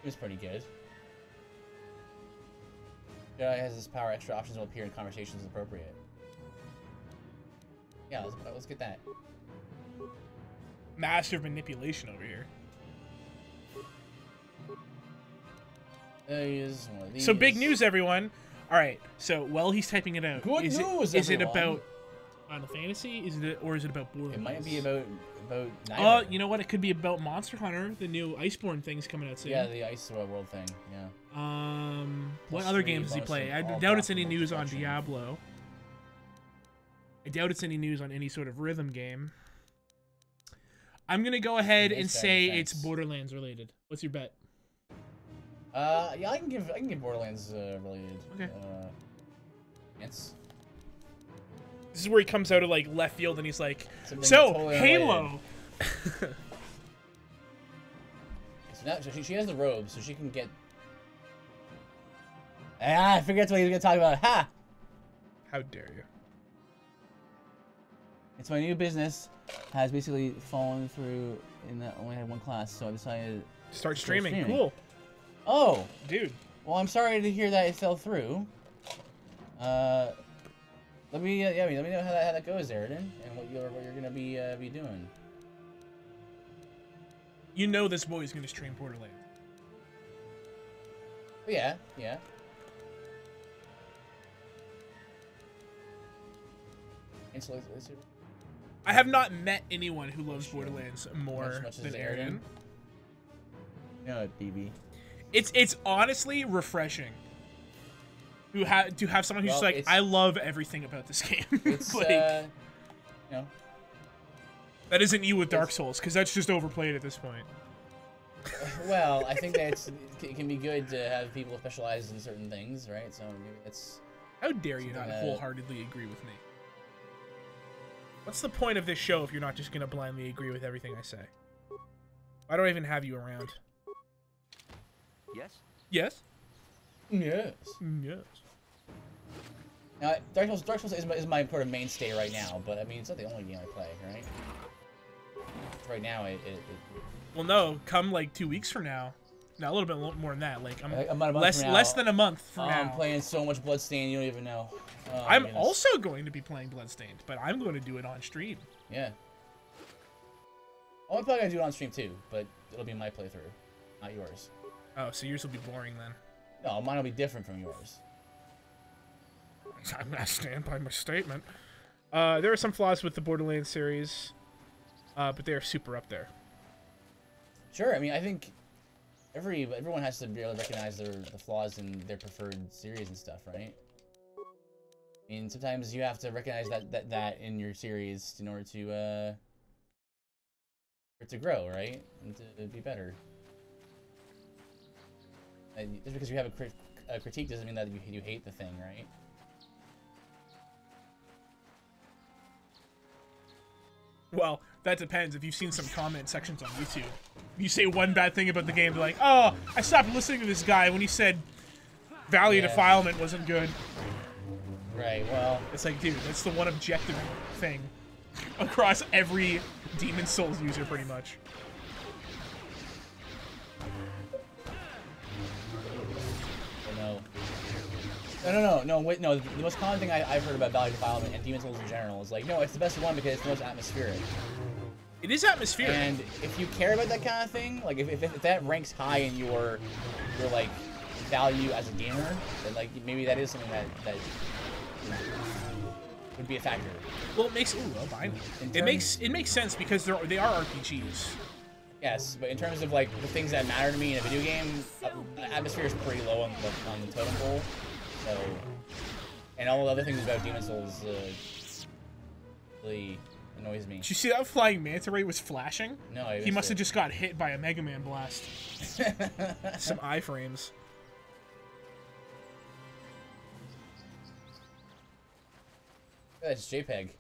It was pretty good. Jedi has this power. Extra options will appear in conversations as appropriate. Yeah, let's get that. Master of manipulation over here. So big news, everyone. All right. So while he's typing it out, good news, is it about Final Fantasy? Is it about Borderlands? It might be about neither. You know what? It could be about Monster Hunter, the new Iceborne thing's coming out soon. Yeah, the Ice World thing. Yeah. What other games does he play? I doubt it's any news on Diablo. I doubt it's any news on any sort of rhythm game. I'm gonna go ahead and say it's Borderlands related. What's your bet? Yeah, I can give Borderlands related. Okay. It's. This is where he comes out of like left field and he's like, Something "So totally Halo." So she has the robe, so she can get. I forget what he was gonna talk about. Ha! How dare you? It's my new business. Has basically fallen through in that I only had one class, so I decided to start streaming. Cool. Oh, dude. Well, I'm sorry to hear that it fell through. Let me know how that goes, Aridin, and what you're gonna be doing. You know this boy's gonna stream Borderlands. Yeah. I have not met anyone who loves Borderlands more than Aridin. You know what, BB? It's honestly refreshing. To have someone who's just like, I love everything about this game. It's like, you know, that isn't you with Dark Souls, because that's just overplayed at this point. Well, I think that it can be good to have people specialize in certain things, right? So maybe it's. How dare you not wholeheartedly agree with me? What's the point of this show if you're not just gonna blindly agree with everything I say? Why do I even have you around? Yes? Yes? Yes. Yes. Now, Dark Souls is my sort of mainstay right now, but I mean, it's not the only game I play, right? Right now, Well, no, come like 2 weeks from now. No, a little bit more than that. Like, less than a month from now. I'm playing so much Bloodstained, you don't even know. Oh, I'm also going to be playing Bloodstained, but I'm going to do it on stream. Yeah. I'm probably going to do it on stream too, but it'll be my playthrough, not yours. Oh, so yours will be boring then. No, mine will be different from yours. I'm going to stand by my statement. There are some flaws with the Borderlands series, but they are super up there. Sure, I mean, I think everyone has to be able to recognize the flaws in their preferred series and stuff, right? I mean, sometimes you have to recognize that in your series in order to grow, right? And to be better. And just because you have a critique doesn't mean that you hate the thing, right? Well, that depends. If you've seen some comment sections on YouTube, you say one bad thing about the game, they're like, oh, I stopped listening to this guy when he said Valley Defilement wasn't good. Right, well... It's like, dude, that's the one objective thing across every Demon's Souls user, pretty much. No. The most common thing I've heard about Valley Defilement and Demon's Souls in general is like, no, it's the best one because it's the most atmospheric. It is atmospheric. And if you care about that kind of thing, like if that ranks high in your like value as a gamer, then like maybe that is something that would be a factor. Well, it makes it makes sense because they are RPGs. Yes, but in terms of like the things that matter to me in a video game, atmosphere is pretty low on the totem pole. So, and all the other things about Demon's Souls really annoys me. Did you see that flying manta ray was flashing? No, he must have just got hit by a Mega Man blast. Some iframes. That's JPEG.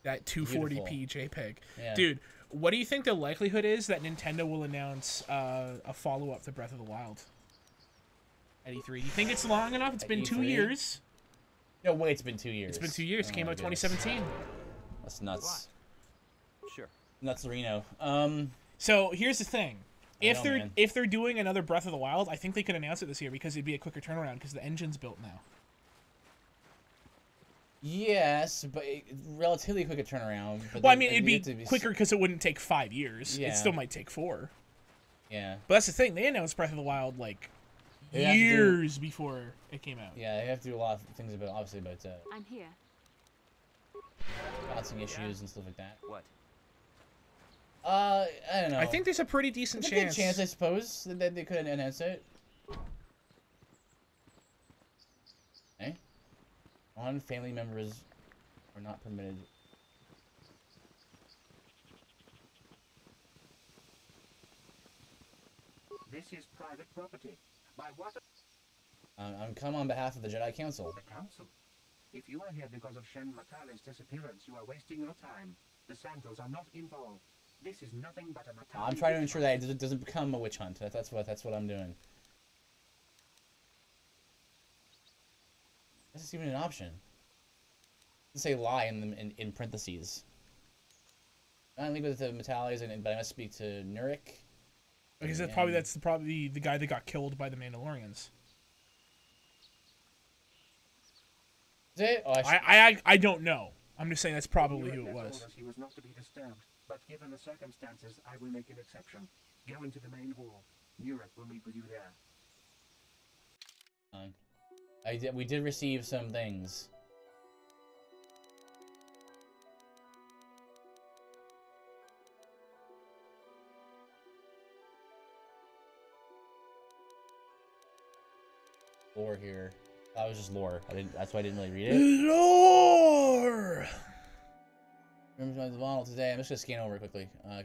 That 240p JPEG. Yeah. Dude, what do you think the likelihood is that Nintendo will announce a follow-up to Breath of the Wild? At E3. You think it's long enough? It's been E3? 2 years. No way, it's been 2 years. It's been 2 years. Came out 2017. That's nuts. Sure. Nuts, Reno. So here's the thing. If they're doing another Breath of the Wild, I think they could announce it this year because it'd be a quicker turnaround because the engine's built now. Yes, but relatively quick a turnaround. But well, I mean, it'd be quicker because it wouldn't take 5 years. Yeah. It still might take 4. Yeah. But that's the thing. They announced Breath of the Wild like years before it came out. Yeah, they have to do a lot of things about I'm here. balancing issues and stuff like that. What? I don't know. I think there's a pretty decent There's chance. a good chance, I suppose, that they could announce it. Okay. Non-family members are not permitted. This is private property. By what? I'm come on behalf of the Jedi Council. The Council? If you are here because of Shen Matale's disappearance, you are wasting your time. The Santos are not involved. This is nothing but a Matale. I'm trying to ensure that it doesn't become a witch hunt. That's what I'm doing. This is even an option. It doesn't say lie in parentheses. I don't think with the Matales, but I must speak to Nurik. Because that's probably the guy that got killed by the Mandalorians. Is it? Oh, I don't know. I'm just saying that's probably who it was. He was not to be disturbed, but given the circumstances, I will make an exception. Go into the main hall. Nurik will meet with you there. We did receive some things. lore here. That was just lore. That's why I didn't really read it. Lore. Remember the model today. I'm just gonna scan over it quickly. Oh,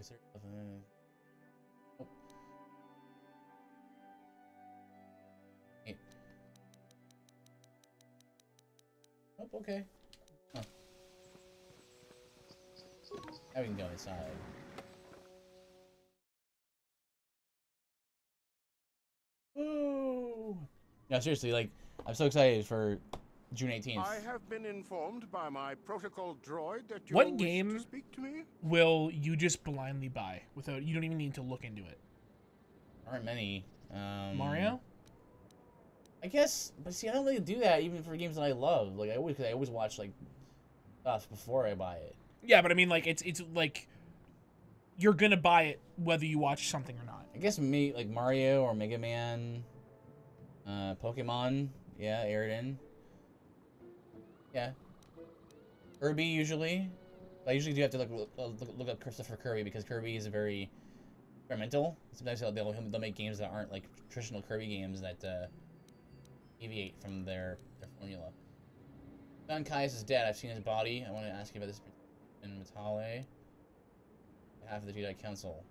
okay. Huh. Now we can go inside. Woo! No, seriously, like, I'm so excited for June 18th. I have been informed by my protocol droid that you What wish game to speak to me. will you just blindly buy without? You don't even need to look into it. Aren't many. Mario? I guess, but see, I don't really do that even for games that I love. Like I always watch like stuff before I buy it. Yeah, but I mean, like it's like you're gonna buy it whether you watch something or not. I guess me like Mario or Mega Man, Pokemon, yeah, Airden. Yeah. Kirby usually. I usually do have to look up Christopher Kirby because Kirby is very experimental. Sometimes they'll make games that aren't like traditional Kirby games that deviate from their formula. Don Caius is dead. I've seen his body. I want to ask you about this in Matale. Half of the Jedi Council.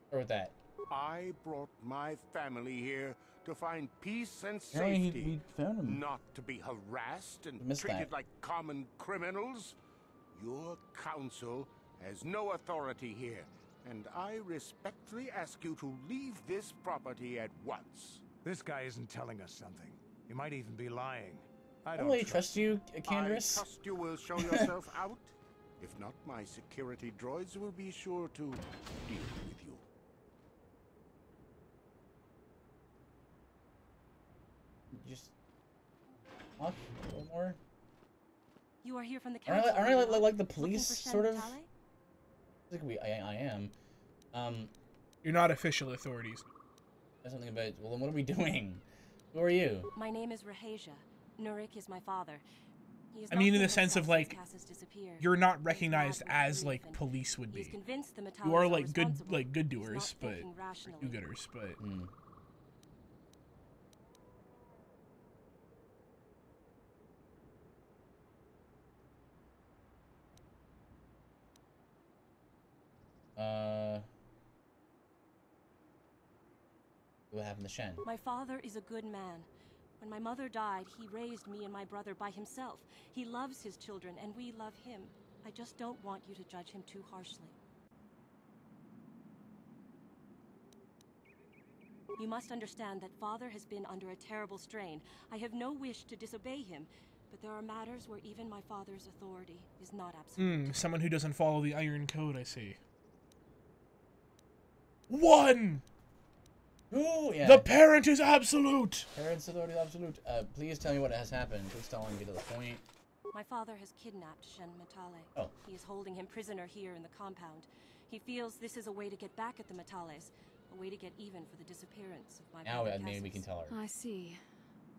Start with that. I brought my family here to find peace and Apparently safety, we found him. not to be harassed and Missed treated that. like common criminals. Your council has no authority here, and I respectfully ask you to leave this property at once. This guy isn't telling us something. He might even be lying. I I don't don't really trust you, Candace. I trust you will show yourself out. If not, my security droids will be sure to deal with you. Just talk a little more. You are here from the Aren't council. I like the Looking police for sort of? Shen Matale? I am. You're not official authorities. There's something about. Well, then what are we doing? Who are you? My name is Rahasia. Nurik is my father. He is I not mean, in been the sense himself of like, since Cass has disappeared. you're not He's recognized mad with as grief like and police would he's be. convinced the You are Matales like good responsible. good He's doers, not but thinking rationally. do-gooders, but. What happened to Shen? My father is a good man. When my mother died, he raised me and my brother by himself. He loves his children, and we love him. I just don't want you to judge him too harshly. You must understand that Father has been under a terrible strain. I have no wish to disobey him, but there are matters where even my father's authority is not absolute. Someone who doesn't follow the Iron Code, I see. One! Ooh, yeah. The parent is absolute! Parent's authority is absolute. Please tell me what has happened. Please tell me, get to the point. My father has kidnapped Shen Matale. Oh. He is holding him prisoner here in the compound. He feels this is a way to get back at the Matales, a way to get even for the disappearance of my Now brother maybe we Cassius. can tell her. I see.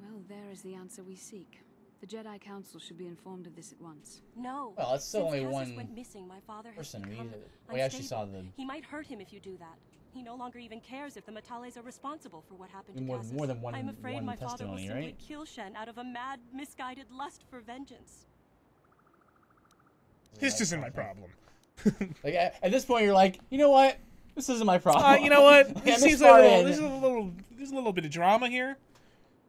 Well, there is the answer we seek. The Jedi Council should be informed of this at once. No. Well, it's still Since only Cassius one went missing, my father has person. become We actually saw unstable. the He might hurt him if you do that. He no longer even cares if the Matales are responsible for what happened to more Cassius. than one. I'm afraid one my father will testimony, simply right? kill Shen out of a mad, misguided lust for vengeance. This isn't my problem. Like at this point, you're like, you know what? This isn't my problem. You know what? Yeah, This seems like there's a little bit of drama here.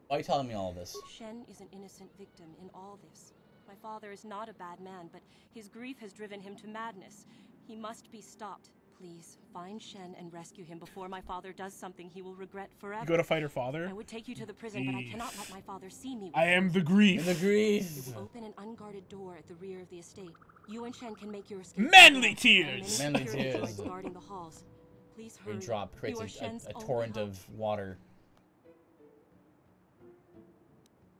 Why are you telling me all of this? Shen is an innocent victim in all this. My father is not a bad man, but his grief has driven him to madness. He must be stopped. Please, find Shen and rescue him before my father does something he will regret forever. You go to fight her father? I would take you to the prison, but I cannot let my father see me. I am the grief. The grief. It will open an unguarded door at the rear of the estate. You and Shen can make your escape. Manly tears! Manly Manly tears. Guarding the halls. Please hurry. Raindrop creates You are Shen's a only torrent hope. of water.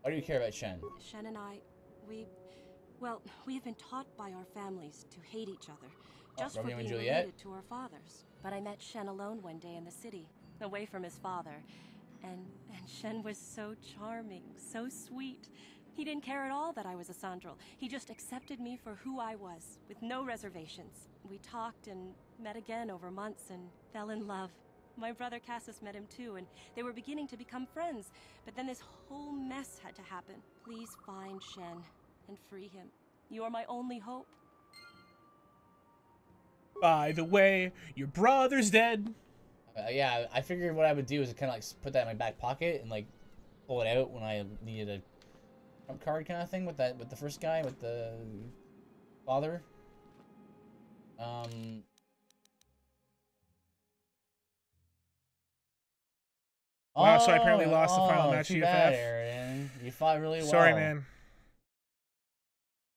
Why do you care about Shen? Shen and I, we have been taught by our families to hate each other, just for Romeo and being Juliet? related to our fathers. But I met Shen alone one day in the city, away from his father, and Shen was so charming, so sweet. He didn't care at all that I was a Sandral. He just accepted me for who I was, with no reservations. We talked and met again over months and fell in love. My brother Cassius met him too, and they were beginning to become friends. But then this whole mess had to happen. Please find Shen and free him. You are my only hope. By the way, your brother's dead. Yeah, I figured what I would do is kind of like put that in my back pocket and like pull it out when I needed a trump card kind of thing with the first guy with the father. Wow, so I apparently lost the final match too UFF. bad, Aaron. You fought really well. Sorry, man.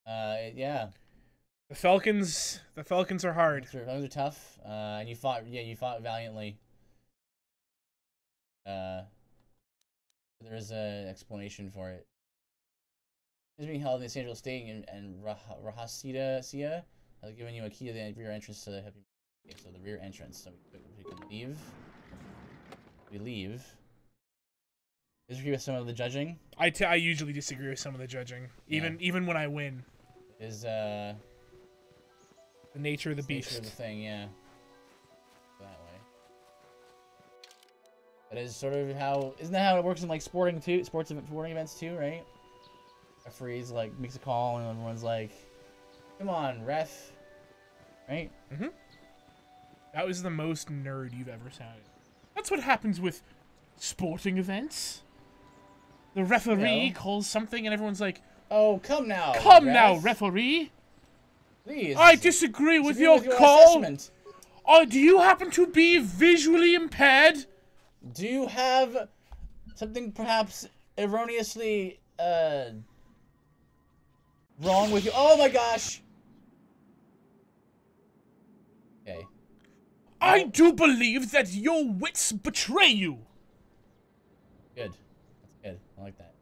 Yeah. The Falcons are hard. The Falcons are tough. And you fought valiantly. There is an explanation for it. It's being held in the Los Angeles State, and Rahasida Sia has given you a key to the rear entrance to help you. Okay, so the rear entrance. So we can leave. We leave. Disagree with some of the judging? I usually disagree with some of the judging, even when I win. Is the nature of the beast. Nature of the thing, yeah. That way. That is sort of how, isn't that how it works in like sporting events too, right? Referees like makes a call and everyone's like, "Come on, ref," right? Mm-hmm. That was the most nerd you've ever sounded. That's what happens with sporting events. The referee calls something and everyone's like, "Oh, come now, now, referee. Please. I disagree with your call. Assessment. Do you happen to be visually impaired? Do you have something perhaps erroneously wrong with you?" Oh my gosh. Okay. I do believe that your wits betray you. Good. That's good. I like that.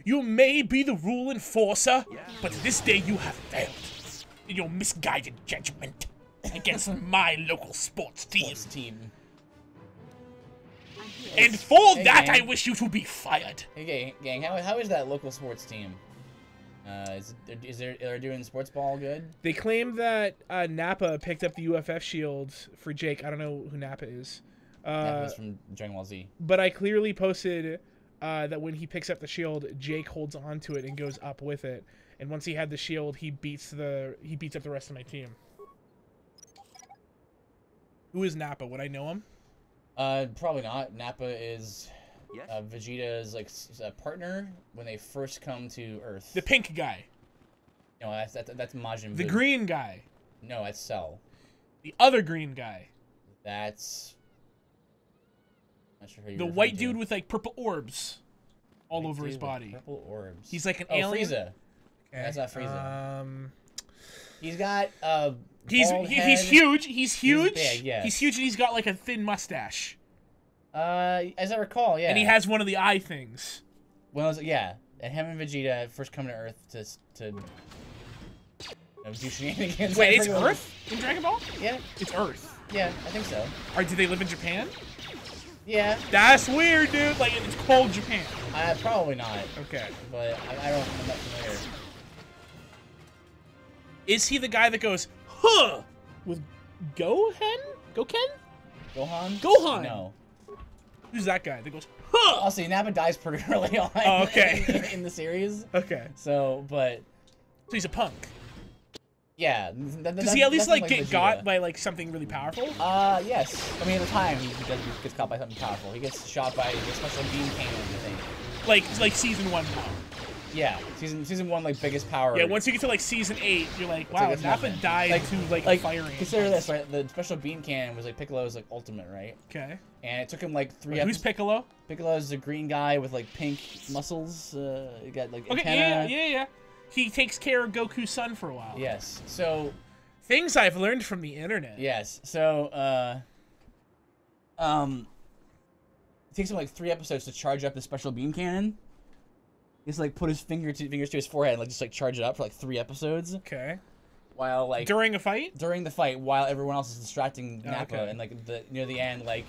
You may be the rule enforcer, but this day you have failed in your misguided judgment against my local sports team. And for that, I wish you to be fired. Hey, gang, how is that local sports team? Are doing sports ball good? They claim that Nappa picked up the UFF shield for Jake. I don't know who Nappa is. Nappa's from Dragon Ball Z. But I clearly posted that when he picks up the shield, Jake holds onto it and goes up with it. And once he had the shield, he beats up the rest of my team. Who is Nappa? Would I know him? Probably not. Nappa is Vegeta's like partner when they first come to Earth. The pink guy. No, that's Majin Buu. The green guy. No, that's Cell. The other green guy. That's. I'm not sure who you're the white dude with like purple orbs all over his body. Purple orbs. He's like an alien. Frieza. Okay. That's not Frieza. He's got he's huge. He's huge. He's big, yes. He's huge, and he's got like a thin mustache. As I recall, yeah. And he has one of the eye things. Well, yeah. And him and Vegeta first come to Earth to do shenanigans. Wait, it's Earth in Dragon Ball? Yeah. It's Earth. Yeah, I think so. Or do they live in Japan? Yeah. That's weird, dude. Like, it's cold Japan. Probably not. Okay. But I'm not familiar. Is he the guy that goes, huh, with Gohan? Gohan? No. Who's that guy that goes, huh? I'll see, Nappa dies pretty early on in the series. Okay. So he's a punk. Yeah. Does he at least like get got by like something really powerful? Yes. I mean, at the time he gets caught by something powerful. He gets shot by a special beam cannon, I think. Like season 1 power. Yeah, season 1 like biggest power. Yeah, once you get to like season 8, you're like, wow, Nappa died to like firing. Consider this, right? The special beam cannon was like Piccolo's like ultimate, right? Okay. And it took him like 3 episodes. Who's Piccolo? Piccolo's a green guy with like pink muscles. He got like antenna. Yeah. He takes care of Goku's son for a while. Yes. So things I've learned from the internet. Yes. So it takes him like 3 episodes to charge up the special beam cannon. He's like put his fingers to his forehead and like just like charge it up for like 3 episodes. Okay. While like during a fight? During the fight, while everyone else is distracting Nappa, and like near the end, like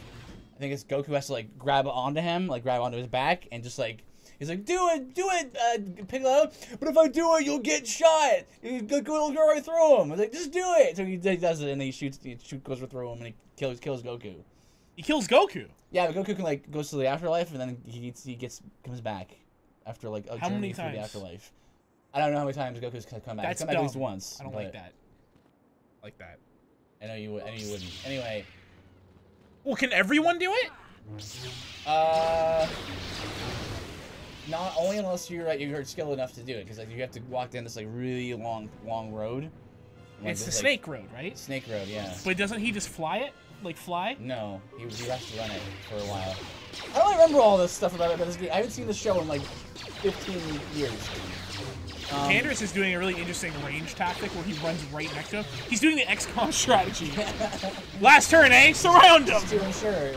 I think it's Goku has to like grab onto him, like grab onto his back, and just like He's like, do it, Piccolo. But if I do it, you'll get shot. Go right through him. I was like, just do it. So he does it, and then he goes through him, and he kills Goku. He kills Goku. Yeah, but Goku can like goes to the afterlife, and then he comes back after like a journey through the afterlife. I don't know how many times Goku's come back. That's come back at least once. I don't like that. Like that. I know you would. I know you wouldn't. Anyway. Well, can everyone do it? Not only unless you're skilled enough to do it, because like you have to walk down this like really long road. Like, it's the snake road, right? Snake road, yeah. But doesn't he just fly it? Like fly? No, he has to run it for a while. I don't remember all this stuff about this game. I haven't seen the show in like 15 years. Candace is doing a really interesting range tactic where he runs right next to him. He's doing the XCOM strategy. Last turn, eh? Surround him! Just to ensure.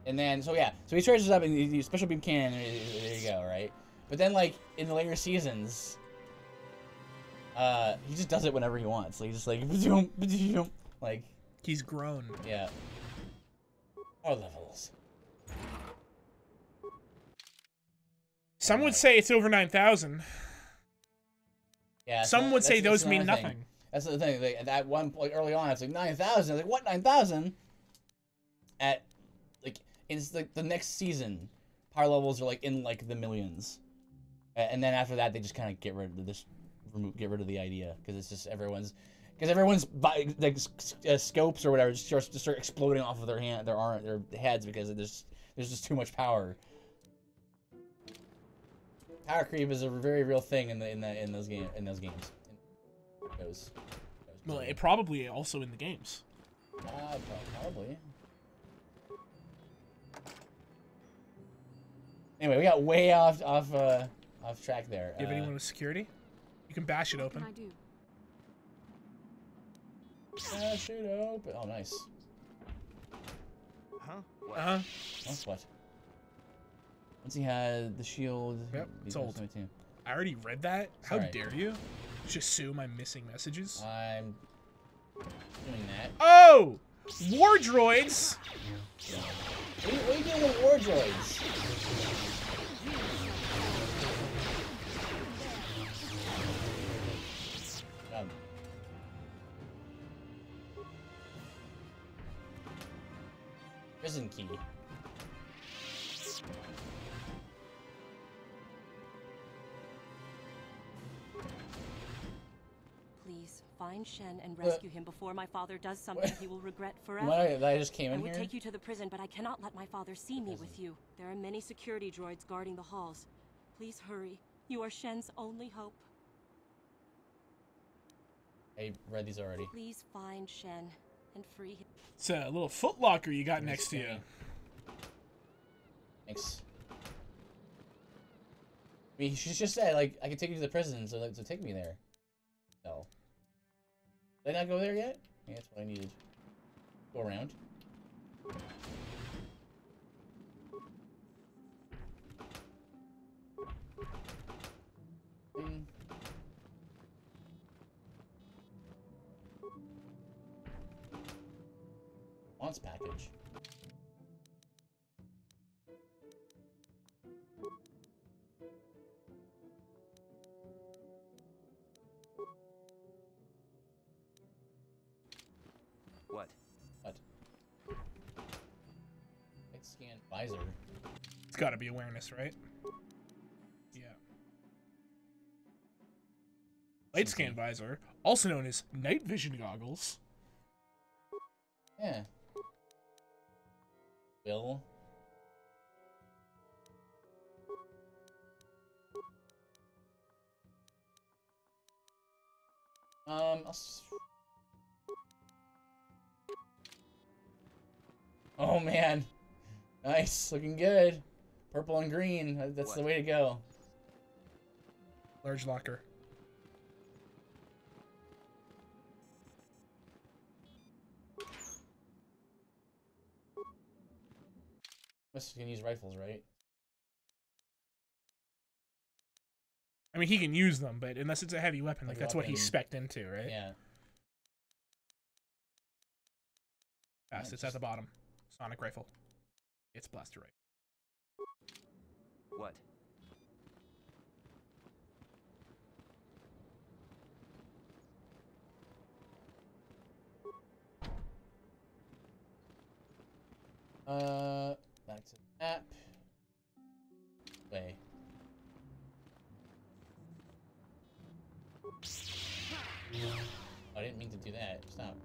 And then, so he charges up and he uses special beam cannon, and there you go, right? But then, like, in the later seasons, he just does it whenever he wants. Like, just like, like... He's grown. Yeah. More levels. Some would say it's over 9,000. Yeah. Some would say those mean nothing. That's the thing. Like, at one point early on, it's like 9,000. I was like, what 9,000? At like in like the next season, power levels are like in like the millions, and then after that they just kind of get rid of the idea because it's just everyone's like scopes or whatever just start exploding off of their heads because there's just too much power. Power creep is a very real thing in those games. Well, it probably also in the games. Probably. Anyway, we got way off track there. Do you have anyone with security? You can bash it open. What can I do? Bash it open. Oh, nice. Huh? What? Uh-huh. Oh, what? Once he had the shield... Yep, it's old. I already read that. How dare you? Just assume I'm missing messages. I'm doing that. Oh! War droids! What are you doing with war droids? Prison key. Please, find Shen and rescue him before my father does something he will regret forever. I just came in here? I would take you to the prison, but I cannot let my father see me with you. There are many security droids guarding the halls. Please hurry. You are Shen's only hope. I read these already. Please find Shen and free him. It's a little footlocker you got next to you. Thanks. I mean, she just said, like, I can take you to the prison, so take me there. No. Did I not go there yet? Yeah, that's what I needed. Go around. Wants package. What? Scan visor. It's got to be awareness, right? Yeah. Light scan visor, also known as night vision goggles. Yeah. Will. Oh man, nice, looking good. Purple and green, that's the way to go. Large locker. Must can use rifles, right? I mean, he can use them, but unless it's a heavy weapon, like that's what he's spec'd into, right? Yeah. Fast, it's at the bottom. Sonic rifle. It's blaster right. What? Back to the map. Way. I didn't mean to do that. Stop.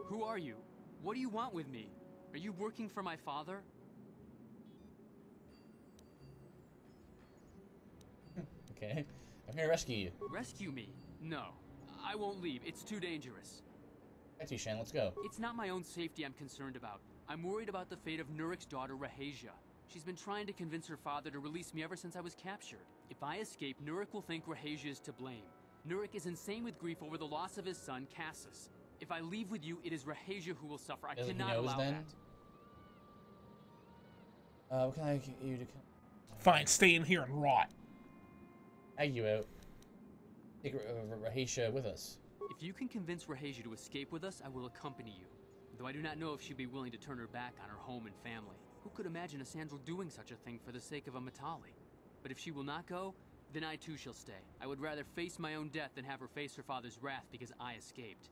Who are you? What do you want with me? Are you working for my father? Okay. I'm here to rescue you. Rescue me? No. I won't leave. It's too dangerous. Back to you, Shen. Let's go. It's not my own safety I'm concerned about. I'm worried about the fate of Nurik's daughter, Rahasia. She's been trying to convince her father to release me ever since I was captured. If I escape, Nurik will think Rahasia is to blame. Nurik is insane with grief over the loss of his son, Cassus. If I leave with you, it is Rahasia who will suffer. I cannot allow that. What can I get you to... Fine, stay in here and rot. Ag you out. Take Rahasia with us. If you can convince Rahasia to escape with us, I will accompany you. Though I do not know if she'd be willing to turn her back on her home and family. Who could imagine a Sandral doing such a thing for the sake of a Matali? But if she will not go, then I too shall stay. I would rather face my own death than have her face her father's wrath because I escaped.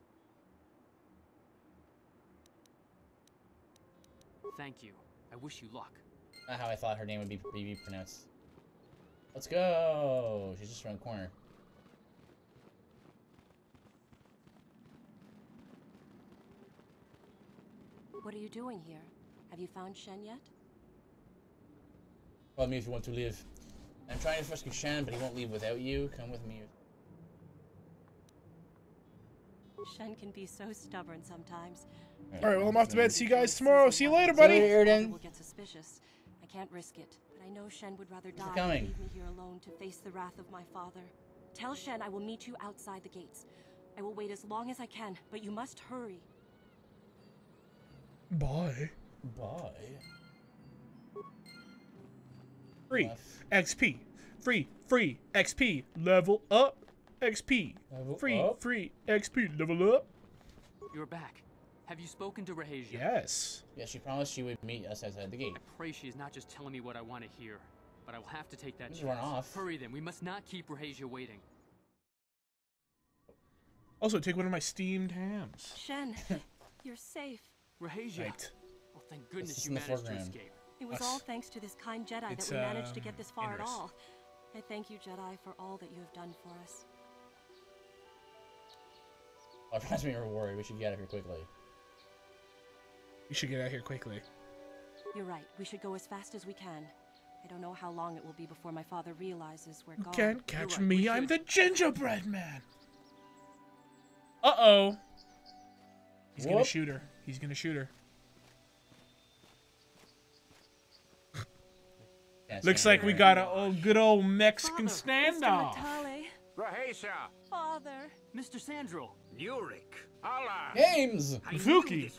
Thank you. I wish you luck. Not how I thought her name would be pronounced. Let's go! She's just around the corner. What are you doing here? Have you found Shen yet? Follow me if you want to live. I'm trying to rescue Shen, but he won't leave without you. Come with me. Shen can be so stubborn sometimes. Alright, well, I'm off to bed. See you guys tomorrow. See you later, buddy. Will get suspicious. I can't risk it, but I know Shen would rather die than than leave me here alone to face the wrath of my father. Tell Shen I will meet you outside the gates. I will wait as long as I can, but you must hurry. Bye. Bye. Free XP. Free XP. Level up. XP. Level free XP. Level up. You're back. Have you spoken to Rahasia? Yes. Yeah, she promised she would meet us outside the gate. I pray she is not just telling me what I want to hear, but I will have to take that Just chance. run off. Hurry then. We must not keep Rahasia waiting. Also, take one of my steamed hams. Shen, you're safe. Rahasia. Right. Oh, thank goodness This is you in the managed to foreground. escape. It was all thanks to this kind Jedi that we managed to get this far at all. I thank you, Jedi, for all that you have done for us. Oh, promise me a reward. We should get out of here quickly. We should get out of here quickly. You're right. We should go as fast as we can. I don't know how long it will be before my father realizes we're gone. Can't catch me. I'm the gingerbread man. Uh-oh. He's gonna shoot her. He's gonna shoot her. Looks like we got a good old Mexican standoff. Rahasia! Father! Mr. Sandral! Nurik! Allah! Games! Mefuki!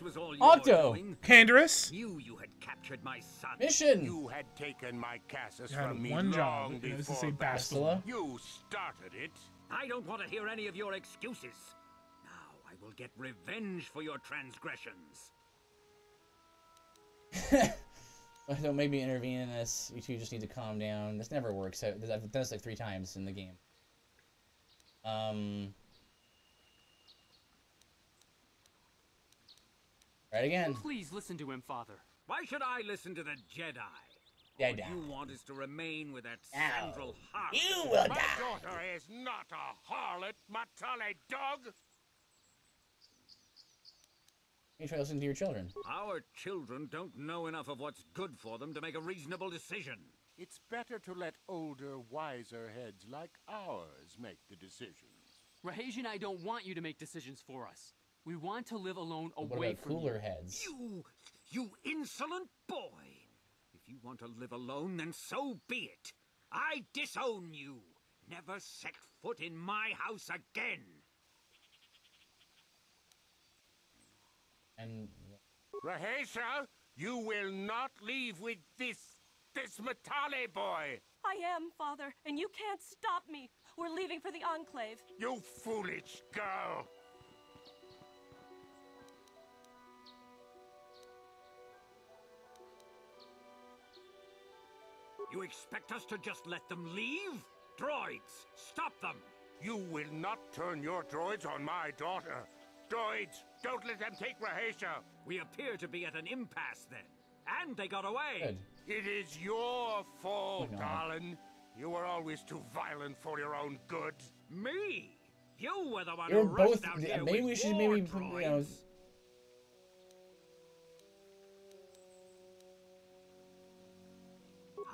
Octo! Canderous! You had captured my son. Mission! You had taken my Cassus You had from me one job. long It was to before say Bastila. You started it. I don't want to hear any of your excuses. Now I will get revenge for your transgressions. Don't make me intervene in this. You two just need to calm down. This never works. I've done this like 3 times in the game. Right again. Please listen to him, Father. Why should I listen to the Jedi? Jedi. All you want is to remain with that Sandral harlot. You will My die. daughter is not a harlot, Matale dog. You try to listen to your children. Our children don't know enough of what's good for them to make a reasonable decision. It's better to let older, wiser heads like ours make the decisions. Rahasia and I don't want you to make decisions for us. We want to live alone What away about from cooler you. heads? You insolent boy! If you want to live alone, then so be it. I disown you. Never set foot in my house again. And Rahasia, you will not leave with this this Matale boy! I am, Father, and you can't stop me. We're leaving for the Enclave. You foolish girl! You expect us to just let them leave? Droids, stop them! You will not turn your droids on my daughter. Droids, don't let them take Rahasia. We appear to be at an impasse then. And they got away. Good. It is your fault, Oh, no. darling. You were always too violent for your own good. Me? You were the one You're who rushed both. out here Maybe with we should war maybe droids. you know.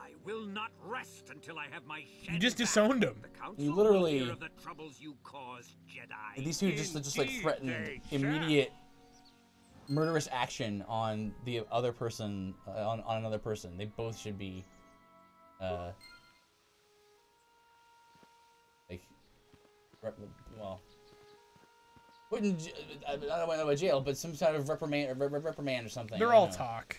I will not rest until I have my shed You just back. disowned him. The council You will literally. hear of the troubles you caused, Jedi. These two just like Indeed threatened they immediate murderous action on the other person, on another person. They both should be, like, well, put in, I don't know about jail, but some sort of reprimand or something. They're all talk.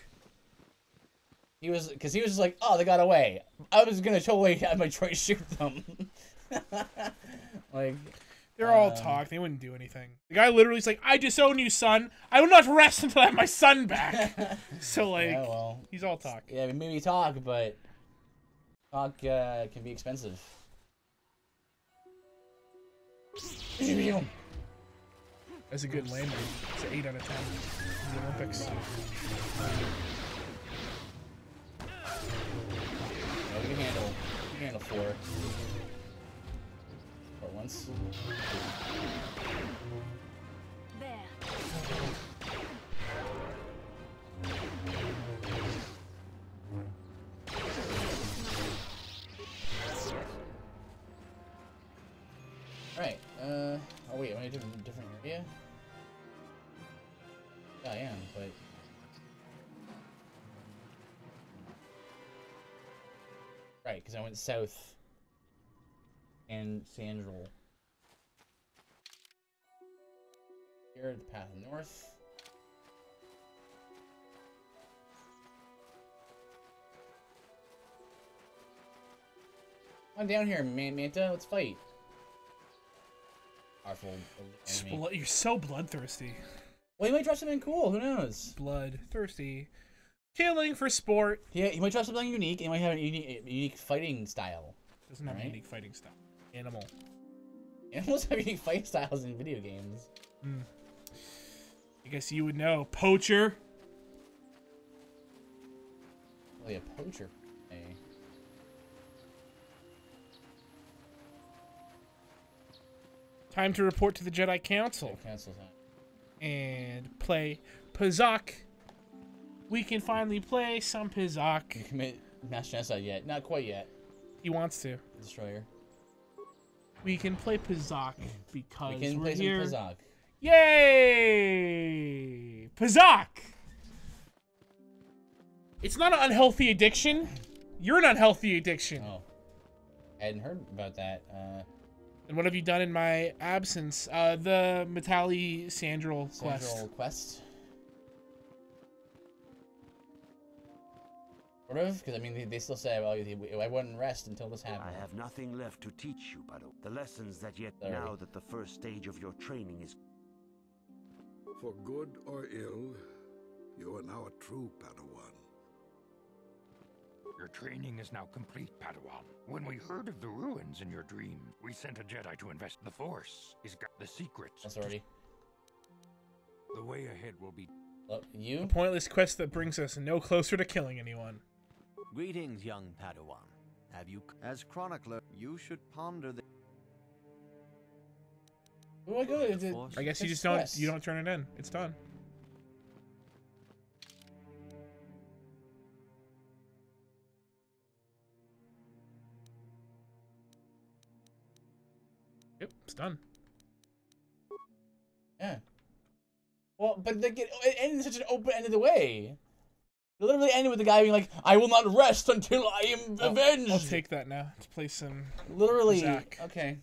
He was, because he was just like, oh, they got away. I was gonna totally have my choice shoot them. Like, they're all talk. They wouldn't do anything. The guy literally is like, I disown you, son. I will not rest until I have my son back. So, like, yeah, well, he's all talk. Yeah, maybe talk, but talk can be expensive. That's a good landing. It's an 8 out of 10 in the Olympics. Yeah, we can handle 4. Or once. There. Alright, oh wait, am I in a different area? Yeah, I am, but... Right, because I went south and Sandral. Here, the path north. Come down here, Manta. Let's fight. Powerful enemy. You're so bloodthirsty. Well, he might drop something cool. Who knows? Bloodthirsty. Killing for sport. Yeah, he might drop something unique. And he might have a unique fighting style. Doesn't have a unique fighting style. Animal. Animals have unique fighting styles in video games. Hmm. I guess you would know. Poacher. Really a poacher. Hey. Time to report to the Jedi Council. Council time. And play Pazak. We can finally play some Pazak. You commit mass genocide yet? Not quite yet. He wants to. Destroyer. We can play Pazak because We can we're play here. some Pazak. Yay! Pazak! It's not an unhealthy addiction. You're an unhealthy addiction. Oh. I hadn't heard about that. And what have you done in my absence? The Matali Sandral quest. Central quest. Sort of, because I mean, they still say, well, I wouldn't rest until this happened. I have nothing left to teach you, Padawan. The lessons that yet now that the first stage of your training is... For good or ill, you are now a true Padawan. Your training is now complete, Padawan. When we heard of the ruins in your dream, we sent a Jedi to invest. The Force is got the secrets. That's already. The way ahead will be... You? A pointless quest that brings us no closer to killing anyone. Greetings, young Padawan. Have you... As chronicler, you should ponder the... Oh my God, I guess you just don't turn it in. It's done. Yep, it's done. Yeah. Well, but it ended in such an open-ended way. It literally ended with the guy being like, I will not rest until I am avenged. I'll take that now. Let's play some... Literally. Pazak. Okay.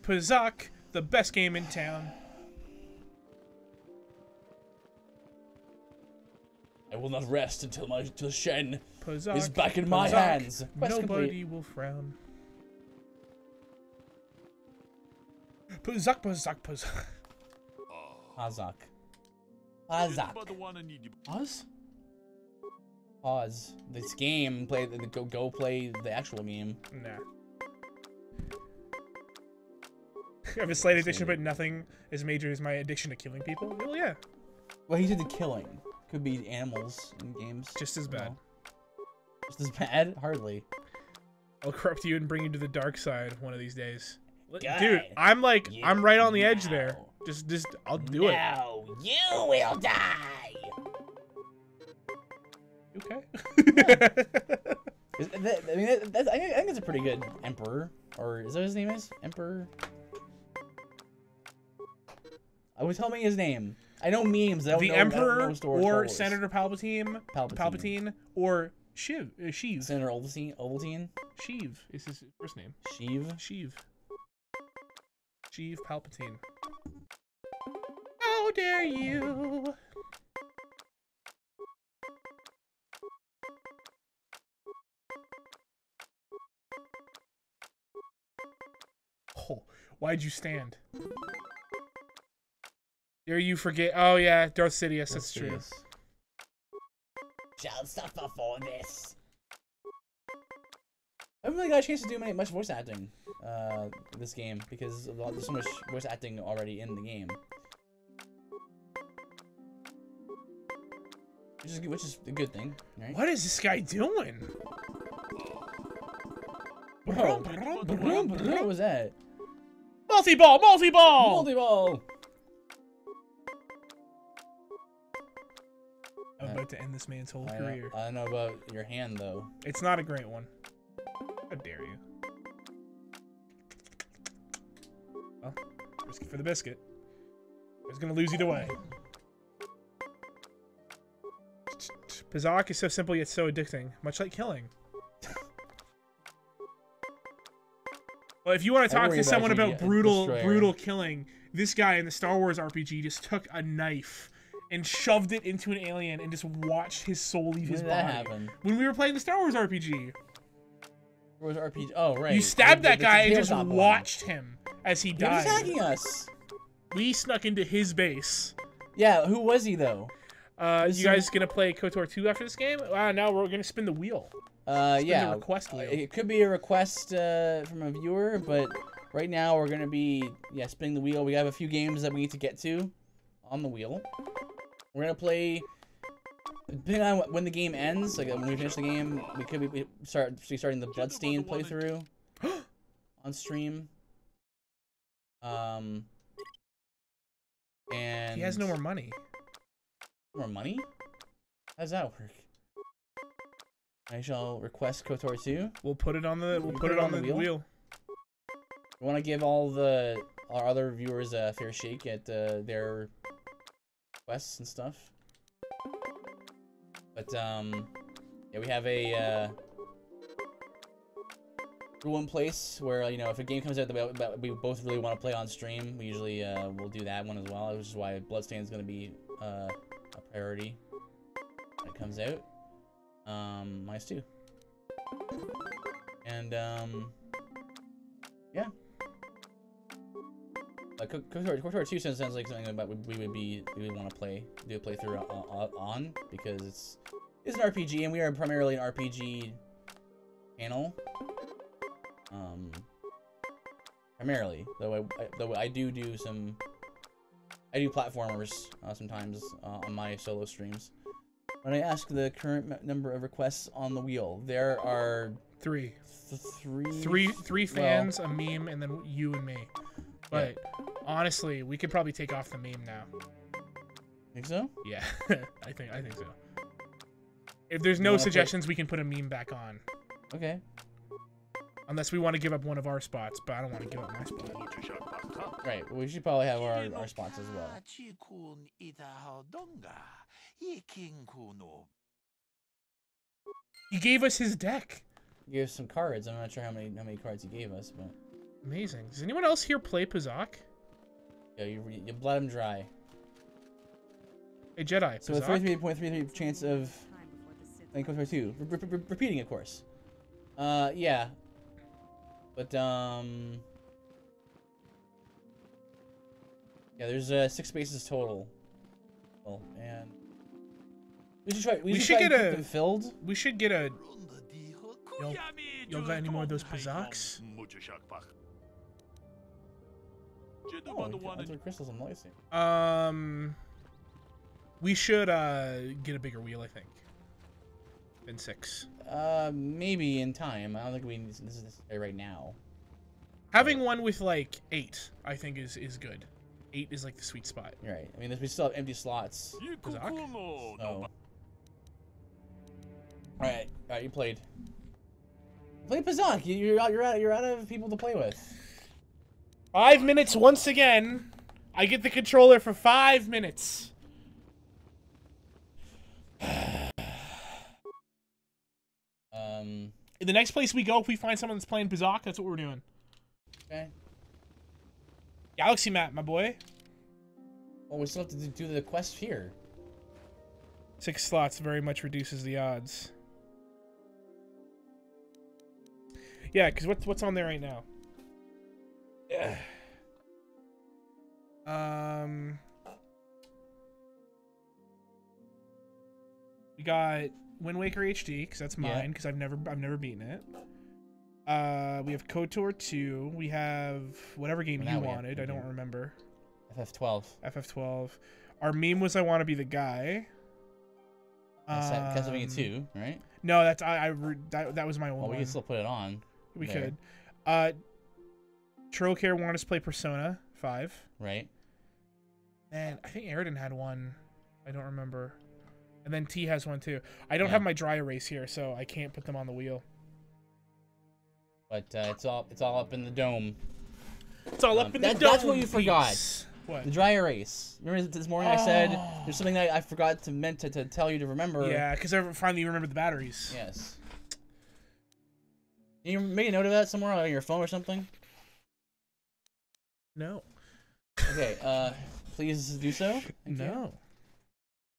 Pazak, the best game in town. I will not rest until Shen Pazak is back in my hands. Quest Nobody will frown. Pazak. Pazak. Pause? Pause. This game. Go play the actual game. Nah. I have a slight addiction, but nothing as major as my addiction to killing people. Well, yeah. Well, he did the killing. Could be animals in games. Just as bad. Just as bad? Hardly. I'll corrupt you and bring you to the dark side one of these days. Good. Dude, I'm right on the edge there. Just, I'll do it. No, you will die. Okay. I think it's a pretty good emperor. Or is that what his name is? Emperor? Tell me his name. I know memes. I don't know, Emperor Star or Wars. Senator Palpatine or Sheev. Senator Ovaltine? Sheev is his first name. Sheev Palpatine. How dare you! Oh, why'd you stand? Dare you forget? Oh yeah, Darth Sidious. That's true. Shall suffer for this. I haven't really got a chance to do much voice acting this game because there's so much voice acting already in the game, which is a good thing, right? What is this guy doing? What was that? Multi-ball! I'm about to end this man's whole career. I don't know about your hand, though. It's not a great one. How dare you? Well, risk it for the biscuit. I was gonna lose either way. Pazak is so simple yet so addicting, much like killing. Well, if you want to talk to someone about brutal killing, this guy in the Star Wars RPG just took a knife and shoved it into an alien and just watched his soul leave his body. When did that happen? When we were playing the Star Wars RPG. Oh, right. You stabbed that guy and just watched him as he died. He was attacking us. We snuck into his base. Yeah, who was he, though? You guys gonna play KOTOR 2 after this game? Now we're gonna spin the wheel. Yeah. The request wheel. It could be a request from a viewer, but right now we're gonna be spinning the wheel. We have a few games that we need to get to on the wheel. We're gonna play. Depending on when the game ends, like when we finish the game, we could be starting the Bloodstained playthrough on stream. And he has no more money. More money? How does that work? I shall request KOTOR 2. We'll put it on the wheel. We want to give our other viewers a fair shake at their quests and stuff. But yeah, we have a rule in place where if a game comes out that we both really want to play on stream, we usually will do that one as well. Which is why Bloodstained is going to be a priority when it comes out. -2. And yeah. KOTOR 2 sounds like something that we would want to do a playthrough on because it's an RPG and we are primarily an RPG channel. Primarily, though I do platformers sometimes on my solo streams. When I ask the current number of requests on the wheel, there are three fans, well, a meme, and then you and me. But honestly, we could probably take off the meme now. Think so? Yeah, I think so. If there's no suggestions, we can put a meme back on. Okay. Unless we want to give up one of our spots, but I don't want to give up my spot. Right, well, we should probably have our spots as well. He gave us his deck. He gave us some cards. I'm not sure how many cards he gave us, but amazing. Does anyone else here play Pazak? Yeah, you bled him dry. Hey Jedi. So a 33.33% chance of And KOTOR 2. Repeating, of course. Yeah. But, yeah, there's 6 spaces total. Oh, man. We should try. We should get keep them filled. We should get a. Y'all got any more of those Pazaks? Oh, crystals and lysine. We should get a bigger wheel, I think. Than 6. Maybe in time. I don't think this is necessary right now. Having one with like 8, I think is good. 8 is like the sweet spot. Right. I mean, we still have empty slots. So. Alright, you played. Play Pazak. You're out of people to play with. 5 minutes once again. I get the controller for 5 minutes. In the next place we go, if we find someone that's playing Pazak, that's what we're doing. Okay. Galaxy map, my boy. Well, we still have to do the quest here. 6 slots very much reduces the odds. Yeah, because what's on there right now? Yeah. We got Wind Waker HD because that's mine because I've never beaten it. We have KOTOR 2. We have whatever game you wanted. I don't remember. FF12. FF12. Our meme was I want to be the guy. Castlevania 2, right? No, that's that was my old one. We can still put it on. We could. Trollcare wanted us to play Persona 5. Right. And I think Aridin had one. I don't remember. And then T has one too. I don't have my dry erase here, so I can't put them on the wheel. But it's all up in the dome. It's all up in the dome. That's what you forgot. What? The dry erase. Remember this morning I said there's something that I forgot to tell you to remember. Yeah, because I finally remembered the batteries. Yes. Can you make a note of that somewhere on your phone or something? No. Okay, please do so. Thank no. You.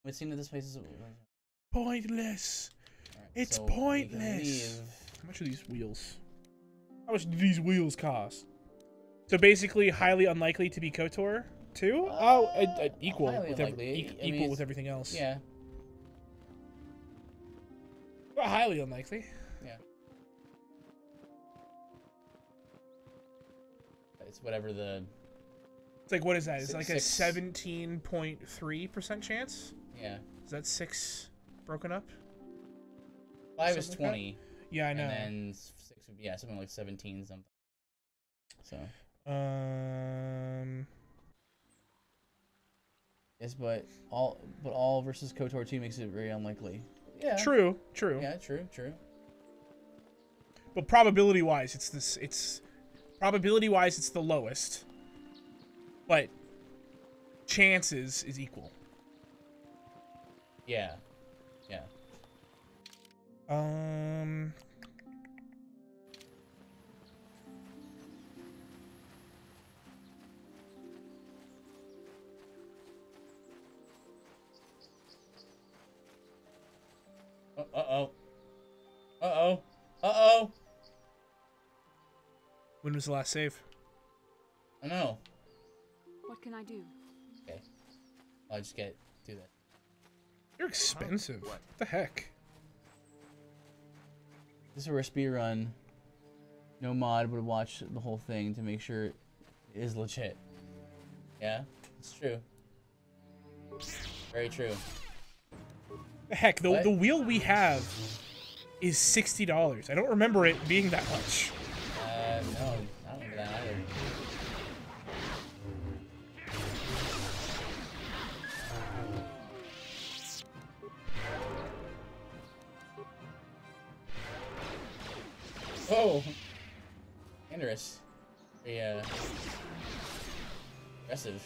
It seems that this place is pointless. Right, it's so pointless. How much are these wheels? How much do these wheels cost? So basically, highly unlikely to be KOTOR 2? Equal with equal with everything else. Yeah. Well, highly unlikely. Yeah. It's whatever the. It's like, what is that? It's like a 17.3% chance? Yeah. Is that 6 broken up? 5 is 20. Yeah, I know. And then 6 would be, something like 17 something. So. Yes, but all versus KOTOR 2 makes it very unlikely. Yeah. True. Yeah, true. But probability-wise, it's the lowest. But chances is equal. Yeah. Uh-oh. When was the last save? I know. What can I do? Okay. I'll just do that. You're expensive. What the heck? This is where a speedrun. No mod would watch the whole thing to make sure it is legit. Yeah, it's true. Very true. The heck, the wheel we have is $60. I don't remember it being that much. No, I don't remember that either. Oh, Andrus. Very aggressive.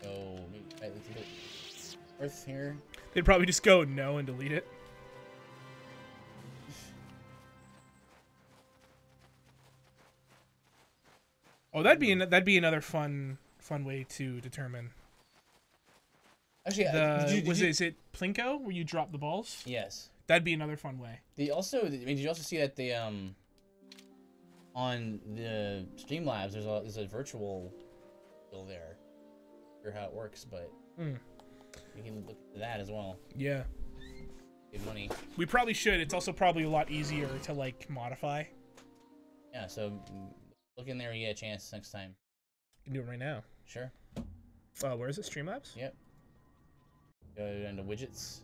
So maybe let's do it. Earth here. They'd probably just go no and delete it. that'd be another fun way to determine. Actually, is it Plinko where you drop the balls? Yes. That'd be another fun way. Did you also see that on the Streamlabs there's a virtual bill there. Not sure how it works, but you can look at that as well. Yeah. Good money. We probably should. It's also probably a lot easier to like modify. Yeah, so look in there when you get a chance next time. You can do it right now. Sure. Where is it? Streamlabs? Yep. Go into widgets.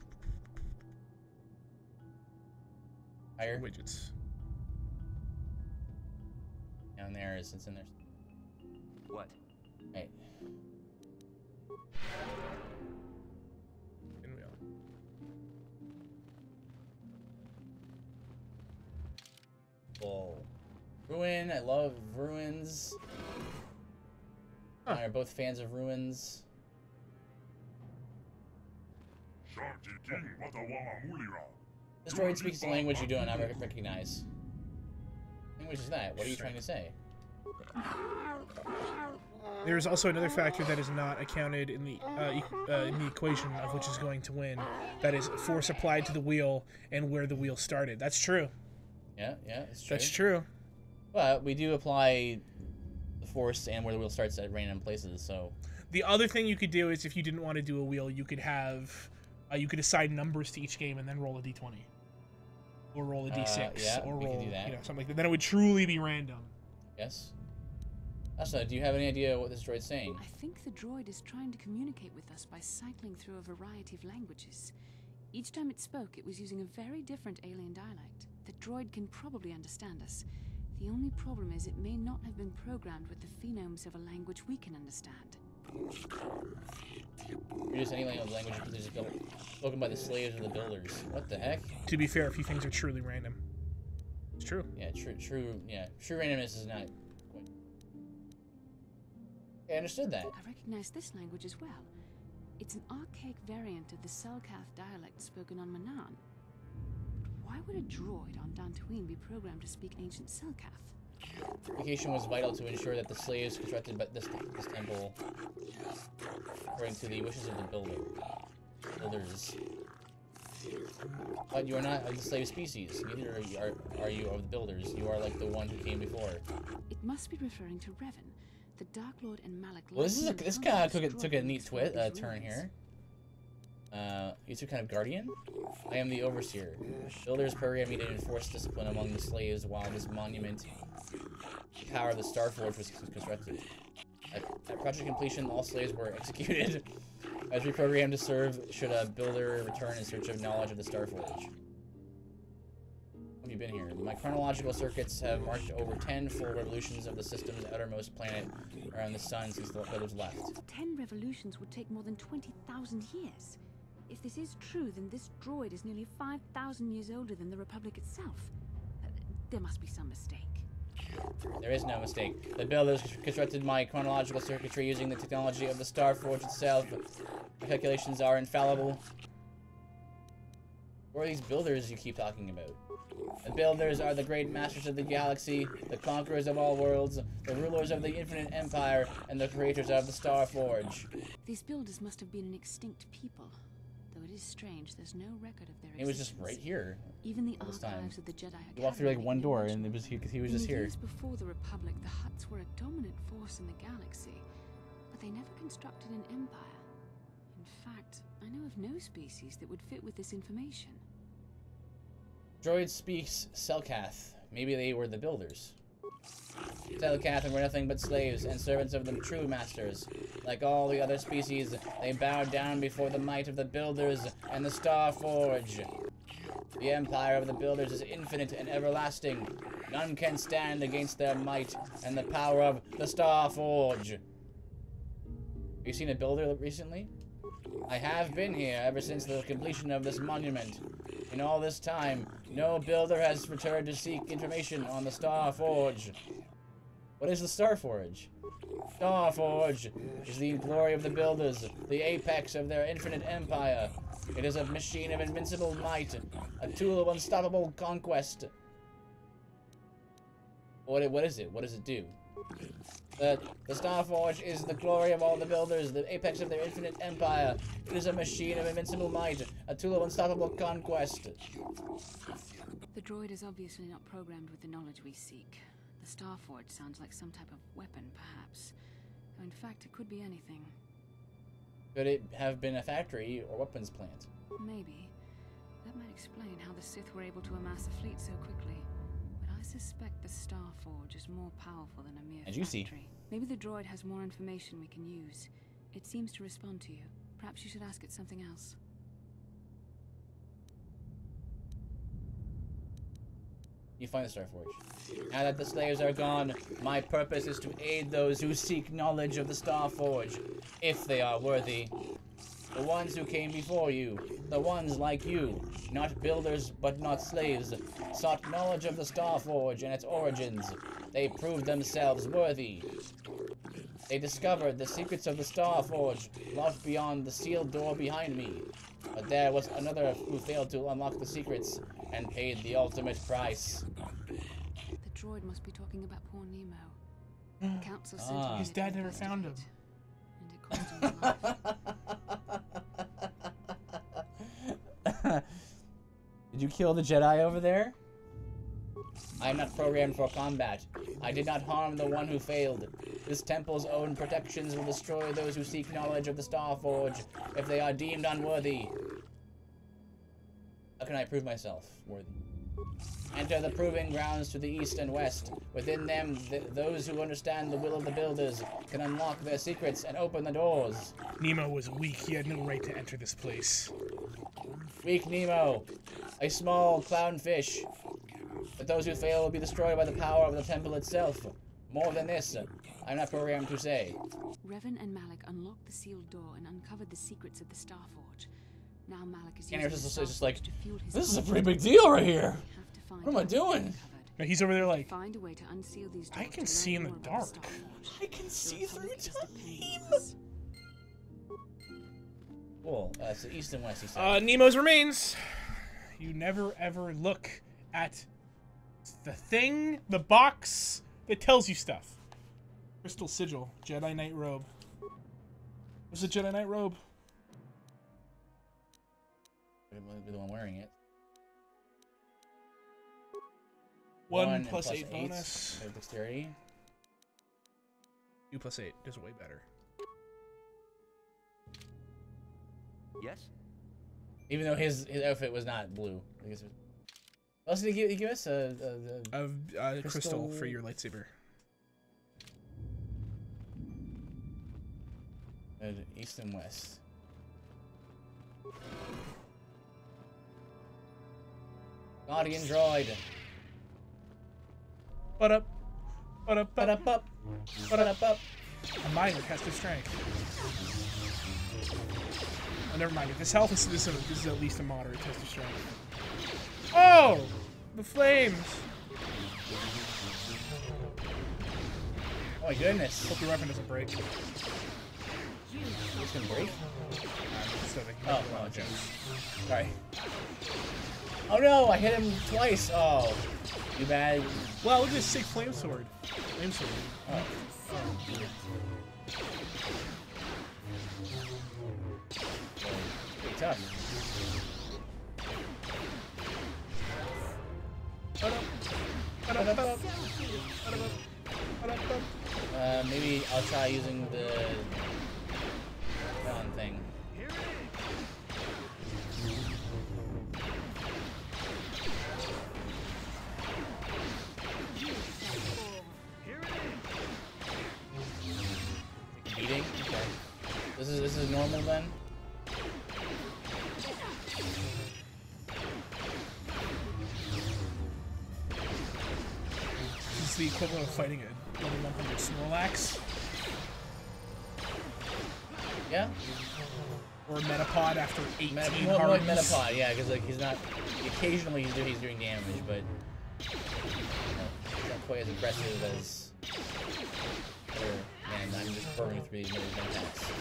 Higher. Widgets. Down there it's in there. What? Right. Oh. Ruin, I love ruins. I are both fans of ruins. This droid speaks the language you do not recognize. What language is that? What are you trying to say? There is also another factor that is not accounted in the equation of which is going to win. That is force applied to the wheel and where the wheel started. That's true. Yeah, it's true. That's true. But we do apply the force and where the wheel starts at random places, so... The other thing you could do is if you didn't want to do a wheel, you could have... you could assign numbers to each game and then roll a d20. Or roll a d6. Or roll, something like that. Then it would truly be random. Yes. Asha, do you have any idea what this droid's saying? I think the droid is trying to communicate with us by cycling through a variety of languages. Each time it spoke, it was using a very different alien dialect. The droid can probably understand us. The only problem is it may not have been programmed with the phonemes of a language we can understand. You're just any language spoken by the slaves or the builders. What the heck? To be fair, a few things are truly random. It's true. Yeah, true randomness is not... I understood that. I recognize this language as well. It's an archaic variant of the Selkath dialect spoken on Manan. Why would a droid on Dantooine be programmed to speak ancient Selkath? Communication was vital to ensure that the slaves constructed this temple according to the wishes of the builders. But you are not of the slave species. Neither are you of the builders. You are like the one who came before. It must be referring to Revan, the Dark Lord and Malak. Well, this kind of took a neat turn here. You two kind of guardian? I am the overseer. Builders program me to enforce discipline among the slaves while this monument, the power of the Starforge, was constructed. At project completion, all slaves were executed as reprogrammed to serve should a builder return in search of knowledge of the Starforge. Have you been here? My chronological circuits have marked over 10 full revolutions of the system's outermost planet around the sun since the builders left. 10 revolutions would take more than 20,000 years. If this is true, then this droid is nearly 5,000 years older than the Republic itself. There must be some mistake. There is no mistake. The builders constructed my chronological circuitry using the technology of the Starforge itself. The calculations are infallible. Who are these builders you keep talking about? The builders are the great masters of the galaxy, the conquerors of all worlds, the rulers of the infinite empire, and the creators of the Starforge. These builders must have been an extinct people. Though it is strange, there's no record of their existence. He was just right here. Even the archives of the Jedi Academy. You walked through like one door, and he was just here. Years before the Republic, the Hutts were a dominant force in the galaxy, but they never constructed an empire. In fact, I know of no species that would fit with this information. Droid speaks Selkath. Maybe they were the builders. Selkath were nothing but slaves and servants of the true masters. Like all the other species, they bowed down before the might of the builders and the Starforge. The empire of the builders is infinite and everlasting. None can stand against their might and the power of the Starforge. Have you seen a builder recently? I have been here ever since the completion of this monument. In all this time, no builder has returned to seek information on the Starforge. What is the Starforge? Starforge is the glory of the builders, the apex of their infinite empire. It is a machine of invincible might, a tool of unstoppable conquest. What is it? What does it do? The Starforge is the glory of all the builders, the apex of their infinite empire. It is a machine of invincible might, a tool of unstoppable conquest. The droid is obviously not programmed with the knowledge we seek. The Starforge sounds like some type of weapon, perhaps. Though in fact, it could be anything. Could it have been a factory or weapons plant? Maybe. That might explain how the Sith were able to amass a fleet so quickly. But I suspect the Starforge is more powerful than a mere factory. Maybe the droid has more information we can use. It seems to respond to you. Perhaps you should ask it something else. You find the Starforge. Now that the slaves are gone, my purpose is to aid those who seek knowledge of the Starforge, if they are worthy. The ones who came before you, the ones like you, not builders but not slaves, sought knowledge of the Starforge and its origins. They proved themselves worthy. They discovered the secrets of the Starforge, locked beyond the sealed door behind me. But there was another who failed to unlock the secrets and paid the ultimate price. The droid must be talking about poor Nemo. The council sent his dad never found him. And it cost him his life. Did you kill the Jedi over there? I am not programmed for combat. I did not harm the one who failed. This temple's own protections will destroy those who seek knowledge of the Starforge if they are deemed unworthy. How can I prove myself worthy? Enter the proving grounds to the east and west. Within them, those who understand the will of the builders can unlock their secrets and open the doors. Nemo was weak. He had no right to enter this place. Weak Nemo, a small clownfish. But those who fail will be destroyed by the power of the temple itself. More than this, I'm not programmed to say. Revan and Malik unlocked the sealed door and uncovered the secrets of the Starforge. Now Malik is using the just like, to fuel his this is a pretty big deal right here. What am I doing? No, he's over there like, find a way to unseal these doors. I can see in the dark. I can see through time. Cool. So east and west, he said. Nemo's remains. You never ever look at the thing, the box that tells you stuff. Crystal sigil, Jedi Knight robe. What's the Jedi Knight robe? Be the one wearing it. 1 plus 8 bonus. Dexterity. 2 plus 8 does way better. Yes? Even though his outfit was not blue. I guess what else did he give us? A crystal for your lightsaber. East and west. Guardian droid. What up? What up? What up? Up? What up? Up? A minor has to strength. Oh, never mind. If this health is this is at least a moderate test of strength. Oh, the flames! Oh my goodness! Hope your weapon doesn't break. It's gonna break. Oh, okay. Sorry. Oh no! I hit him twice. Oh, too bad. Wow, look at this sick flame sword. Flame sword. Oh. Pretty tough. Maybe I'll try using the thing. Beating? Okay. This is normal then? This is the equivalent of fighting a level 100 Snorlax. Yeah. Or a Metapod after 18 more like hardens. Metapod, yeah, because like he's not. Occasionally he's doing damage, but he's not quite as aggressive as. And I'm just burning through these attacks.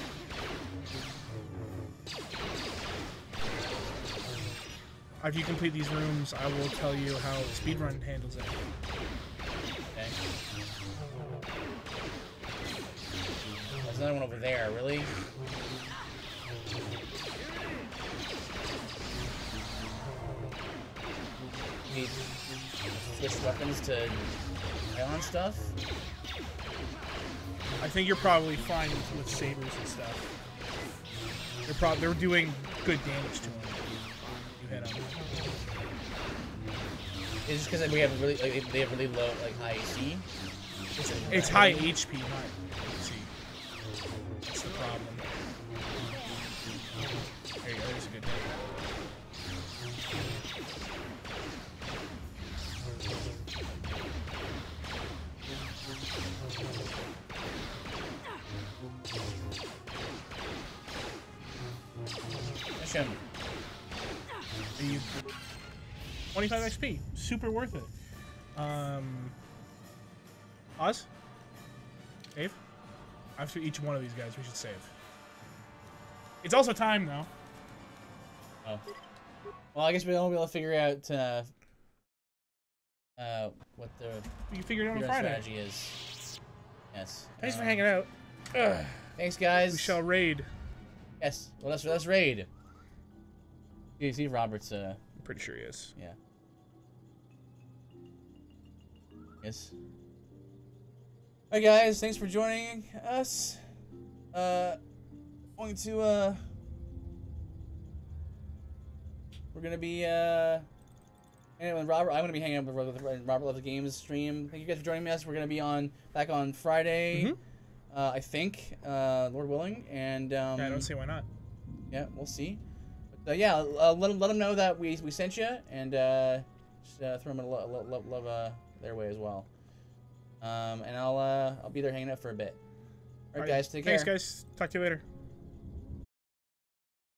After you complete these rooms, I will tell you how speedrun handles it. Okay. another one over there. Really? Need switch weapons to ion stuff. I think you're probably fine with sabers and stuff. They're doing good damage to him. You hit them. It's just because we have really they have really low high AC. It's high HP, not AC. That's the problem. There you go. There's a good hit. Push him. 25 XP. Super worth it. Oz? Save? After each one of these guys, we should save. It's also time, though. Oh. Well, I guess we'll be able to figure out what the we can figure it out on Friday. Strategy is. Yes. Thanks for hanging out. Ugh. Thanks, guys. We shall raid. Yes. Well, let's raid. You see, Robert's. I'm pretty sure he is. Yeah. Yes. Alright, guys. Thanks for joining us. Going to we're gonna be anyway, Robert. I'm gonna be hanging out with Robert Loves the Games stream. Thank you guys for joining us. We're gonna be back on Friday. I think, Lord willing, and yeah, I don't see why not. Yeah, we'll see. But yeah, let them know that we sent you, and just throw them a love their way as well. And I'll be there hanging out for a bit. All right, guys, take care. Thanks, guys. Talk to you later.